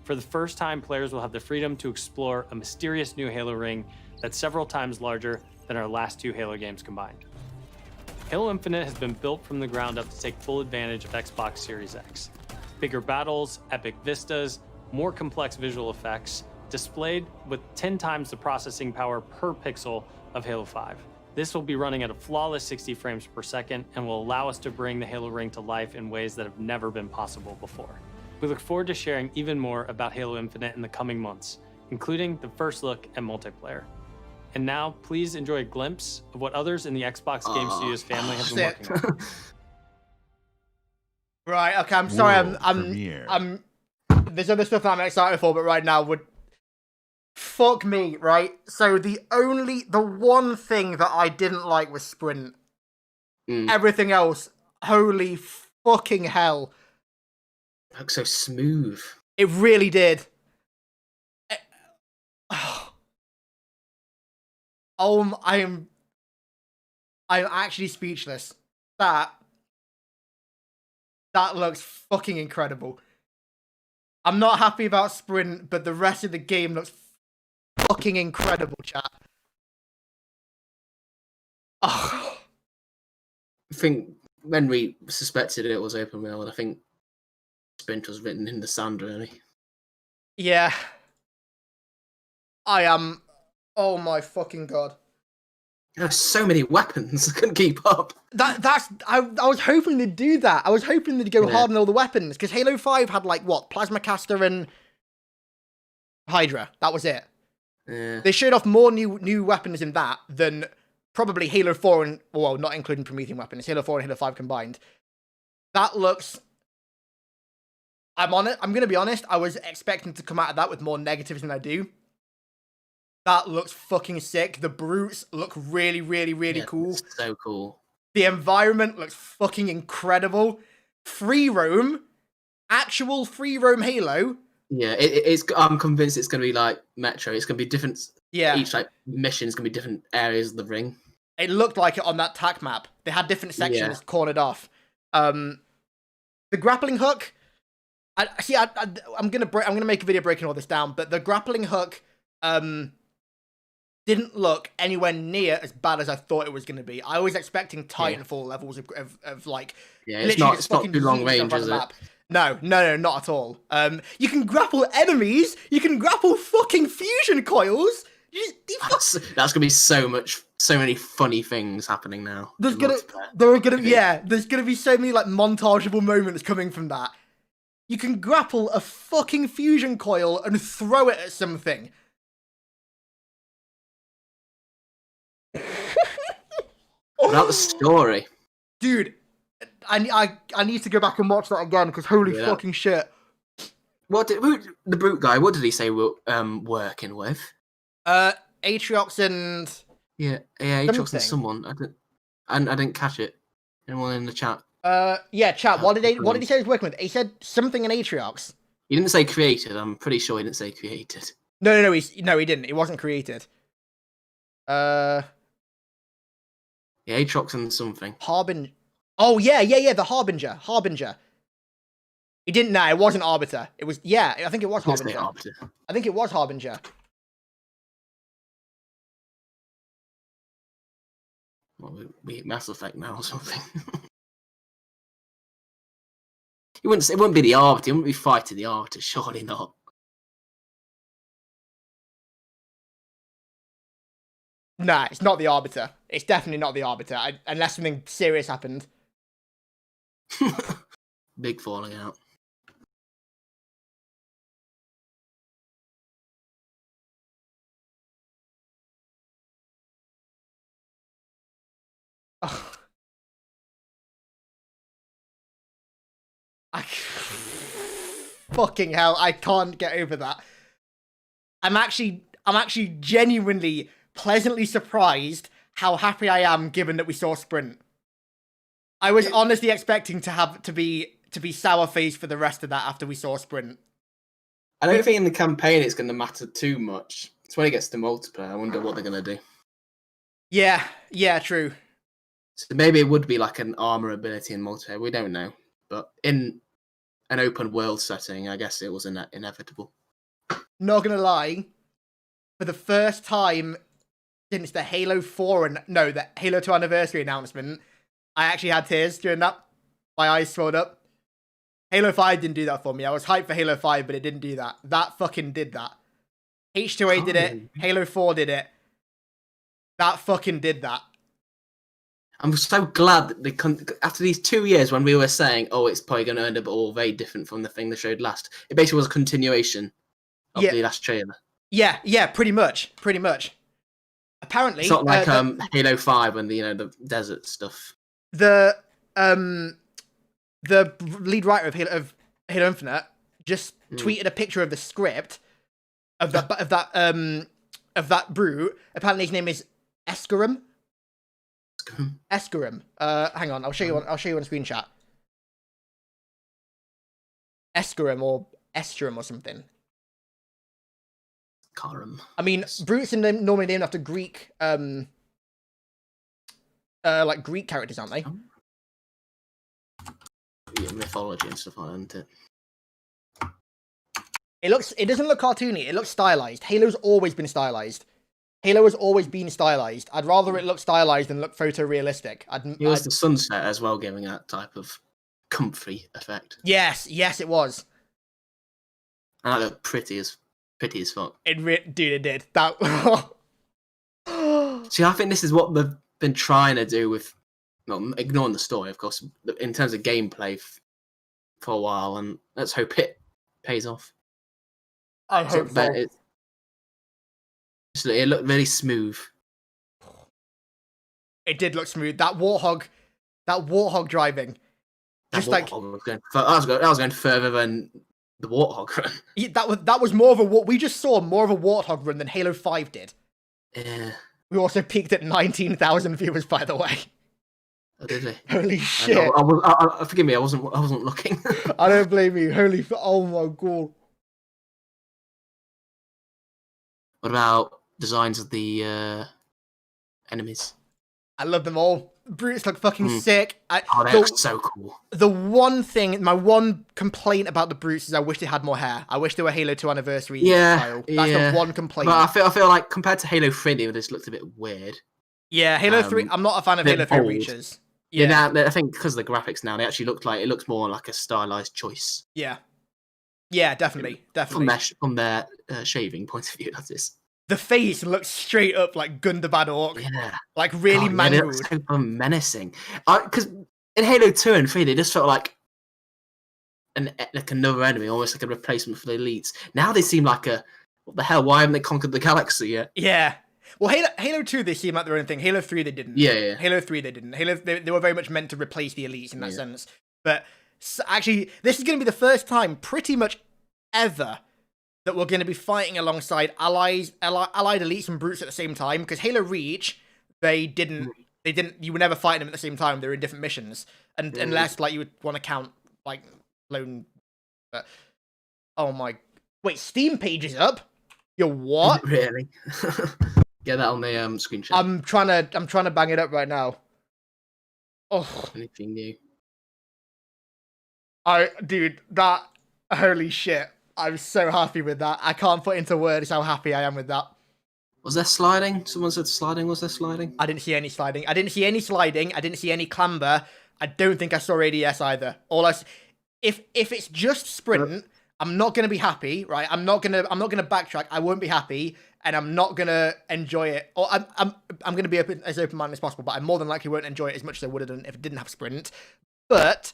Speaker 16: For the first time, players will have the freedom to explore a mysterious new Halo ring that's several times larger than our last 2 Halo games combined. Halo Infinite has been built from the ground up to take full advantage of Xbox Series X. Bigger battles, epic vistas, more complex visual effects, displayed with 10 times the processing power per pixel of Halo 5. This will be running at a flawless 60 frames per second and will allow us to bring the Halo ring to life in ways that have never been possible before. We look forward to sharing even more about Halo Infinite in the coming months, including the first look at multiplayer. And now, please enjoy a glimpse of what others in the Xbox Game Studios family have been working on.
Speaker 1: Right, okay, I'm sorry, I'm there's other stuff I'm excited for, but right now would fuck me, right? So the one thing that I didn't like was sprint. Everything else, holy fucking hell.
Speaker 2: Looks so smooth.
Speaker 1: It really did. I'm actually speechless. That looks fucking incredible. I'm not happy about sprint, but the rest of the game looks fucking incredible, chat. Oh.
Speaker 2: I think when we suspected it was open world, I think sprint was written in the sand, really.
Speaker 1: Yeah. I am. Oh my fucking god.
Speaker 2: There's so many weapons, I couldn't keep up.
Speaker 1: I was hoping they'd do that. I was hoping they'd go hard on all the weapons, because Halo 5 had, like, what? Plasma Caster and Hydra. That was it.
Speaker 2: Yeah.
Speaker 1: They showed off more new weapons in that than probably Halo 4 and, well, not including Promethean weapons, Halo 4 and Halo 5 combined. That looks... I'm going to be honest, I was expecting to come out of that with more negatives than I do. That looks fucking sick. The brutes look really, really, really cool.
Speaker 2: So cool.
Speaker 1: The environment looks fucking incredible. Free roam. Actual free roam Halo.
Speaker 2: Yeah, I'm convinced it's going to be like Metro. It's going to be different.
Speaker 1: Yeah.
Speaker 2: Each like mission is going to be different areas of the ring.
Speaker 1: It looked like it on that TAC map. They had different sections cornered off. The grappling hook. I'm gonna make a video breaking all this down. But the grappling hook, didn't look anywhere near as bad as I thought it was going to be. I was expecting Titanfall levels of like...
Speaker 2: Yeah, it's not too long range, is it?
Speaker 1: No, not at all. You can grapple enemies. You can grapple fucking fusion coils.
Speaker 2: That's gonna be so many funny things happening now.
Speaker 1: There's gonna be so many like montageable moments coming from that. You can grapple a fucking fusion coil and throw it at something.
Speaker 2: About the story,
Speaker 1: dude. I need to go back and watch that again because holy fucking shit.
Speaker 2: What did the brute guy? What did he say we're working with?
Speaker 1: Atriox and
Speaker 2: Atriox and someone. I didn't catch it. Anyone in the chat?
Speaker 1: Chat. What did he say he was working with? He said something in Atriox.
Speaker 2: He didn't say created. I'm pretty sure he didn't say created.
Speaker 1: No, he didn't. It wasn't created.
Speaker 2: Atriox and something.
Speaker 1: Harbinger. Oh yeah, the Harbinger. He didn't. No, it wasn't Arbiter. It was. Yeah, I think it was Harbinger. I think it was Harbinger.
Speaker 2: Well, we Mass Effect now or something. It wouldn't be the Arbiter. He wouldn't be fighting the Arbiter. Surely not.
Speaker 1: Nah, it's not the Arbiter. It's definitely not the Arbiter, unless something serious happened.
Speaker 2: Big falling out.
Speaker 1: Oh. Fucking hell, I can't get over that. I'm actually genuinely pleasantly surprised how happy I am given that we saw Sprint. I was honestly expecting to be sour faced for the rest of that after we saw Sprint.
Speaker 2: I don't think in the campaign it's going to matter too much. It's when it gets to multiplayer. I wonder what they're going to do.
Speaker 1: Yeah, true.
Speaker 2: So maybe it would be like an armor ability in multiplayer. We don't know, but in an open world setting, I guess it was inevitable.
Speaker 1: Not gonna lie, for the first time since the Halo 4 the Halo 2 anniversary announcement, I actually had tears during that. My eyes swelled up. Halo 5 didn't do that for me. I was hyped for Halo 5, but it didn't do that. That fucking did that. H2A did it. Halo 4 did it. That fucking did that.
Speaker 2: I'm so glad that after these 2 years when we were saying, oh, it's probably going to end up all very different from the thing they showed last, it basically was a continuation of the last trailer.
Speaker 1: Yeah, pretty much. Apparently,
Speaker 2: it's not like Halo 5 and the desert stuff.
Speaker 1: The lead writer of Halo Infinite just tweeted a picture of the script of that brute. Apparently, his name is Escarum. Escarum. Hang on, I'll show you on screenshot. Escarum or Estrum or something.
Speaker 2: Carum.
Speaker 1: I mean, brutes are normally named after Greek, like Greek characters, aren't they?
Speaker 2: Yeah, mythology and stuff like that,
Speaker 1: isn't it? It doesn't look cartoony. It looks stylized. Halo's always been stylized. Halo has always been stylized. I'd rather it look stylized than look photorealistic.
Speaker 2: It was the sunset as well, giving that type of comfy effect.
Speaker 1: Yes, it was.
Speaker 2: And that looked pretty as fuck.
Speaker 1: Dude, it did. That.
Speaker 2: See, I think this is what they've been trying to do with, well, ignoring the story, of course, in terms of gameplay for a while, and let's hope it pays off.
Speaker 1: I hope so.
Speaker 2: It looked really smooth.
Speaker 1: It did look smooth. That warthog driving, just like
Speaker 2: I was going further than the warthog run.
Speaker 1: Yeah, that was more of we just saw more of a warthog run than Halo 5 did.
Speaker 2: Yeah.
Speaker 1: We also peaked at 19,000 viewers, by the way.
Speaker 2: Oh, did we?
Speaker 1: Holy shit!
Speaker 2: Forgive me, I wasn't looking.
Speaker 1: I don't blame you. Oh my god.
Speaker 2: What about designs of the enemies?
Speaker 1: I love them all. brutes look fucking sick.
Speaker 2: They look so cool.
Speaker 1: The one thing, my one complaint about the brutes is I wish they had more hair. I wish they were Halo 2 anniversary style. That's the one complaint.
Speaker 2: But I feel like compared to Halo 3, they just looked a bit weird.
Speaker 1: Yeah, Halo 3. I'm not a fan of Halo 3 Reachers.
Speaker 2: Yeah, I think because of the graphics now, they actually looks more like a stylized choice.
Speaker 1: Yeah, definitely.
Speaker 2: From their shaving point of view, that is.
Speaker 1: The face looks straight up like Gundabad Orc.
Speaker 2: Yeah,
Speaker 1: like really mangled.
Speaker 2: They look so menacing. Because in Halo 2 and 3, they just felt like another enemy, almost like a replacement for the elites. Now they seem like what the hell? Why haven't they conquered the galaxy yet?
Speaker 1: Yeah. Well, Halo 2, they seem like their own thing. Halo 3, they didn't.
Speaker 2: Yeah.
Speaker 1: Halo 3, they didn't. They were very much meant to replace the elites in that sense. But actually, this is going to be the first time, pretty much ever, that we're going to be fighting alongside allied elites and brutes at the same time. Because Halo Reach, they didn't. You were never fighting them at the same time. They were in different missions, and unless like you would want to count like lone. But, oh my! Wait, Steam page is up. Yo, what?
Speaker 2: Really? Get that on the screenshot.
Speaker 1: I'm trying to bang it up right now. Oh,
Speaker 2: anything new?
Speaker 1: Dude, that holy shit! I'm so happy with that. I can't put into words how happy I am with that.
Speaker 2: Was there sliding? Someone said sliding. Was there sliding?
Speaker 1: I didn't see any sliding. I didn't see any clamber. I don't think I saw ADS either. If it's just sprint, I'm not gonna be happy, right? I'm not gonna backtrack. I won't be happy, and I'm not gonna enjoy it. Or I'm gonna be as open-minded as possible, but I more than likely won't enjoy it as much as I would have done if it didn't have sprint. But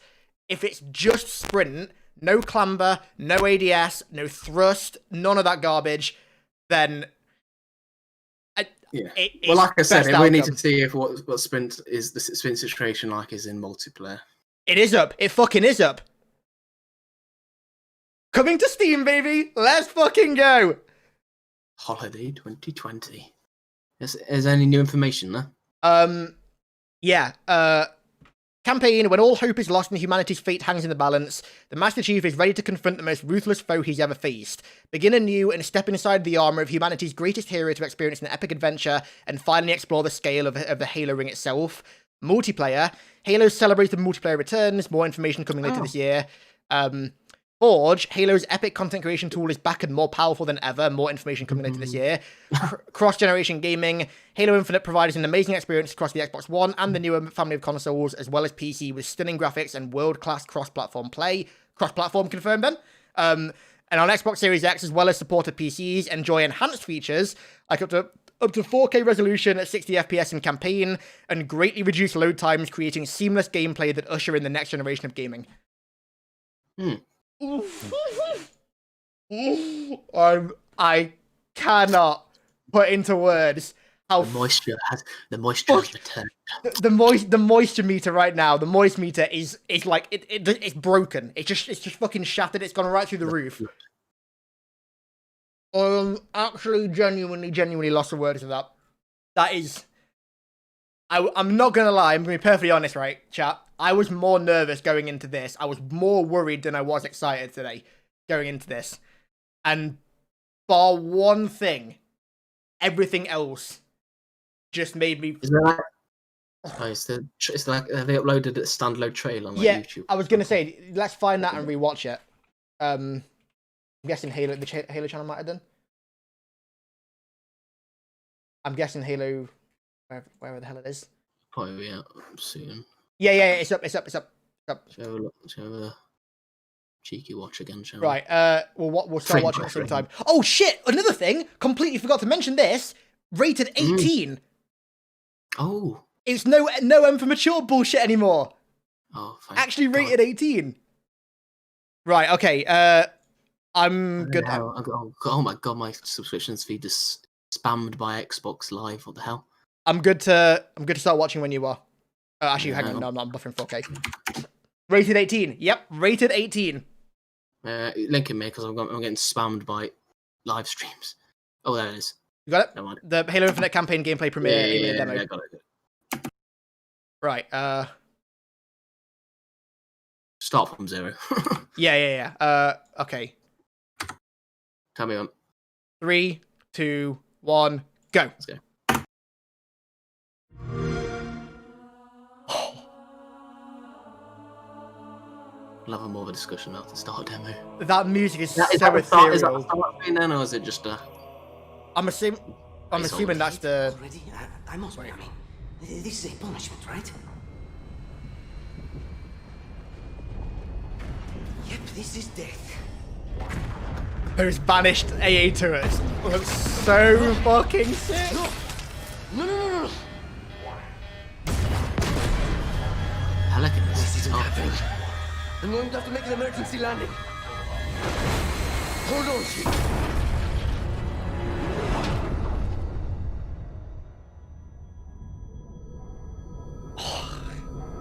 Speaker 1: if it's just sprint, no clamber, no ADS, no thrust, none of that garbage, then
Speaker 2: well, like I said, we need to see if what sprint is the sprint situation like is in multiplayer.
Speaker 1: It is up. It fucking is up. Coming to Steam, baby. Let's fucking go.
Speaker 2: Holiday 2020. Is there any new information there?
Speaker 1: Yeah. Campaign, when all hope is lost and humanity's fate hangs in the balance, the Master Chief is ready to confront the most ruthless foe he's ever faced. Begin anew and step inside the armor of humanity's greatest hero to experience an epic adventure and finally explore the scale of the Halo ring itself. Multiplayer. Halo's celebrated multiplayer returns. More information coming later this year. Forge, Halo's epic content creation tool is back and more powerful than ever. More information coming later this year. Cross-generation gaming. Halo Infinite provides an amazing experience across the Xbox One and the newer family of consoles, as well as PC, with stunning graphics and world-class cross-platform play. Cross-platform confirmed then. And on Xbox Series X, as well as supported PCs, enjoy enhanced features like up to 4K resolution at 60 FPS in campaign, and greatly reduced load times, creating seamless gameplay that usher in the next generation of gaming. I cannot put into words how
Speaker 2: the moisture has returned.
Speaker 1: The moisture meter right now. The moist meter is like it's broken. It's just fucking shattered. It's gone right through the roof. Actually, genuinely lost the words of that. That is. I'm not gonna lie. I'm gonna be perfectly honest, right, chat. I was more nervous going into this. I was more worried than I was excited today going into this. And bar one thing, everything else just made me...
Speaker 2: Is that... it's like they uploaded a standalone trailer on YouTube.
Speaker 1: I was going to say, let's find that and rewatch it. I'm guessing Halo channel might have done. I'm guessing Halo, wherever the hell it is.
Speaker 2: Probably out soon.
Speaker 1: Yeah, it's up. Shall
Speaker 2: we have a cheeky watch again, shall
Speaker 1: we? Right, we'll start watching at the same time. Oh shit, another thing, completely forgot to mention this, rated 18.
Speaker 2: Oh.
Speaker 1: It's no M for mature bullshit anymore.
Speaker 2: Oh,
Speaker 1: actually rated 18. Right, okay, I'm good.
Speaker 2: Oh my god, my subscriptions feed is spammed by Xbox Live, what the hell?
Speaker 1: I'm good to start watching when you are. Actually, hang on. No, I'm not. I'm buffering 4K. Rated 18. Yep, rated 18.
Speaker 2: Linking me because I'm getting spammed by live streams. Oh, there it is.
Speaker 1: You got it? No mind. The Halo Infinite campaign gameplay premiere demo.
Speaker 2: Yeah, got it.
Speaker 1: Right.
Speaker 2: Start from 0.
Speaker 1: Yeah. Okay.
Speaker 2: Tell me on.
Speaker 1: 3, 2, 1, go.
Speaker 2: Let's go. We'll have more of a discussion at the start demo.
Speaker 1: That music is
Speaker 2: Is
Speaker 1: so
Speaker 2: that the
Speaker 1: ethereal.
Speaker 2: is that the start screen then, or is it just a...
Speaker 1: I'm assuming that's the...
Speaker 14: Already? I'm also, I mean, this is a punishment, right? Yep, this is death.
Speaker 1: Those banished AA turrets look so fucking sick.
Speaker 14: No.
Speaker 2: Pelican,
Speaker 14: This isn't happening. I'm going to have to make an emergency landing. Hold on, Chief.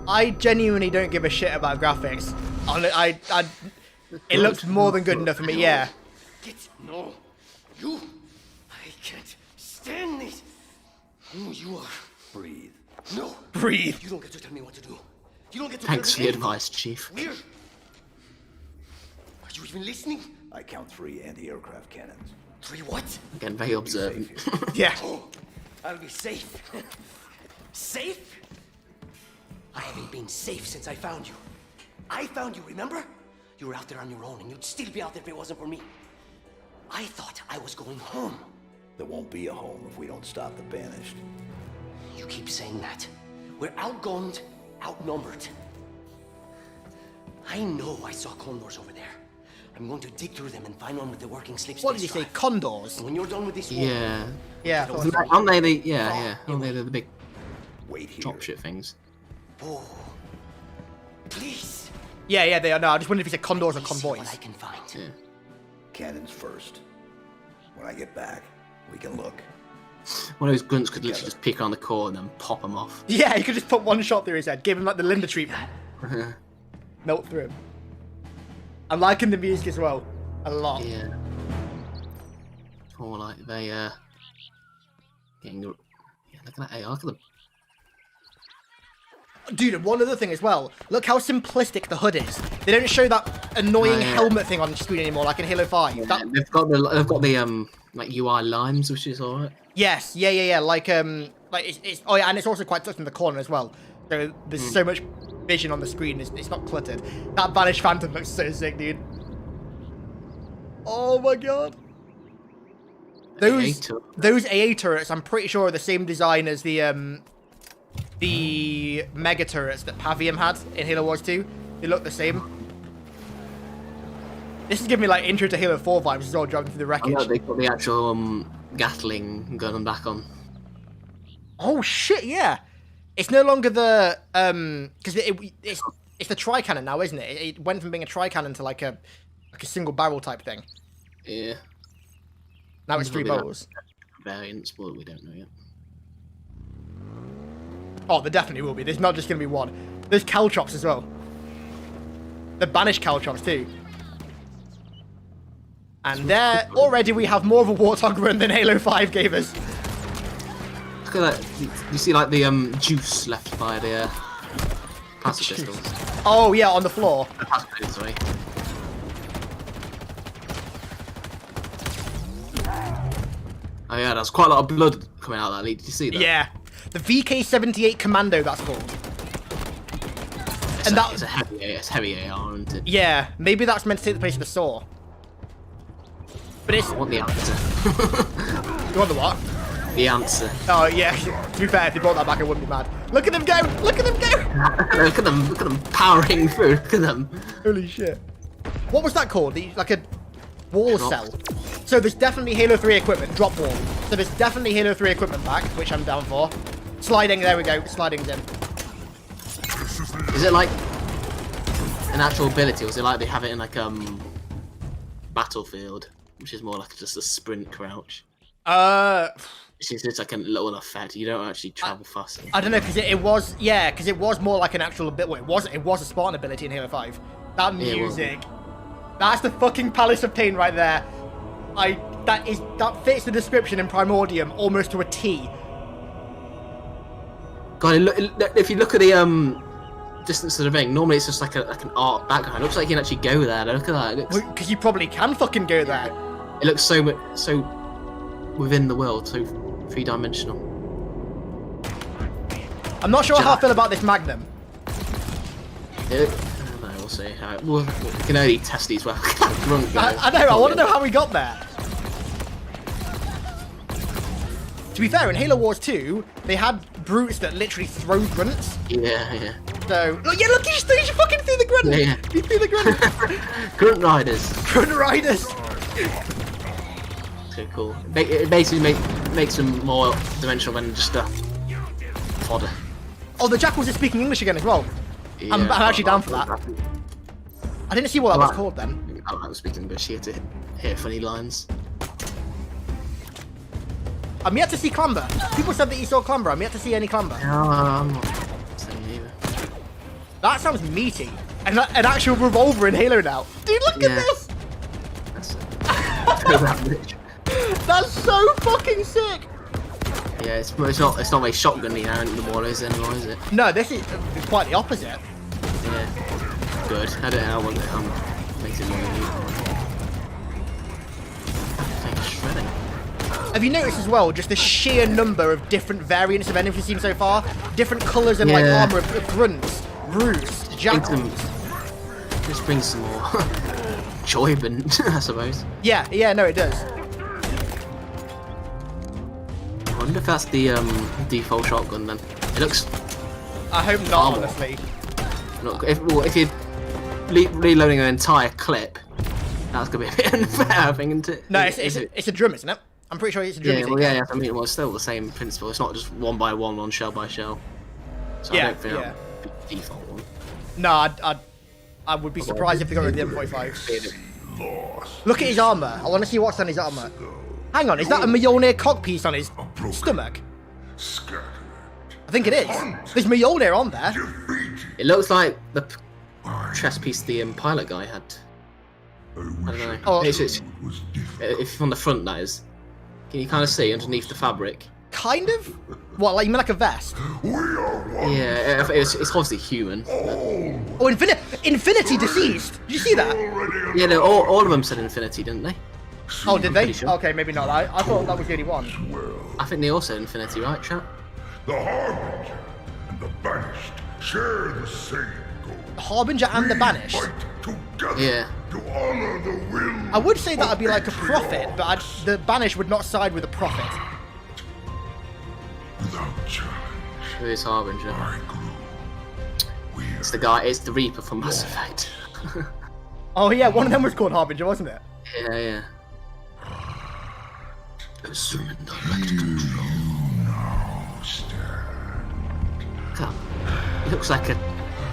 Speaker 1: I genuinely don't give a shit about graphics. It looks more than good enough for me, yeah.
Speaker 14: No. You. I can't stand this. Who you are. Breathe. No.
Speaker 1: Breathe.
Speaker 14: You don't get to tell me what to do. You don't get to
Speaker 2: Thanks
Speaker 14: tell
Speaker 2: for
Speaker 14: me
Speaker 2: the advice, Chief.
Speaker 14: Weird. Are you even listening?
Speaker 17: I count 3 anti-aircraft cannons.
Speaker 14: 3 what?
Speaker 2: Again, very observant.
Speaker 1: Yeah.
Speaker 14: Oh, I'll be safe. Safe? I haven't been safe since I found you. I found you, remember? You were out there on your own, and you'd still be out there if it wasn't for me. I thought I was going home.
Speaker 17: There won't be a home if we don't stop the Banished.
Speaker 14: You keep saying that. We're outgunned, outnumbered. I know I saw condors over there. I'm going to dig through them and find one with the working sleep space.
Speaker 1: What did he say? Condors?
Speaker 14: And when you're done with this war,
Speaker 2: Yeah.
Speaker 1: Yeah.
Speaker 2: Aren't they the... Yeah. Aren't they the big...
Speaker 17: Wait here.
Speaker 2: Dropship things?
Speaker 14: Oh. Please.
Speaker 1: Yeah, they are. No, I just wondered if he said condors or convoys.
Speaker 14: What I can find.
Speaker 2: Yeah.
Speaker 17: Cannons first. When I get back, we can look.
Speaker 2: One of those grunts could literally just pick on the core and then pop them off.
Speaker 1: Yeah, you could just put one shot through his head, give him like the Linda treatment. Melt through him. I'm liking the music as well. A lot.
Speaker 2: Yeah. More like they, getting... Yeah, look at that AI, look at them.
Speaker 1: Dude, and one other thing as well. Look how simplistic the hood is. They don't show that annoying helmet thing on the screen anymore, like in Halo 5.
Speaker 2: Yeah, they've got the like UI lines, which is alright.
Speaker 1: Yes, yeah. Like it's oh yeah, and it's also quite tucked in the corner as well. So there's so much vision on the screen. It's not cluttered. That Banished Phantom looks so sick, dude. Oh my god. Those AA turrets, I'm pretty sure are the same design as the mega turrets that Pavium had in Halo Wars 2. They look the same. This is giving me like intro to Halo 4 vibes as well, driving through the wreckage.
Speaker 2: Oh, no, they got the actual Gatling gun back on.
Speaker 1: Oh shit, yeah. It's no longer the because it's the tri-cannon now, isn't it? It went from being a tri-cannon to like a single barrel type thing.
Speaker 2: Yeah.
Speaker 1: Now it's 3 barrels.
Speaker 2: Variants, but we don't know yet.
Speaker 1: Oh, there definitely will be. There's not just going to be one. There's caltrops as well. The Banished caltrops too. And there, already we have more of a Warthog run than Halo 5 gave us.
Speaker 2: Look at that. You see like the juice left by the plastic pistols.
Speaker 1: Oh yeah, on the floor.
Speaker 2: Sorry. Oh yeah, there's quite a lot of blood coming out of that lead. Did you see that?
Speaker 1: Yeah. The VK-78 Commando, that's called.
Speaker 2: It's heavy AR, isn't it?
Speaker 1: Yeah, maybe that's meant to take the place of the saw. But it's...
Speaker 2: I want the answer.
Speaker 1: You want the what?
Speaker 2: The answer.
Speaker 1: Oh yeah, to be fair, if they brought that back I wouldn't be mad. Look at them go! Look at them go!
Speaker 2: Look at them powering through, look at them.
Speaker 1: Holy shit. What was that called? Like a wall cell. So there's definitely Halo 3 equipment, drop wall. So there's definitely Halo 3 equipment back, which I'm down for. Sliding, there we go, sliding's in.
Speaker 2: Is it like an actual ability, or is it like they have it in like Battlefield, which is more like just a sprint crouch? It's like a little effect. You don't actually travel faster.
Speaker 1: I don't know, because it was more like an actual ability. Well, it was a Spartan ability in Halo 5. That music, that's the fucking Palace of Pain right there. That fits the description in Primordium almost to a T.
Speaker 2: God, if you look at the distance of the ring, normally it's just like an art background. It looks like you can actually go there. Look at that.
Speaker 1: Because you probably can fucking go there.
Speaker 2: It looks so within the world, so 3-dimensional.
Speaker 1: I'm not sure how I feel about this Magnum.
Speaker 2: We'll see how we can only test these well.
Speaker 1: I know. I want to know how we got there. To be fair, in Halo Wars 2, they had brutes that literally throw grunts.
Speaker 2: Yeah.
Speaker 1: So, yeah, look, he's fucking through the grunt.
Speaker 2: Yeah.
Speaker 1: He's through the grunt.
Speaker 2: Grunt riders.
Speaker 1: Grunt riders.
Speaker 2: So cool. It basically makes them more dimensional than just a fodder.
Speaker 1: Oh, the jackals are speaking English again as well. Yeah, I'm actually down for that. I didn't see what that was called then.
Speaker 2: I like speaking English. You had to hear funny lines.
Speaker 1: I'm yet to see Clamber. People said that you saw Clamber. I'm yet to see any Clamber.
Speaker 2: No, I'm not saying either.
Speaker 1: That sounds meaty. An actual revolver in Halo now. Dude, look at this! That's so fucking sick!
Speaker 2: Yeah, it's not very shotgun-y now anymore, is it?
Speaker 1: No, this is quite the opposite.
Speaker 2: Yeah. Good. I don't know how one makes it more unique. Shredding.
Speaker 1: Have you noticed as well just the sheer number of different variants of enemies we've seen so far? Different colours and like armour of grunts, brutes, jackals.
Speaker 2: Just brings some more joy, I suppose.
Speaker 1: Yeah, no, it does.
Speaker 2: I wonder if that's the default shotgun then. It looks.
Speaker 1: I hope not, honestly.
Speaker 2: Look, if you're reloading an entire clip, that's gonna be a bit unfair, I think, isn't it?
Speaker 1: No, it's a drum, isn't it? I'm pretty sure it's a drum.
Speaker 2: Yeah, I mean, it's still the same principle. It's not just one by one, on shell by shell. So I don't think that'd be the default one.
Speaker 1: No, I would be surprised if they got rid of the M45. Look at his armour. I want to see what's on his armour. Hang on, is that a Mjolnir cockpiece on his stomach? I think it is. There's Mjolnir on there.
Speaker 2: It looks like the chest piece the pilot guy had. I don't know.
Speaker 1: Oh.
Speaker 2: If on the front, that is. Can you kind of see underneath the fabric?
Speaker 1: Kind of? What, like you mean like a vest?
Speaker 2: Yeah, it's obviously human.
Speaker 1: Oh, Infinity deceased. Did you see that?
Speaker 2: Yeah, no, all of them said Infinity, didn't they?
Speaker 1: Oh, did they? Sure. Okay, maybe not. I thought that was the only one.
Speaker 2: I think they all said Infinity, right, chat?
Speaker 15: The Harbinger and the Banished share the same goal.
Speaker 1: The Harbinger and the Banished?
Speaker 2: Yeah.
Speaker 15: To honor the will.
Speaker 1: I would say that would be like a prophet, but the Banished would not side with the prophet.
Speaker 15: Without challenge.
Speaker 2: Who is Harbinger? It's the guy. It's the Reaper from Mass Effect.
Speaker 1: Oh yeah, one of them was called Harbinger, wasn't it?
Speaker 2: Yeah.
Speaker 15: Assume direct control.
Speaker 2: He looks like a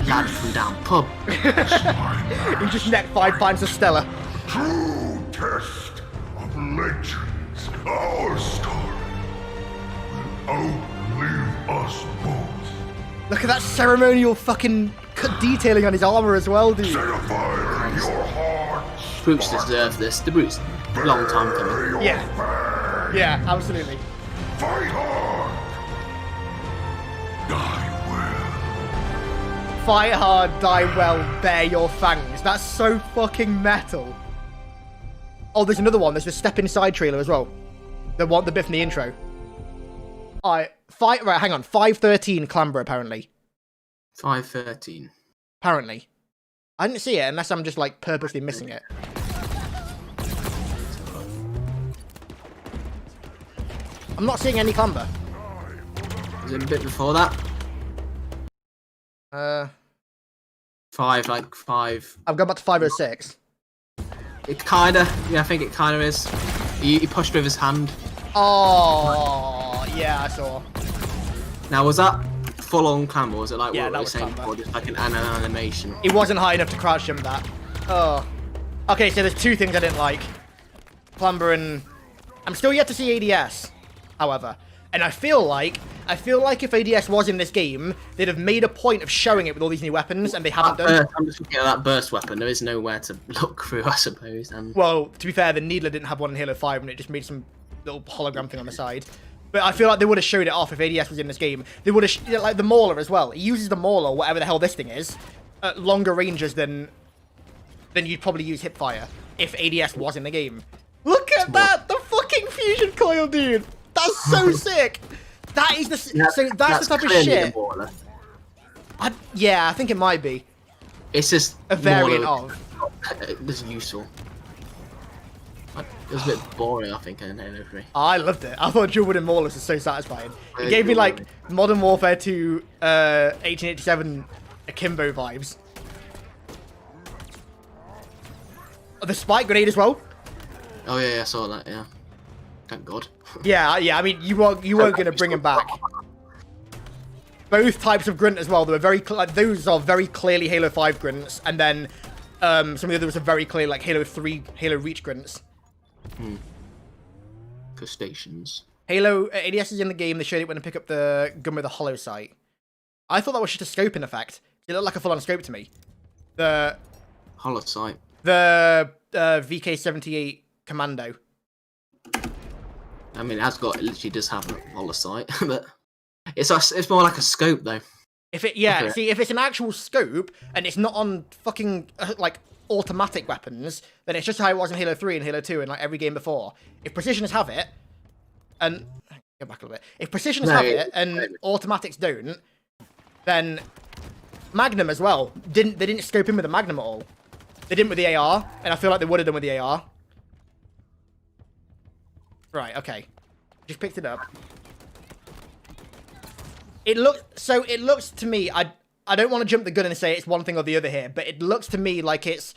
Speaker 2: lad from down pub.
Speaker 1: He just necked 5 pints of Stella.
Speaker 15: True test of legends. Our story will outlive us both.
Speaker 1: Look at that ceremonial fucking detailing on his armor as well, dude.
Speaker 15: Fire your hearts.
Speaker 2: Brutes deserve this. The Brutes, long time coming.
Speaker 1: Yeah, absolutely.
Speaker 15: Fight hard. Die well.
Speaker 1: Fight hard, die well, bear your fangs. That's so fucking metal. Oh, there's another one. There's the Step Inside trailer as well. The bit from the intro. Right, hang on. 513 Clamber, apparently.
Speaker 2: 513.
Speaker 1: Apparently. I didn't see it unless I'm just, like, purposely missing it. I'm not seeing any Clamber.
Speaker 2: Is it a bit before that? 5.
Speaker 1: I've gone back to 506.
Speaker 2: It kinda, I think it kinda is. He pushed with his hand.
Speaker 1: Oh, yeah, I saw.
Speaker 2: Now, was that full-on Clamber? Was it like
Speaker 1: yeah,
Speaker 2: what
Speaker 1: that
Speaker 2: we were
Speaker 1: was
Speaker 2: saying before, just like an animation?
Speaker 1: It wasn't high enough to crouch jump that. Oh. Okay, so there's 2 things I didn't like. Clamber and... I'm still yet to see ADS, however. And I feel like if ADS was in this game, they'd have made a point of showing it with all these new weapons, and they haven't done.
Speaker 2: I'm just looking at that burst weapon. There is nowhere to look through, I suppose.
Speaker 1: Well, to be fair, the Needler didn't have one in Halo 5, and it just made some little hologram thing on the side. But I feel like they would have showed it off if ADS was in this game. They would have, like the Mauler as well. It uses the Mauler, whatever the hell this thing is, at longer ranges than you'd probably use Hipfire if ADS was in the game. Look at that! The fucking fusion coil, dude! That's so sick! That is that's the type of shit. Yeah, I think it might be.
Speaker 2: It's just
Speaker 1: a variant of.
Speaker 2: It's useful. It was a bit boring, I think, in Halo 3.
Speaker 1: I loved it. I thought Dual Wielding Maulers was so satisfying. It gave me like Modern Warfare 2 1887 Akimbo vibes. The spike grenade as well.
Speaker 2: Oh yeah, I saw that. Yeah, thank God.
Speaker 1: Yeah. I mean, you weren't going to bring him back. Both types of grunt as well. They were very those are very clearly Halo 5 grunts, and then some of the others are very clear like Halo 3, Halo Reach grunts.
Speaker 2: Crustaceans.
Speaker 1: Halo ADS is in the game. They showed it when I pick up the gun with the hollow sight. I thought that was just a scope in effect. It looked like a full-on scope to me. The
Speaker 2: hollow sight.
Speaker 1: The VK-78 Commando.
Speaker 2: I mean, it literally does have a hollow sight, but it's more like a scope though.
Speaker 1: If it's an actual scope and it's not on fucking like automatic weapons, then it's just how it was in Halo 3 and Halo 2 and like every game before. If precisioners have it, and go back a little bit. If precisioners have it and automatics don't, then Magnum as well. They didn't scope in with the Magnum at all. They didn't with the AR, and I feel like they would have done with the AR. Right, okay. Just picked it up. It looks to me, I don't want to jump the gun and say it's one thing or the other here, but it looks to me like it's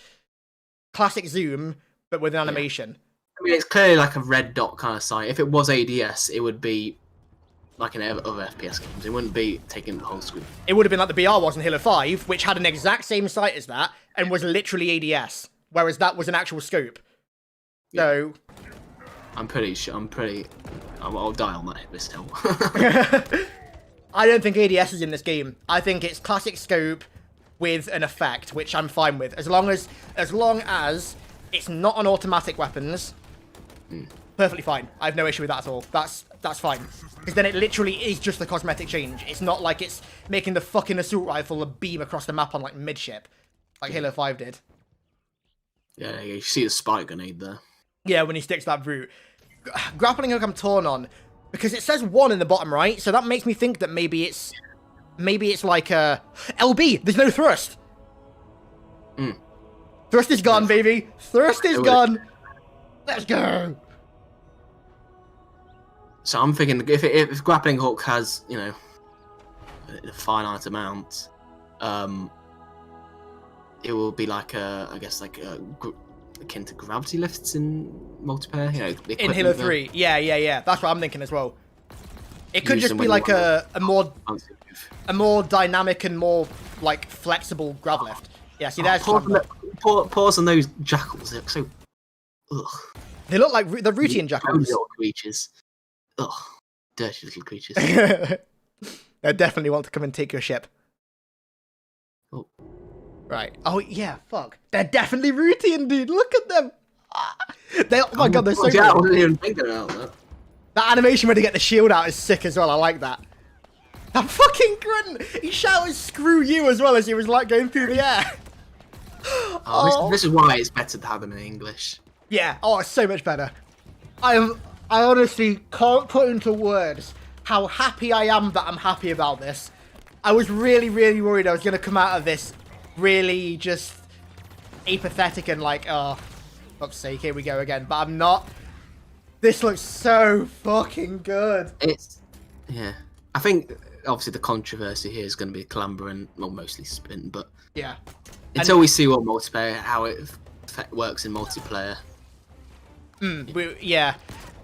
Speaker 1: classic zoom, but with an animation.
Speaker 2: I mean, it's clearly like a red dot kind of sight. If it was ADS, it would be like in other FPS games. It wouldn't be taking the whole screen.
Speaker 1: It would have been like the BR was in Halo 5, which had an exact same sight as that, and was literally ADS, whereas that was an actual scope. So...
Speaker 2: I'm pretty sure, I'll die on that this hill.
Speaker 1: I don't think ADS is in this game. I think it's classic scope with an effect, which I'm fine with. As long as it's not on automatic weapons, perfectly fine. I have no issue with that at all. That's fine. Because then it literally is just a cosmetic change. It's not like it's making the fucking assault rifle a beam across the map on like midship, like Halo 5 did.
Speaker 2: Yeah, you see the spike grenade there.
Speaker 1: Yeah, when he sticks that route. Grappling hook I'm torn on. Because it says 1 in the bottom right, so that makes me think that maybe it's like a LB. There's no thrust. Thrust is gone, baby. Thrust is gone. Let's go.
Speaker 2: So I'm thinking if grappling hook has a finite amount, it will be like akin to gravity lifts in multiplayer,
Speaker 1: in Halo 3. Yeah. That's what I'm thinking as well. It could just be like a more dynamic and more like flexible grav lift. Yeah, see, there's
Speaker 2: pause on those jackals. They look so. Ugh.
Speaker 1: They look like the Rutian jackals.
Speaker 2: Little creatures. Ugh, dirty little creatures.
Speaker 1: They definitely want to come and take your ship.
Speaker 2: Oh.
Speaker 1: Right. Oh, yeah, fuck. They're definitely Rutian, dude. Look at them. Oh my god, they're so
Speaker 2: good. I wasn't even
Speaker 1: thinking about that. That animation where they get the shield out is sick as well. I like that. That fucking grunt. He shouted screw you as well as he was like going through the air.
Speaker 2: This is why it's better to have them in English.
Speaker 1: Yeah. Oh, it's so much better. I honestly can't put into words how happy I am that I'm happy about this. I was really, really worried I was going to come out of this really just apathetic and like, oh, fuck's sake, here we go again. But I'm not. This looks so fucking good.
Speaker 2: Yeah. I think, obviously, the controversy here is going to be Clamber and, well, mostly Sprint, but...
Speaker 1: Yeah.
Speaker 2: Until we see what multiplayer, how it works in multiplayer.
Speaker 1: Yeah.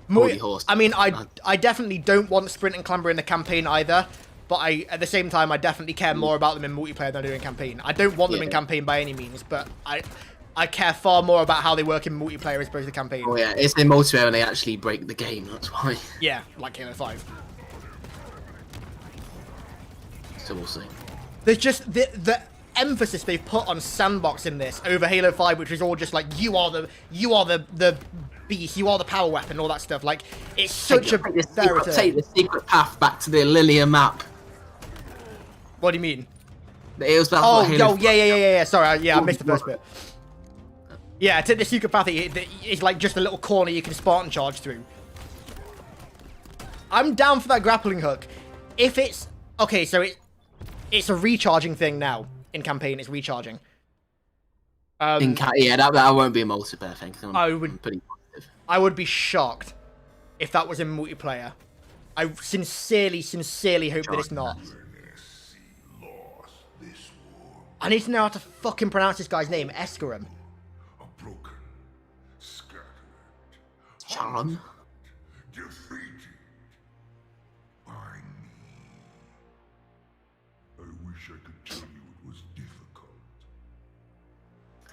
Speaker 1: I mean, I definitely don't want Sprint and Clamber in the campaign either. But at the same time, I definitely care more about them in multiplayer than I do in campaign. I don't want them in campaign by any means, but I care far more about how they work in multiplayer as opposed to campaign.
Speaker 2: Oh yeah, it's in multiplayer when they actually break the game, that's why.
Speaker 1: Yeah, like Halo 5.
Speaker 2: So we'll see.
Speaker 1: There's just the emphasis they've put on sandbox in this over Halo 5, which is all just like, you are the beast, you are the power weapon, all that stuff. Like, it's such
Speaker 2: take the secret path back to the Lilia map.
Speaker 1: What do you mean?
Speaker 2: It was that.
Speaker 1: Oh, yeah. Sorry, I missed the first bit. Yeah, take the secret path. It's like just a little corner you can Spartan charge through. I'm down for that grappling hook. If it's okay, so it's a recharging thing now in campaign. It's recharging.
Speaker 2: Yeah, that won't be a multiplayer thing. I'm pretty positive.
Speaker 1: I would be shocked if that was in multiplayer. I sincerely hope that it's not. I need to know how to fucking pronounce this guy's name. Escarum.
Speaker 2: Charm.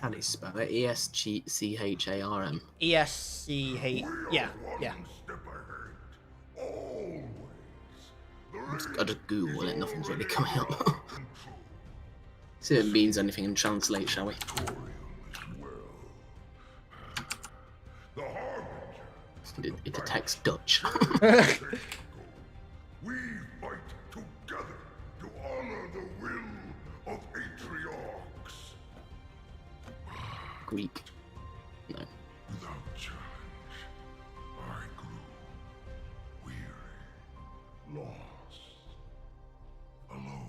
Speaker 2: How do you spell it? ESCHARM.
Speaker 1: ESCH. Yeah.
Speaker 2: I just Google it, nothing's really coming up. See if it means anything in translate, shall we? It detects Dutch.
Speaker 15: We fight together to honor the will of Atriox.
Speaker 2: Greek. No.
Speaker 15: Without challenge, I grew weary, lost, alone.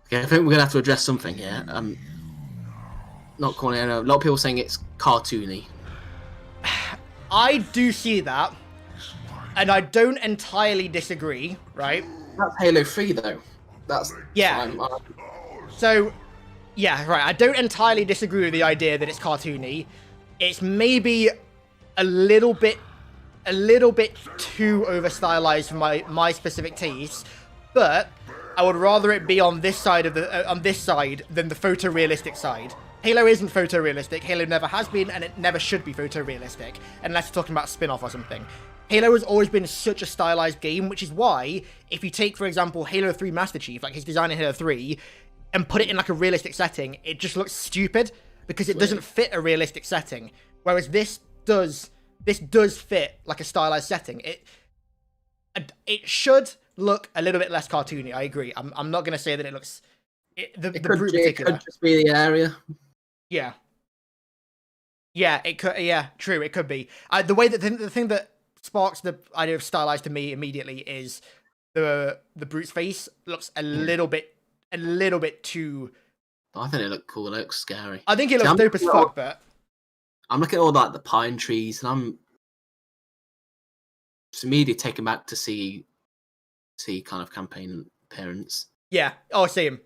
Speaker 2: Okay, I think we're gonna have to address something here. Not calling it. A lot of people saying it's cartoony.
Speaker 1: I do see that, and I don't entirely disagree. Right?
Speaker 2: That's Halo 3, though. That's
Speaker 1: So, yeah, right. I don't entirely disagree with the idea that it's cartoony. It's maybe a little bit too over-stylized for my specific tastes, but I would rather it be on this side of the on this side than the photorealistic side. Halo isn't photorealistic. Halo never has been, and it never should be photorealistic, unless you're talking about a spin-off or something. Halo has always been such a stylized game, which is why, if you take, for example, Halo 3 Master Chief, like his design in Halo 3, and put it in like a realistic setting, it just looks stupid, because it doesn't fit a realistic setting. Whereas this does fit like a stylized setting. It should look a little bit less cartoony, I agree. I'm not going to say that it looks...
Speaker 2: It could just be the area.
Speaker 1: Yeah. Yeah, it could. Yeah, true. It could be. The thing that sparks the idea of stylized to me immediately is the brute's face looks a little bit too.
Speaker 2: I think it looked cool. It looks scary.
Speaker 1: I think it looks dope as fuck, but
Speaker 2: I'm looking at all the pine trees, and I'm just immediately taken back to see kind of campaign appearance.
Speaker 1: Yeah. Oh, I see him.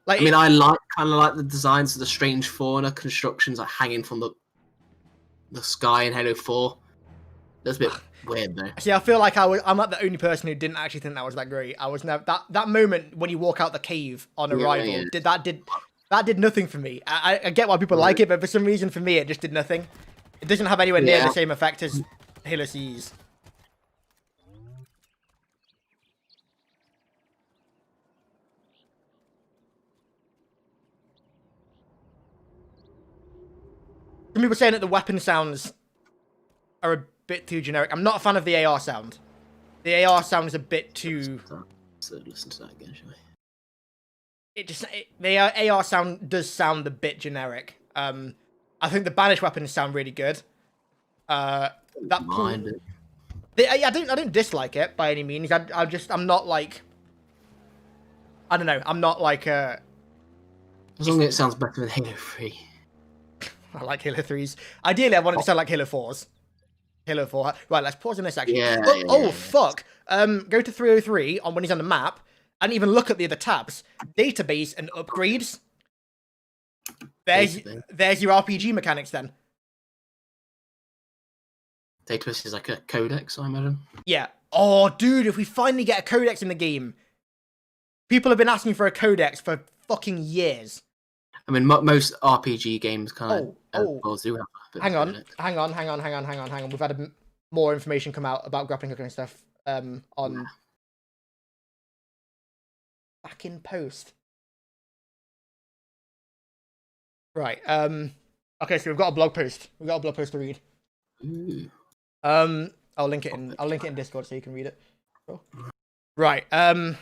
Speaker 2: Like, I mean, I kind of like the designs of the strange fauna constructions, like hanging from the sky in Halo 4. That's a bit weird, though.
Speaker 1: See, I feel like I'm not the only person who didn't actually think that was that great. I was never that moment when you walk out the cave on arrival. Yeah. Did nothing for me. I get why people like it, but for some reason, for me, it just did nothing. It doesn't have anywhere near the same effect as Halo C's. Some people saying that the weapon sounds are a bit too generic. I'm not a fan of the AR sound. The AR sound is a bit too...
Speaker 2: So listen to that again, shall we?
Speaker 1: The AR sound does sound a bit generic. I think the banished weapons sound really good. I don't dislike it by any means. I'm not like... I don't know. I'm not like...
Speaker 2: As long as it sounds better than Halo 3.
Speaker 1: I like Halo 3's. Ideally, I want it to sound like Halo 4's. Halo 4. Right, let's pause on this actually. Fuck. Go to 303 when he's on the map, and even look at the other tabs. Database and upgrades. There's your RPG mechanics then.
Speaker 2: Database is like a codex, I imagine.
Speaker 1: Yeah. Oh, dude, if we finally get a codex in the game. People have been asking for a codex for fucking years.
Speaker 2: I mean, most RPG games kind of do have a bit
Speaker 1: hang on. We've had more information come out about grappling hook and stuff on back in post. Right. Okay, so we've got a blog post. We've got a blog post to read.
Speaker 2: Ooh.
Speaker 1: I'll link it in Discord so you can read it. Cool. Right. I'm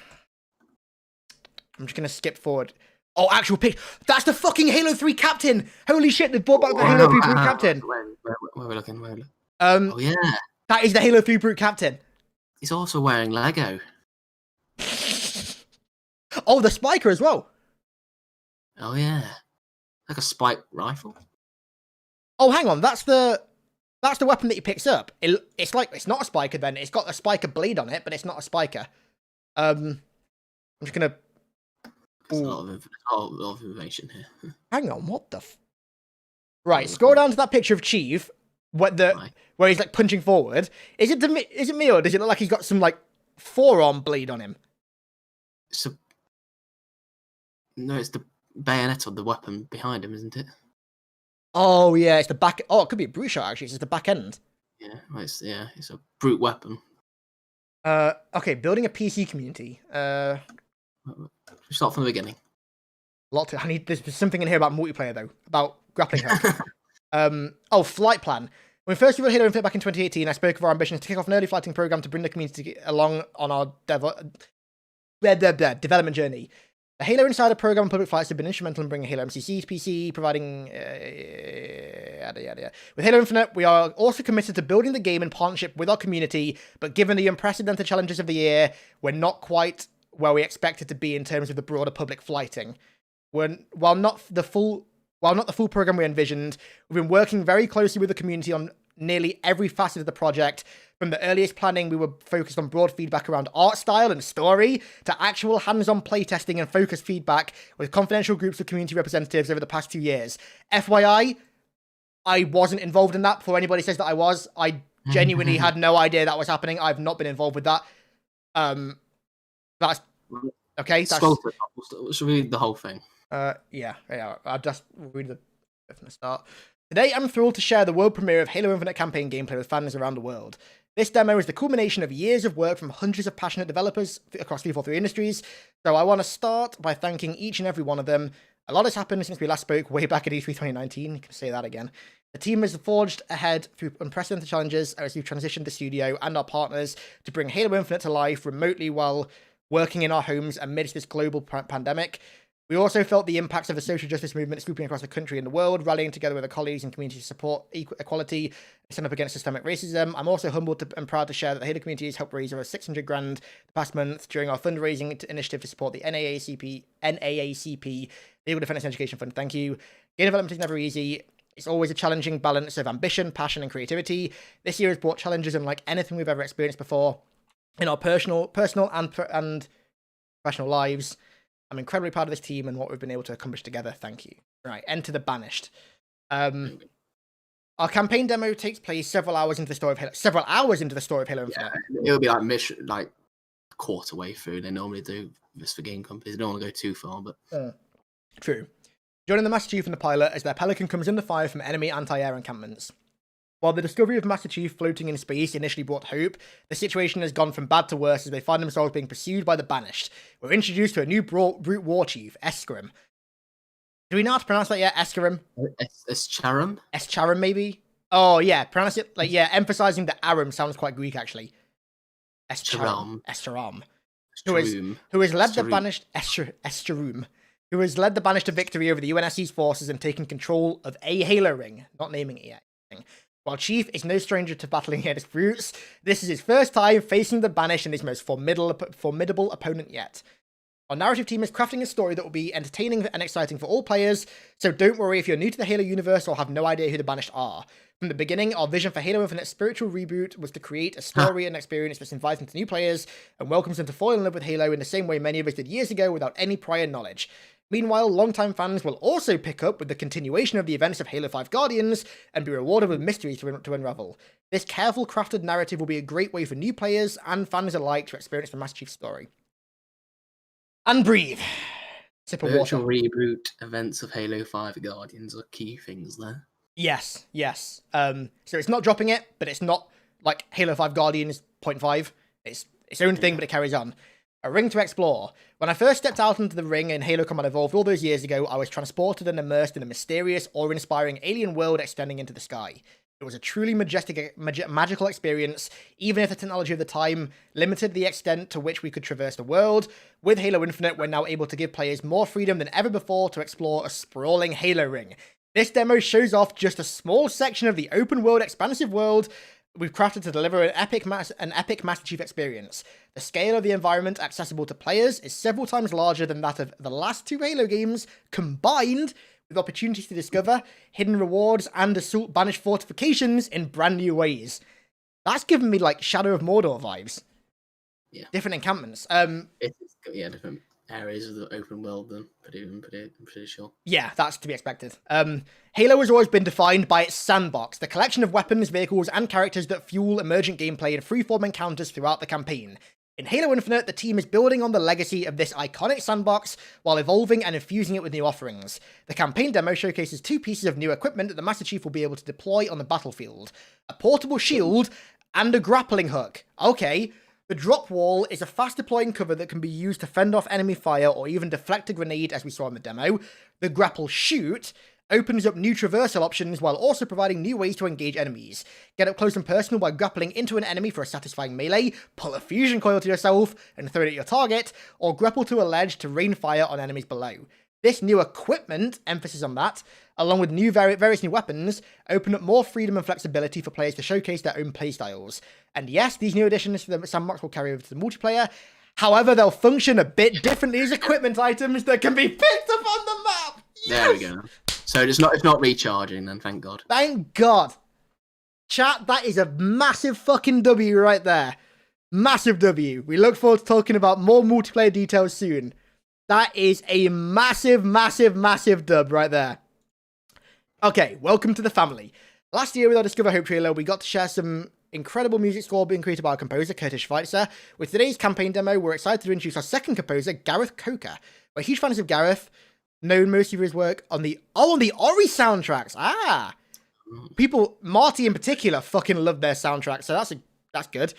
Speaker 1: just gonna skip forward. Oh, actual pic. That's the fucking Halo 3 captain. Holy shit, they brought back the Halo 3 brute captain.
Speaker 2: Where are we looking?
Speaker 1: Oh,
Speaker 2: yeah.
Speaker 1: That is the Halo 3 brute captain.
Speaker 2: He's also wearing Lego.
Speaker 1: Oh, the spiker as well.
Speaker 2: Oh yeah, like a spike rifle.
Speaker 1: Oh, hang on, that's the weapon that he picks up. It's not a spiker then. It's got a spiker blade on it, but it's not a spiker. I'm just gonna.
Speaker 2: There's a lot of information here.
Speaker 1: Hang on, what the? Right, scroll down to that picture of Chief, where he's like punching forward. Is it me, or does it look like he's got some like forearm blade on him?
Speaker 2: No, it's the bayonet of the weapon behind him, isn't it?
Speaker 1: Oh yeah, it's the back. Oh, it could be a brute shot actually. It's the back end.
Speaker 2: Yeah, it's a brute weapon.
Speaker 1: Okay, building a PC community.
Speaker 2: Start from the beginning.
Speaker 1: There's something in here about multiplayer though, about grappling hook. Flight plan. When we first revealed Halo Infinite back in 2018, I spoke of our ambitions to kick off an early flighting program to bring the community along on our development journey. The Halo Insider program and public flights have been instrumental in bringing Halo MCC to PC, providing yada yada yada. With Halo Infinite, we are also committed to building the game in partnership with our community, but given the unprecedented challenges of the year, we're not quite where we expected to be in terms of the broader public flighting. While not the full program we envisioned, we've been working very closely with the community on nearly every facet of the project. From the earliest planning, we were focused on broad feedback around art style and story, to actual hands-on playtesting and focused feedback with confidential groups of community representatives over the past 2 years. FYI, I wasn't involved in that. Before anybody says that I was, I genuinely had no idea that was happening. I've not been involved with that. That's okay.
Speaker 2: Should we read the whole thing?
Speaker 1: Yeah. I'll just read the from the start. Today, I'm thrilled to share the world premiere of Halo Infinite campaign gameplay with fans around the world. This demo is the culmination of years of work from hundreds of passionate developers across 343 Industries, so I want to start by thanking each and every one of them. A lot has happened since we last spoke way back at E3 2019, you can say that again. The team has forged ahead through unprecedented challenges as we've transitioned the studio and our partners to bring Halo Infinite to life remotely while working in our homes amidst this global pandemic. We also felt the impacts of the social justice movement sweeping across the country and the world, rallying together with our colleagues and community to support equality and stand up against systemic racism. I'm also humbled and proud to share that the Halo community has helped raise over $600,000 the past month during our fundraising initiative to support the NAACP Legal Defense and Education Fund. Thank you. Game development is never easy. It's always a challenging balance of ambition, passion, and creativity. This year has brought challenges unlike anything we've ever experienced before in our personal and professional lives. I'm incredibly proud of this team and what we've been able to accomplish together. Thank you. Right, Enter the Banished. Our campaign demo takes place several hours into the story of Halo Infinite.
Speaker 2: Yeah, it'll be like a quarter way through. They normally do this for game companies. They don't want to go too far, but
Speaker 1: true. Joining the Master Chief and the pilot as their Pelican comes under fire from enemy anti-air encampments. While the discovery of Master Chief floating in space initially brought hope, the situation has gone from bad to worse as they find themselves being pursued by the Banished. We're introduced to a new brute war chief, Escharum. Do we know how to pronounce that yet? Escharum?
Speaker 2: Escharum?
Speaker 1: Escharum, maybe? Oh, yeah. Pronounce it emphasizing the Arum sounds quite Greek, actually. Escharum. Who has led the Banished... Escharum. Who has led the Banished to victory over the UNSC's forces and taken control of a Halo ring. Not naming it yet. While Chief is no stranger to battling against brutes, this is his first time facing the Banished and his most formidable opponent yet. Our narrative team is crafting a story that will be entertaining and exciting for all players, so don't worry if you're new to the Halo universe or have no idea who the Banished are. From the beginning, our vision for Halo Infinite's spiritual reboot was to create a story and experience that's inviting to new players and welcomes them to fall in love with Halo in the same way many of us did years ago without any prior knowledge. Meanwhile, longtime fans will also pick up with the continuation of the events of Halo 5 Guardians and be rewarded with mysteries to unravel. This careful crafted narrative will be a great way for new players and fans alike to experience the Master Chief story. And breathe. Sip of water.
Speaker 2: Virtual reboot events of Halo 5 Guardians are key things there.
Speaker 1: Yes. So it's not dropping it, but it's not like Halo 5 Guardians 0.5. It's its own thing, but it carries on. A ring to explore. When I first stepped out into the ring in Halo Combat Evolved all those years ago, I was transported and immersed in a mysterious, awe-inspiring alien world extending into the sky. It was a truly majestic, magical experience, even if the technology of the time limited the extent to which we could traverse the world. With Halo Infinite, we're now able to give players more freedom than ever before to explore a sprawling Halo ring. This demo shows off just a small section of the open-world, expansive world we've crafted to deliver an epic Master Chief experience. The scale of the environment accessible to players is several times larger than that of the last 2 Halo games combined, with opportunities to discover hidden rewards and assault banished fortifications in brand new ways. That's given me like Shadow of Mordor vibes.
Speaker 2: Yeah.
Speaker 1: Different encampments.
Speaker 2: It's got, different areas of the open world then, I'm pretty sure.
Speaker 1: Yeah, that's to be expected. Halo has always been defined by its sandbox, the collection of weapons, vehicles, and characters that fuel emergent gameplay and freeform encounters throughout the campaign. In Halo Infinite, the team is building on the legacy of this iconic sandbox while evolving and infusing it with new offerings. The campaign demo showcases 2 pieces of new equipment that the Master Chief will be able to deploy on the battlefield. A portable shield and a grappling hook. Okay. The drop wall is a fast-deploying cover that can be used to fend off enemy fire or even deflect a grenade, as we saw in the demo. The grapple shoot opens up new traversal options while also providing new ways to engage enemies. Get up close and personal by grappling into an enemy for a satisfying melee, pull a fusion coil to yourself and throw it at your target, or grapple to a ledge to rain fire on enemies below. This new equipment, emphasis on that, along with various new weapons, open up more freedom and flexibility for players to showcase their own playstyles. And yes, these new additions to the sandbox will carry over to the multiplayer. However, they'll function a bit differently as equipment items that can be picked up on the map. Yes!
Speaker 2: There we go. So it's not recharging then, thank God.
Speaker 1: Thank God. Chat, that is a massive fucking W right there. Massive W. We look forward to talking about more multiplayer details soon. That is a massive, massive, massive dub right there. Okay, welcome to the family. Last year with our Discover Hope trailer, we got to share some incredible music score being created by our composer, Curtis Schweitzer. With today's campaign demo, we're excited to introduce our second composer, Gareth Coker. We're huge fans of Gareth, known mostly for his work on the Ori soundtracks. People, Marty in particular, fucking love their soundtrack, so that's good.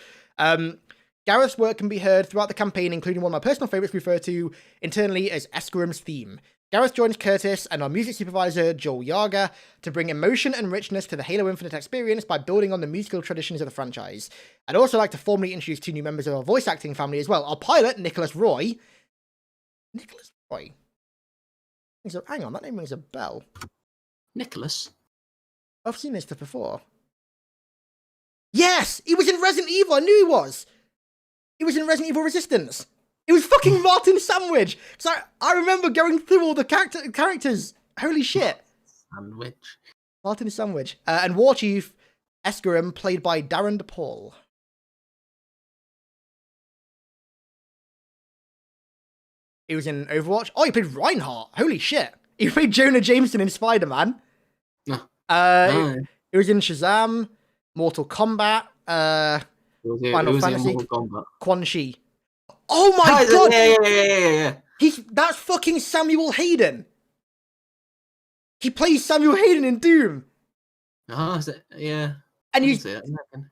Speaker 1: Gareth's work can be heard throughout the campaign, including one of my personal favourites referred to internally as Escarim's theme. Gareth joins Curtis and our music supervisor, Joel Yaga, to bring emotion and richness to the Halo Infinite experience by building on the musical traditions of the franchise. I'd also like to formally introduce 2 new members of our voice acting family as well. Our pilot, Nicholas Roy. Nicholas Roy? Hang on, that name rings a bell.
Speaker 2: Nicholas?
Speaker 1: I've seen this stuff before. Yes! He was in Resident Evil! I knew he was! He was in Resident Evil Resistance. It was fucking Martin Sandwich. So I remember going through all the characters. Holy shit.
Speaker 2: Sandwich.
Speaker 1: Martin Sandwich. And War Chief Escarim, played by Darren DePaul. He was in Overwatch. Oh, he played Reinhardt. Holy shit. He played Jonah Jameson in Spider-Man. He was in Shazam, Mortal Kombat, Final Fantasy, Quan Chi. Oh my god! Yeah. That's fucking Samuel Hayden. He plays Samuel Hayden in Doom.
Speaker 2: Oh, is it? Yeah.
Speaker 1: And he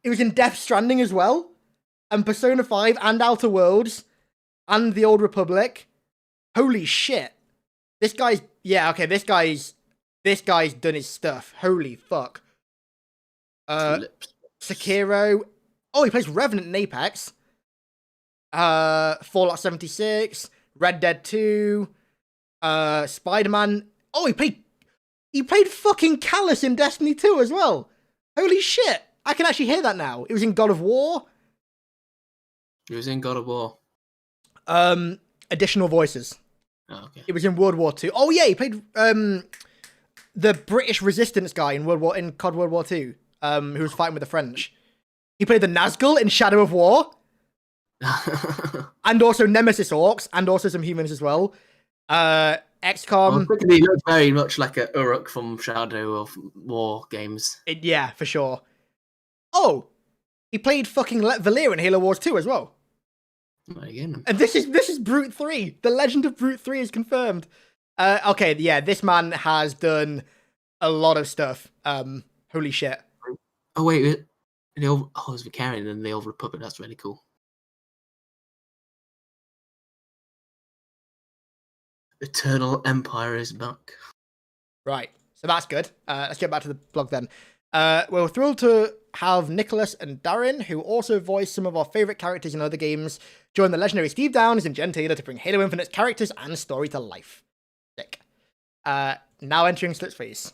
Speaker 1: was in Death Stranding as well, and Persona 5, and Outer Worlds, and The Old Republic. Holy shit! This guy's done his stuff. Holy fuck. Sekiro. Oh, he plays Revenant in Apex. Fallout 76, Red Dead 2, Spider-Man. Oh, he played fucking Callus in Destiny 2 as well. Holy shit. I can actually hear that now. It was in God of War.
Speaker 2: He was in God of War.
Speaker 1: Additional voices.
Speaker 2: Oh, okay.
Speaker 1: It was in World War 2. Oh yeah, he played the British resistance guy in COD World War 2, who was fighting with the French. He played the Nazgul in Shadow of War. And also Nemesis Orcs, and also some humans as well. XCOM.
Speaker 2: He looks very much like a Uruk from Shadow of War games.
Speaker 1: Yeah, for sure. Oh, he played fucking Valir in Halo Wars 2 as well.
Speaker 2: And
Speaker 1: this is Brute 3. The Legend of Brute 3 is confirmed. Okay, yeah, this man has done a lot of stuff. Holy shit.
Speaker 2: Oh wait, there's Vicarian in the Old Republic. That's really cool. Eternal Empire is back.
Speaker 1: Right, so that's good. Let's get back to the blog then. We're thrilled to have Nicholas and Darren, who also voice some of our favourite characters in other games, join the legendary Steve Downes and Jen Taylor to bring Halo Infinite's characters and story to life. Sick. Now entering Slipspace.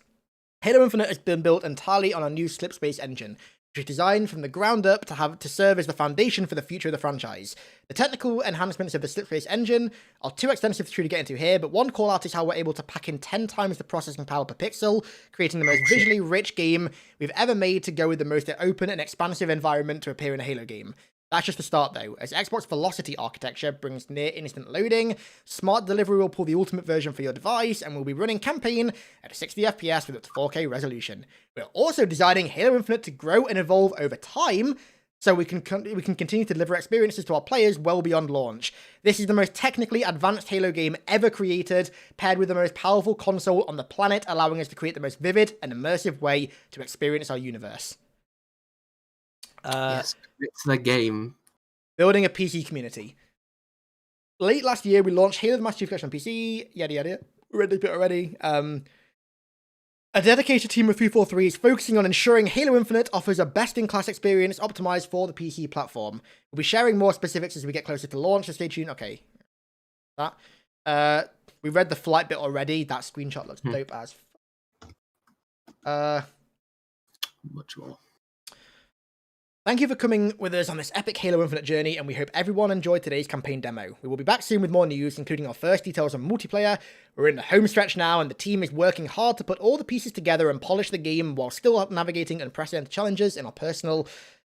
Speaker 1: Halo Infinite has been built entirely on a new Slipspace engine. which is designed from the ground up to serve as the foundation for the future of the franchise. The technical enhancements of the Slipspace engine are too extensive to truly get into here, but one call out is how we're able to pack in 10 times the processing power per pixel, creating the most visually rich game we've ever made to go with the most open and expansive environment to appear in a Halo game. That's just the start though, as Xbox Velocity architecture brings near instant loading, smart delivery will pull the ultimate version for your device, and we'll be running campaign at 60 FPS with up to 4K resolution. We're also designing Halo Infinite to grow and evolve over time, so we can continue to deliver experiences to our players well beyond launch. This is the most technically advanced Halo game ever created, paired with the most powerful console on the planet, allowing us to create the most vivid and immersive way to experience our universe.
Speaker 2: Yes, it's the game.
Speaker 1: Building a PC community. Late last year, we launched Halo the Master Chief Collection on PC, yada yada. Already. A dedicated team of 343 is focusing on ensuring Halo Infinite offers a best-in-class experience optimized for the PC platform. We'll be sharing more specifics as we get closer to launch, so stay tuned. Okay. We read the flight bit already. That screenshot looks dope as
Speaker 2: much more.
Speaker 1: Thank you for coming with us on this epic Halo Infinite journey, and we hope everyone enjoyed today's campaign demo. We will be back soon with more news, including our first details on multiplayer. We're in the home stretch now, and the team is working hard to put all the pieces together and polish the game while still navigating unprecedented challenges in our personal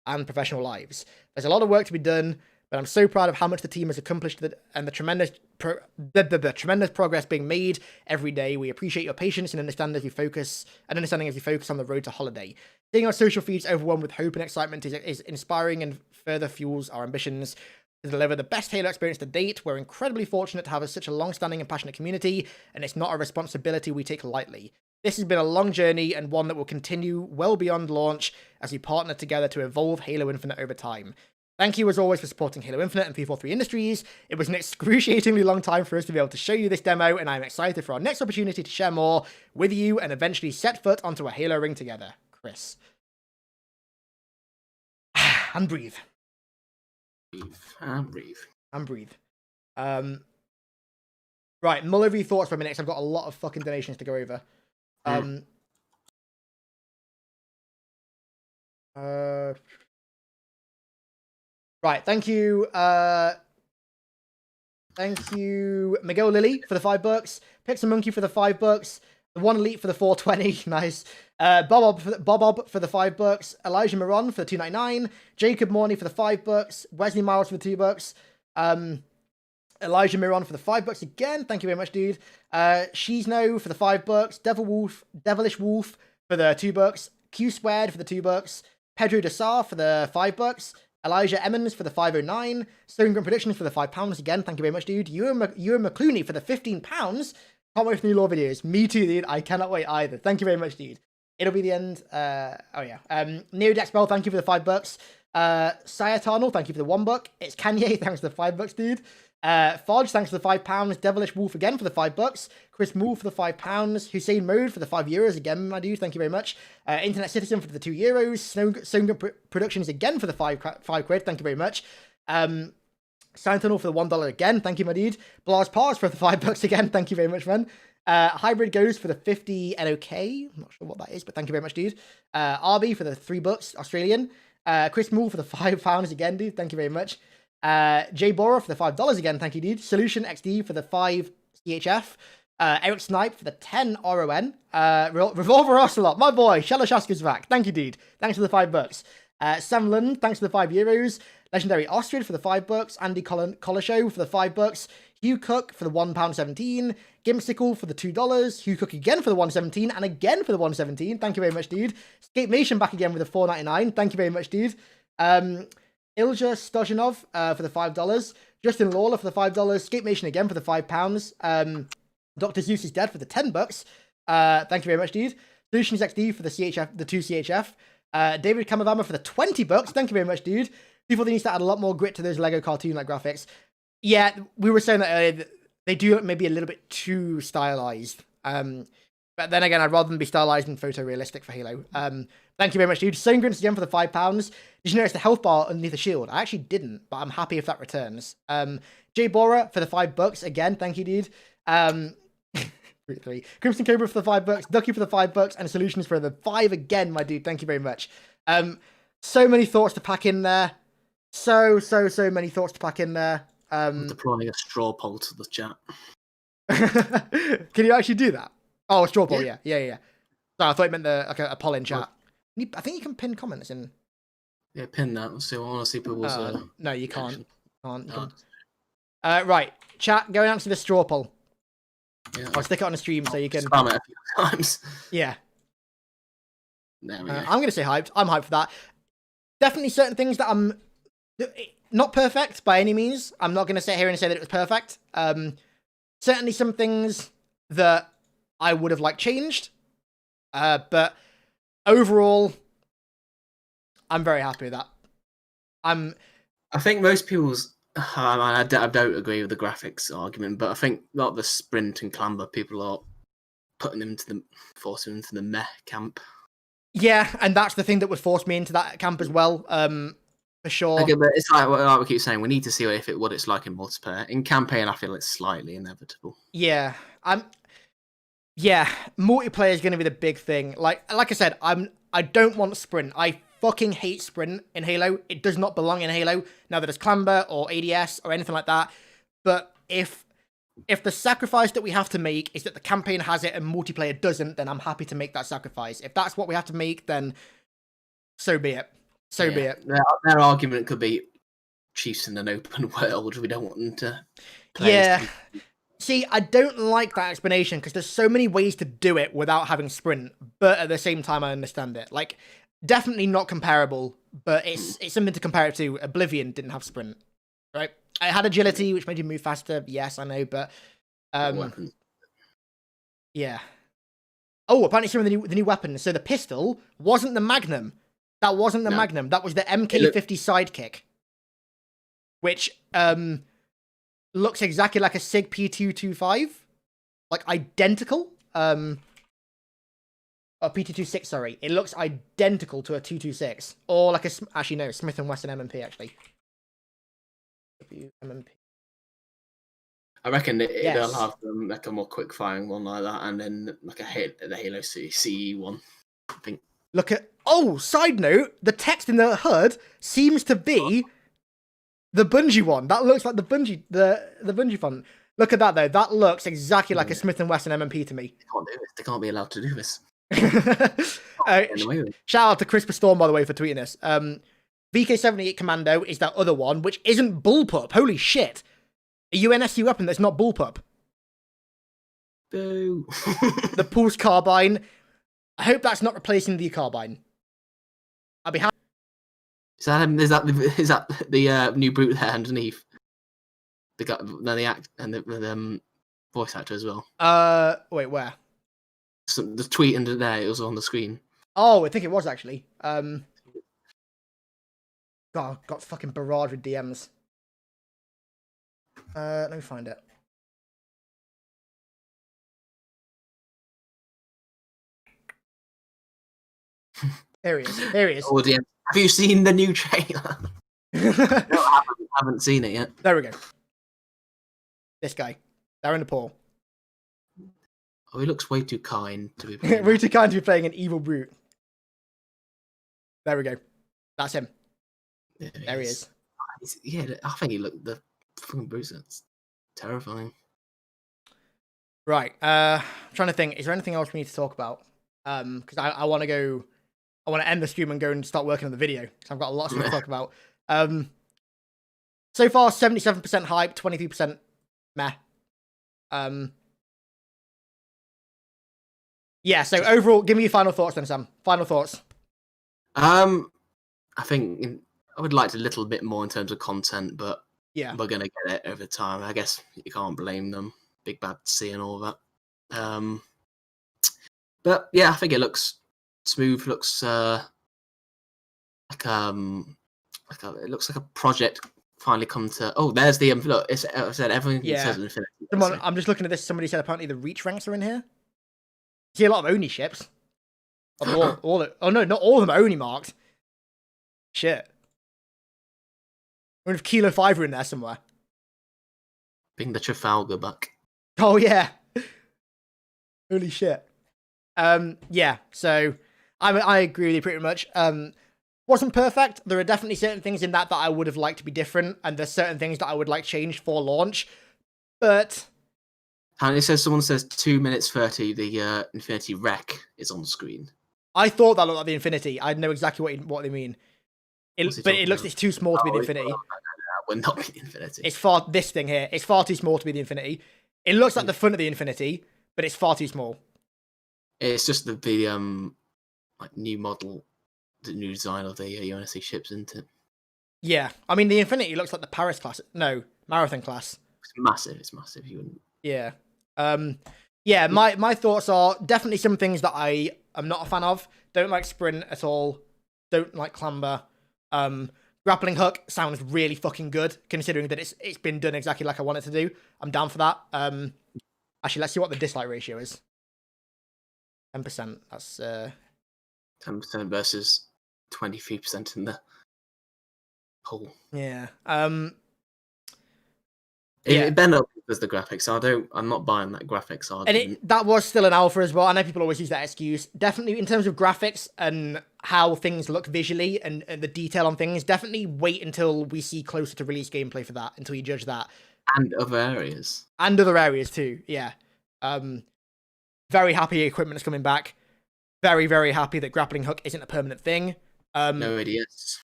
Speaker 1: and professional lives. There's a lot of work to be done, but I'm so proud of how much the team has accomplished and the tremendous progress being made every day. We appreciate your patience and understanding as we focus on the road to holiday. Seeing our social feeds overwhelmed with hope and excitement is inspiring and further fuels our ambitions to deliver the best Halo experience to date. We're incredibly fortunate to have such a long-standing and passionate community, and it's not a responsibility we take lightly. This has been a long journey and one that will continue well beyond launch as we partner together to evolve Halo Infinite over time. Thank you as always for supporting Halo Infinite and 343 Industries. It was an excruciatingly long time for us to be able to show you this demo, and I'm excited for our next opportunity to share more with you and eventually set foot onto a Halo ring together. Chris. And breathe. Breathe. Right, mull over your thoughts for a minute, 'cause I've got a lot of fucking donations to go over. Right, thank you. Thank you, Miguel Lilly for the $5. Pixel Monkey for the $5. The One Elite for the 420. Nice. Bob for the $5. Elijah Moron for the 299. Jacob Morney for the $5. Wesley Miles for the $2. Elijah Miron for the $5 again. Thank you very much, dude. She's No for the $5. Devilish Wolf for the $2. Q Squared for the $2. Pedro Desar for the $5. Elijah Emmons for the 509. Stone Grunt Predictions for the £5 again. Thank you very much, dude. Ewan McClooney for the £15. Can't wait for new lore videos. Me too, dude. I cannot wait either. Thank you very much, dude. It'll be the end. Neo Dexbell, thank you for the $5. Sayatarnal, thank you for the $1. It's Kanye, thanks for the $5, dude. Fodge, thanks for the £5. Devilish Wolf again for the $5. Chris Moore for the £5. Hussein Mode for the €5 again, my dude. Thank you very much. Internet Citizen for the €2. Stone Productions again for the five quid. Thank you very much. Sentinel for the $1 again. Thank you, my dude. Blaz Pars for the $5 again. Thank you very much, man. Hybrid Goes for the 50 NOK. I'm not sure what that is, but thank you very much, dude. RB for the $3 Australian. Chris Moore for the £5 again, dude. Thank you very much. Jay Bora for the $5 again. Thank you, dude. Solution XD for the 5 CHF. Eric Snipe for the 10 RON. Revolver Ocelot, my boy. Shalashaska's back. Thank you, dude. Thanks for the $5. Sam Lund, thanks for the €5. Legendary Ostrich for the $5. Andy Colishow for the $5. Hugh Cook for the £1.17. Gimsicle for the $2. Hugh Cook again for the $1.17 and again for the $1.17. Thank you very much, dude. Escape Nation back again with the $4.99. Thank you very much, dude. Ilja Stojanov for the $5. Justin Lawler for the $5. Escape Nation again for the £5. Dr. Zeus is Dead for the $10. Thank you very much, dude. Solutions XD for the CHF, the 2 CHF. David Kamavama for the $20. Thank you very much, dude. People need to add a lot more grit to those Lego cartoon-like graphics. Yeah, we were saying that earlier. That they do look maybe a little bit too stylized. But then again, I'd rather them be stylized than photorealistic for Halo. Thank you very much, dude. Same grins again for the £5. Did you notice the health bar underneath the shield? I actually didn't, but I'm happy if that returns. Jay Bora for the $5 again. Thank you, dude. Crimson Cobra for the $5. Ducky for the $5. And Solutions for the 5 again, my dude. Thank you very much. So many thoughts to pack in there. So many thoughts to pack in there.
Speaker 2: I'm deploying a straw poll to the chat.
Speaker 1: Can you actually do that? Oh, a straw poll, yeah. So I thought it meant a poll in chat. I think you can pin comments in.
Speaker 2: Yeah, pin that. So I want to see people's.
Speaker 1: No, you can't. Right, chat. Go and answer the straw poll.
Speaker 2: Yeah.
Speaker 1: I'll stick it on the stream so you can.
Speaker 2: Spam it a few times.
Speaker 1: Yeah.
Speaker 2: There we go.
Speaker 1: I'm gonna say hyped. I'm hyped for that. Definitely certain things that I'm not perfect by any means. I'm not gonna sit here and say that it was perfect. Certainly some things that I would have liked changed. But overall, I'm very happy with that.
Speaker 2: I think most people's. I don't agree with the graphics argument, but I think a lot of the sprint and clamber people are forcing them into the meh camp.
Speaker 1: Yeah, and that's the thing that would force me into that camp as well. For sure.
Speaker 2: Okay, but it's like we keep saying, we need to see what it's like in multiplayer. In campaign, I feel it's slightly inevitable.
Speaker 1: Yeah, multiplayer is going to be the big thing. Like I said, I don't want sprint. I fucking hate sprint in Halo. It does not belong in Halo. Now that it's clamber or ADS or anything like that. But if the sacrifice that we have to make is that the campaign has it and multiplayer doesn't, then I'm happy to make that sacrifice. If that's what we have to make, then so be it. So be it.
Speaker 2: Their argument could be Chiefs in an open world. We don't want them to play.
Speaker 1: Yeah. See, I don't like that explanation because there's so many ways to do it without having sprint, but at the same time, I understand it. Like, definitely not comparable, but it's something to compare it to. Oblivion didn't have sprint, right? I had agility, which made you move faster. Yes, I know, but yeah. Oh, apparently some of the new weapons. So the pistol wasn't the Magnum. That wasn't the Magnum. That was the MK50 sidekick, which looks exactly like a SIG P225, like identical. Or P226, sorry. It looks identical to a 226, or like actually no, Smith & Wesson M&P actually. M&P.
Speaker 2: I reckon they'll have like a more quick firing one like that, and then like the Halo CE one. I think.
Speaker 1: Look at side note, the text in the HUD seems to be the Bungie one. That looks like the Bungie font. Look at that though. That looks exactly like a Smith & Wesson M&P to me.
Speaker 2: They can't do this. They can't be allowed to do this.
Speaker 1: Shout out to Crisper Storm, by the way, for tweeting this. VK78 Commando is that other one, which isn't bullpup. Holy shit. A UNSC weapon that's not bullpup.
Speaker 2: Boo.
Speaker 1: The Pulse Carbine. I hope that's not replacing the carbine. I'll be happy.
Speaker 2: Is that the new brute there underneath? The guy, the act and the voice actor as well.
Speaker 1: Wait, where?
Speaker 2: So the tweet under there, it was on the screen.
Speaker 1: Oh, I think it was actually. God, got fucking barraged with DMs. Let me find it. Here he is.
Speaker 2: Audience, have you seen the new trailer? No, I haven't seen it yet.
Speaker 1: There we go. This guy. They're in the pool.
Speaker 2: Oh, he looks way too kind to be playing.
Speaker 1: Way too kind to be playing an evil brute. There we go. That's him. There he is.
Speaker 2: Yeah, I think he looked the fucking brute. That's terrifying.
Speaker 1: Right. I'm trying to think. Is there anything else we need to talk about? Because I want to go. I want to end the stream and go and start working on the video because I've got a lot of stuff to talk about. So far, 77% hype, 23% meh. Yeah. So overall, give me your final thoughts then, Sam. Final thoughts.
Speaker 2: I think I would like a little bit more in terms of content, but
Speaker 1: yeah,
Speaker 2: we're gonna get it over time. I guess you can't blame them. Big Bad C and all that. But yeah, I think it looks smooth. Looks it looks like a project finally come to. Oh, there's the look. It's I said everything.
Speaker 1: Yeah.
Speaker 2: Says Infinity.
Speaker 1: Someone, I'm just looking at this. Somebody said apparently the reach ranks are in here. See a lot of Oni ships. Oh no, not all of them are Oni marked. Shit. I wonder if Kilo 5 are in there somewhere.
Speaker 2: Bring the Trafalgar back.
Speaker 1: Oh yeah. Holy shit. Yeah. So I agree with you pretty much. wasn't perfect. There are definitely certain things in that I would have liked to be different, and there's certain things that I would like changed for launch. But
Speaker 2: and it says someone says 2 minutes 30. The Infinity Wreck is on screen.
Speaker 1: I thought that looked like the Infinity. I know exactly what they mean. But it looks it's too small to be the Infinity.
Speaker 2: We're not the Infinity.
Speaker 1: It's far this thing here. It's far too small to be the Infinity. It looks like the front of the Infinity, but it's far too small.
Speaker 2: It's just the like new model, the new design of the UNSC ships, isn't it?
Speaker 1: Yeah, I mean the Infinity looks like the Paris class. No, Marathon class.
Speaker 2: It's massive. It's massive. You wouldn't.
Speaker 1: Yeah. Yeah. My thoughts are definitely some things that I am not a fan of. Don't like sprint at all. Don't like clamber. Grappling hook sounds really fucking good, considering that it's been done exactly like I want it to do. I'm down for that. Actually, let's see what the dislike ratio is. 10%. That's
Speaker 2: 10% versus 23% in the poll.
Speaker 1: Yeah.
Speaker 2: It bent up as the graphics. I'm not buying that graphics argument.
Speaker 1: And that was still an alpha as well. I know people always use that excuse. Definitely in terms of graphics and how things look visually and the detail on things, definitely wait until we see closer to release gameplay for that, until you judge that.
Speaker 2: And other areas.
Speaker 1: And other areas too, yeah. Very happy equipment is coming back. Very, very happy that grappling hook isn't a permanent thing.
Speaker 2: No ADS.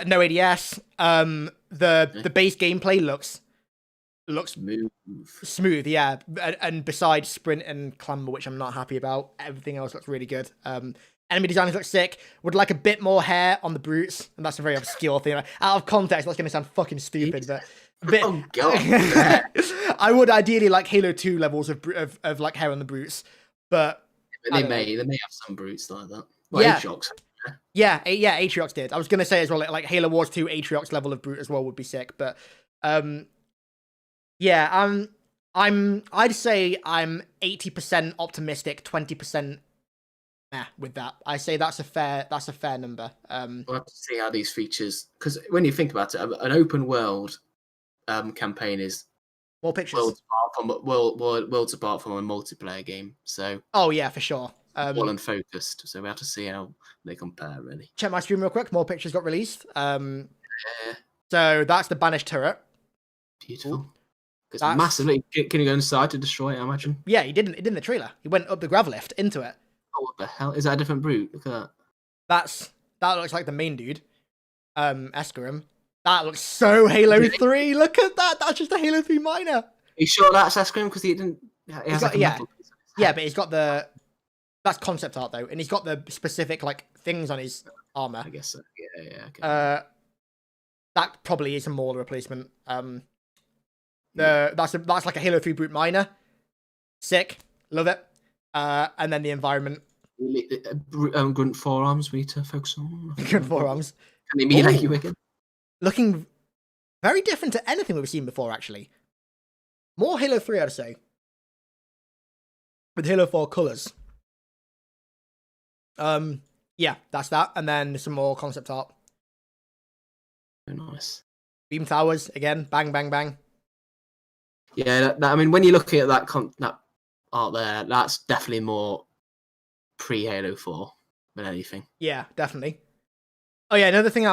Speaker 1: No ADS. The base gameplay looks smooth, yeah. And besides sprint and clamber, which I'm not happy about, everything else looks really good. Enemy designs look sick. Would like a bit more hair on the brutes, and that's a very obscure thing. Out of context, that's going to sound fucking stupid, but
Speaker 2: Oh god!
Speaker 1: I would ideally like Halo 2 levels of like hair on the brutes, but
Speaker 2: they may have some brutes like that. Well,
Speaker 1: yeah.
Speaker 2: Atriox.
Speaker 1: Yeah, Atriox did. I was gonna say as well, like Halo Wars 2 Atriox level of brute as well would be sick, but yeah, I'd say I'm 80% optimistic, 20% with that. I say that's a fair number.
Speaker 2: We'll have to see how these features, because when you think about it, an open world campaign is
Speaker 1: more pictures.
Speaker 2: Worlds apart from a multiplayer game. So
Speaker 1: oh yeah, for sure.
Speaker 2: Well and focused. So we have to see how they compare. Really.
Speaker 1: Check my stream real quick. More pictures got released.
Speaker 2: Yeah.
Speaker 1: So that's the Banished turret.
Speaker 2: Beautiful. It's massively. Can you go inside to destroy it? I imagine.
Speaker 1: Yeah, he didn't. He did in the trailer. He went up the grav lift into it.
Speaker 2: Oh, what the hell? Is that a different brute? Look at that.
Speaker 1: That looks like the main dude. Escarim. That looks so Halo 3. Look at that. That's just a Halo 3 miner. Are
Speaker 2: you sure that's Escarim? Because he didn't. He has
Speaker 1: yeah, but he's got the. That's concept art though, and he's got the specific like things on his armor.
Speaker 2: I guess so. Yeah. Okay.
Speaker 1: That probably is a Mauler replacement. That's like a Halo 3 brute miner. Sick, love it. And then the environment.
Speaker 2: Grunt forearms. We need to focus on.
Speaker 1: Grunt forearms.
Speaker 2: Can they melee you again?
Speaker 1: Looking very different to anything we've seen before, actually. More Halo 3, I'd say. With Halo 4 colours. Yeah, that's that. And then some more concept art.
Speaker 2: Very nice.
Speaker 1: Beam towers, again. Bang, bang, bang.
Speaker 2: Yeah, I mean, when you're looking at that art there, that's definitely more pre-Halo 4 than anything.
Speaker 1: Yeah, definitely. Oh yeah, another thing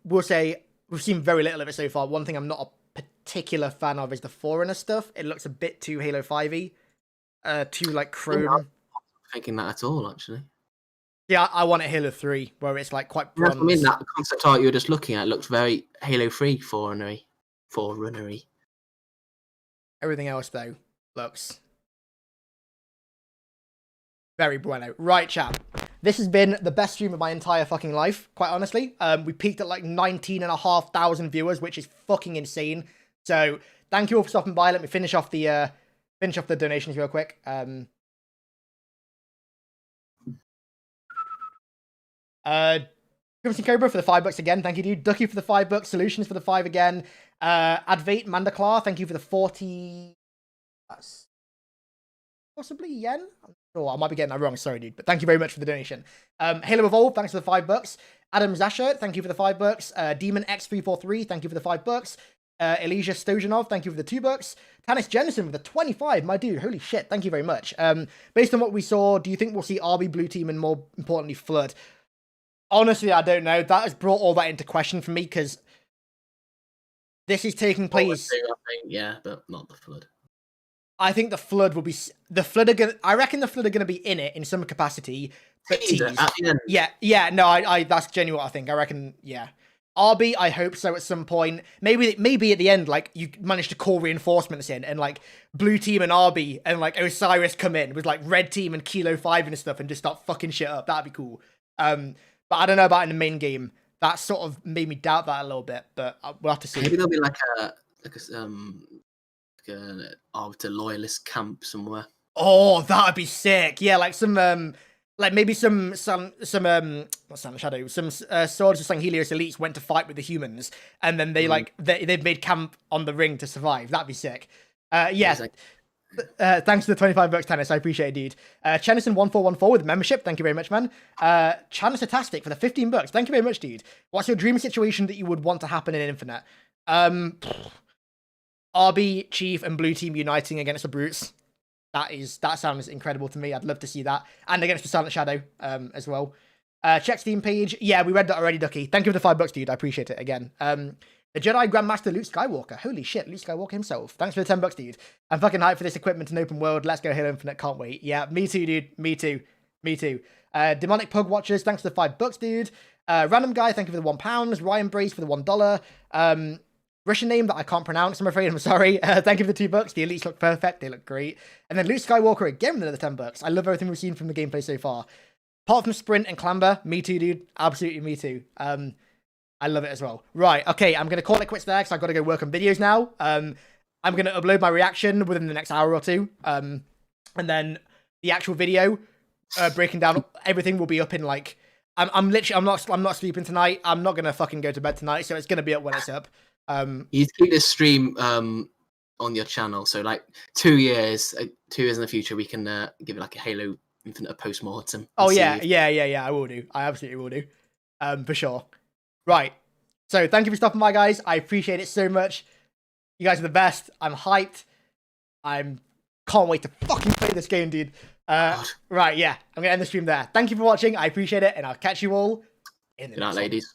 Speaker 1: we'll say, we've seen very little of it so far. One thing I'm not a particular fan of is the Forerunner stuff. It looks a bit too Halo 5-y. Too like chrome. I'm not
Speaker 2: thinking that at all, actually.
Speaker 1: Yeah, I want a Halo 3, where it's like quite bronze.
Speaker 2: I mean, that concept art you were just looking at looks very Halo 3 Forerunner-y.
Speaker 1: Everything else, though, looks very bueno. Right, chap. This has been the best stream of my entire fucking life, quite honestly. We peaked at like 19,500 viewers, which is fucking insane. So, thank you all for stopping by. Let me finish off the donations real quick. Crimson Cobra for the $5 again. Thank you, dude. Ducky for the $5. Solutions for the 5 again. Advait Mandaclar, thank you for the 40. Possibly yen? Oh, I might be getting that wrong. Sorry, dude. But thank you very much for the donation. Halo Evolve, thanks for the $5. Adam Zasher, thank you for the $5. Demon X343, thank you for the $5. Elijah Stojanov, thank you for the $2. Tanis Jensen with the 25. My dude, holy shit, thank you very much. Based on what we saw, do you think we'll see RB Blue Team and more importantly Flood? Honestly, I don't know. That has brought all that into question for me because this is taking place.
Speaker 2: I think, yeah, but not the Flood.
Speaker 1: I think the Flood will be I reckon the Flood are gonna be in it in some capacity, but teased. Yeah. No, I that's genuinely what I think. I reckon, yeah. RB, I hope so at some point. Maybe at the end, like you manage to call reinforcements in, and like blue team and RB and like Osiris come in with like red team and Kilo 5 and stuff, and just start fucking shit up. That'd be cool. But I don't know about in the main game. That sort of made me doubt that a little bit. But we'll have to see.
Speaker 2: Maybe there'll be like an Arbiter loyalist camp somewhere.
Speaker 1: Oh, that'd be sick. Yeah, like some like maybe some what's Silent Shadow? Some soldiers of St. Helios elites went to fight with the humans, and then they they've made camp on the ring to survive. That'd be sick. Yes. Thanks for the $25, Tennis. I appreciate it, dude. Chenison1414 with membership. Thank you very much, man. Chanisatastic for the $15. Thank you very much, dude. What's your dream situation that you would want to happen in Infinite? RB, Chief, and Blue Team uniting against the Brutes. That sounds incredible to me. I'd love to see that. And against the Silent Shadow as well. Check Steam page. Yeah, we read that already, Ducky. Thank you for the $5, dude. I appreciate it again. The Jedi Grandmaster Luke Skywalker. Holy shit, Luke Skywalker himself. Thanks for the $10, dude. I'm fucking hyped for this equipment in open world. Let's go Halo Infinite. Can't wait. Yeah, me too, dude. Me too. Demonic Pug Watchers. Thanks for the $5, dude. Random Guy, thank you for the £1. Ryan Brace for the $1. Russian name that I can't pronounce, I'm afraid. I'm sorry. Thank you for the $2. The elites look perfect. They look great. And then Luke Skywalker again with another $10. I love everything we've seen from the gameplay so far. Apart from Sprint and Clamber, me too, dude. Absolutely me too. I love it as well. Right, okay, I'm going to call it quits there because I've got to go work on videos now. I'm going to upload my reaction within the next hour or two. And then the actual video breaking down everything will be up in like... I'm not sleeping tonight. I'm not going to fucking go to bed tonight, so it's going to be up when it's up.
Speaker 2: You keep this stream on your channel, so like 2 years in the future, we can give it like a Halo Infinite post-mortem.
Speaker 1: Oh yeah, I will do. I absolutely will do. For sure. Right. So thank you for stopping by, guys. I appreciate it so much. You guys are the best. I'm hyped. Can't wait to fucking play this game, dude. Right, yeah. I'm gonna end the stream there. Thank you for watching. I appreciate it, and I'll catch you all in the next one.
Speaker 2: Good night, ladies.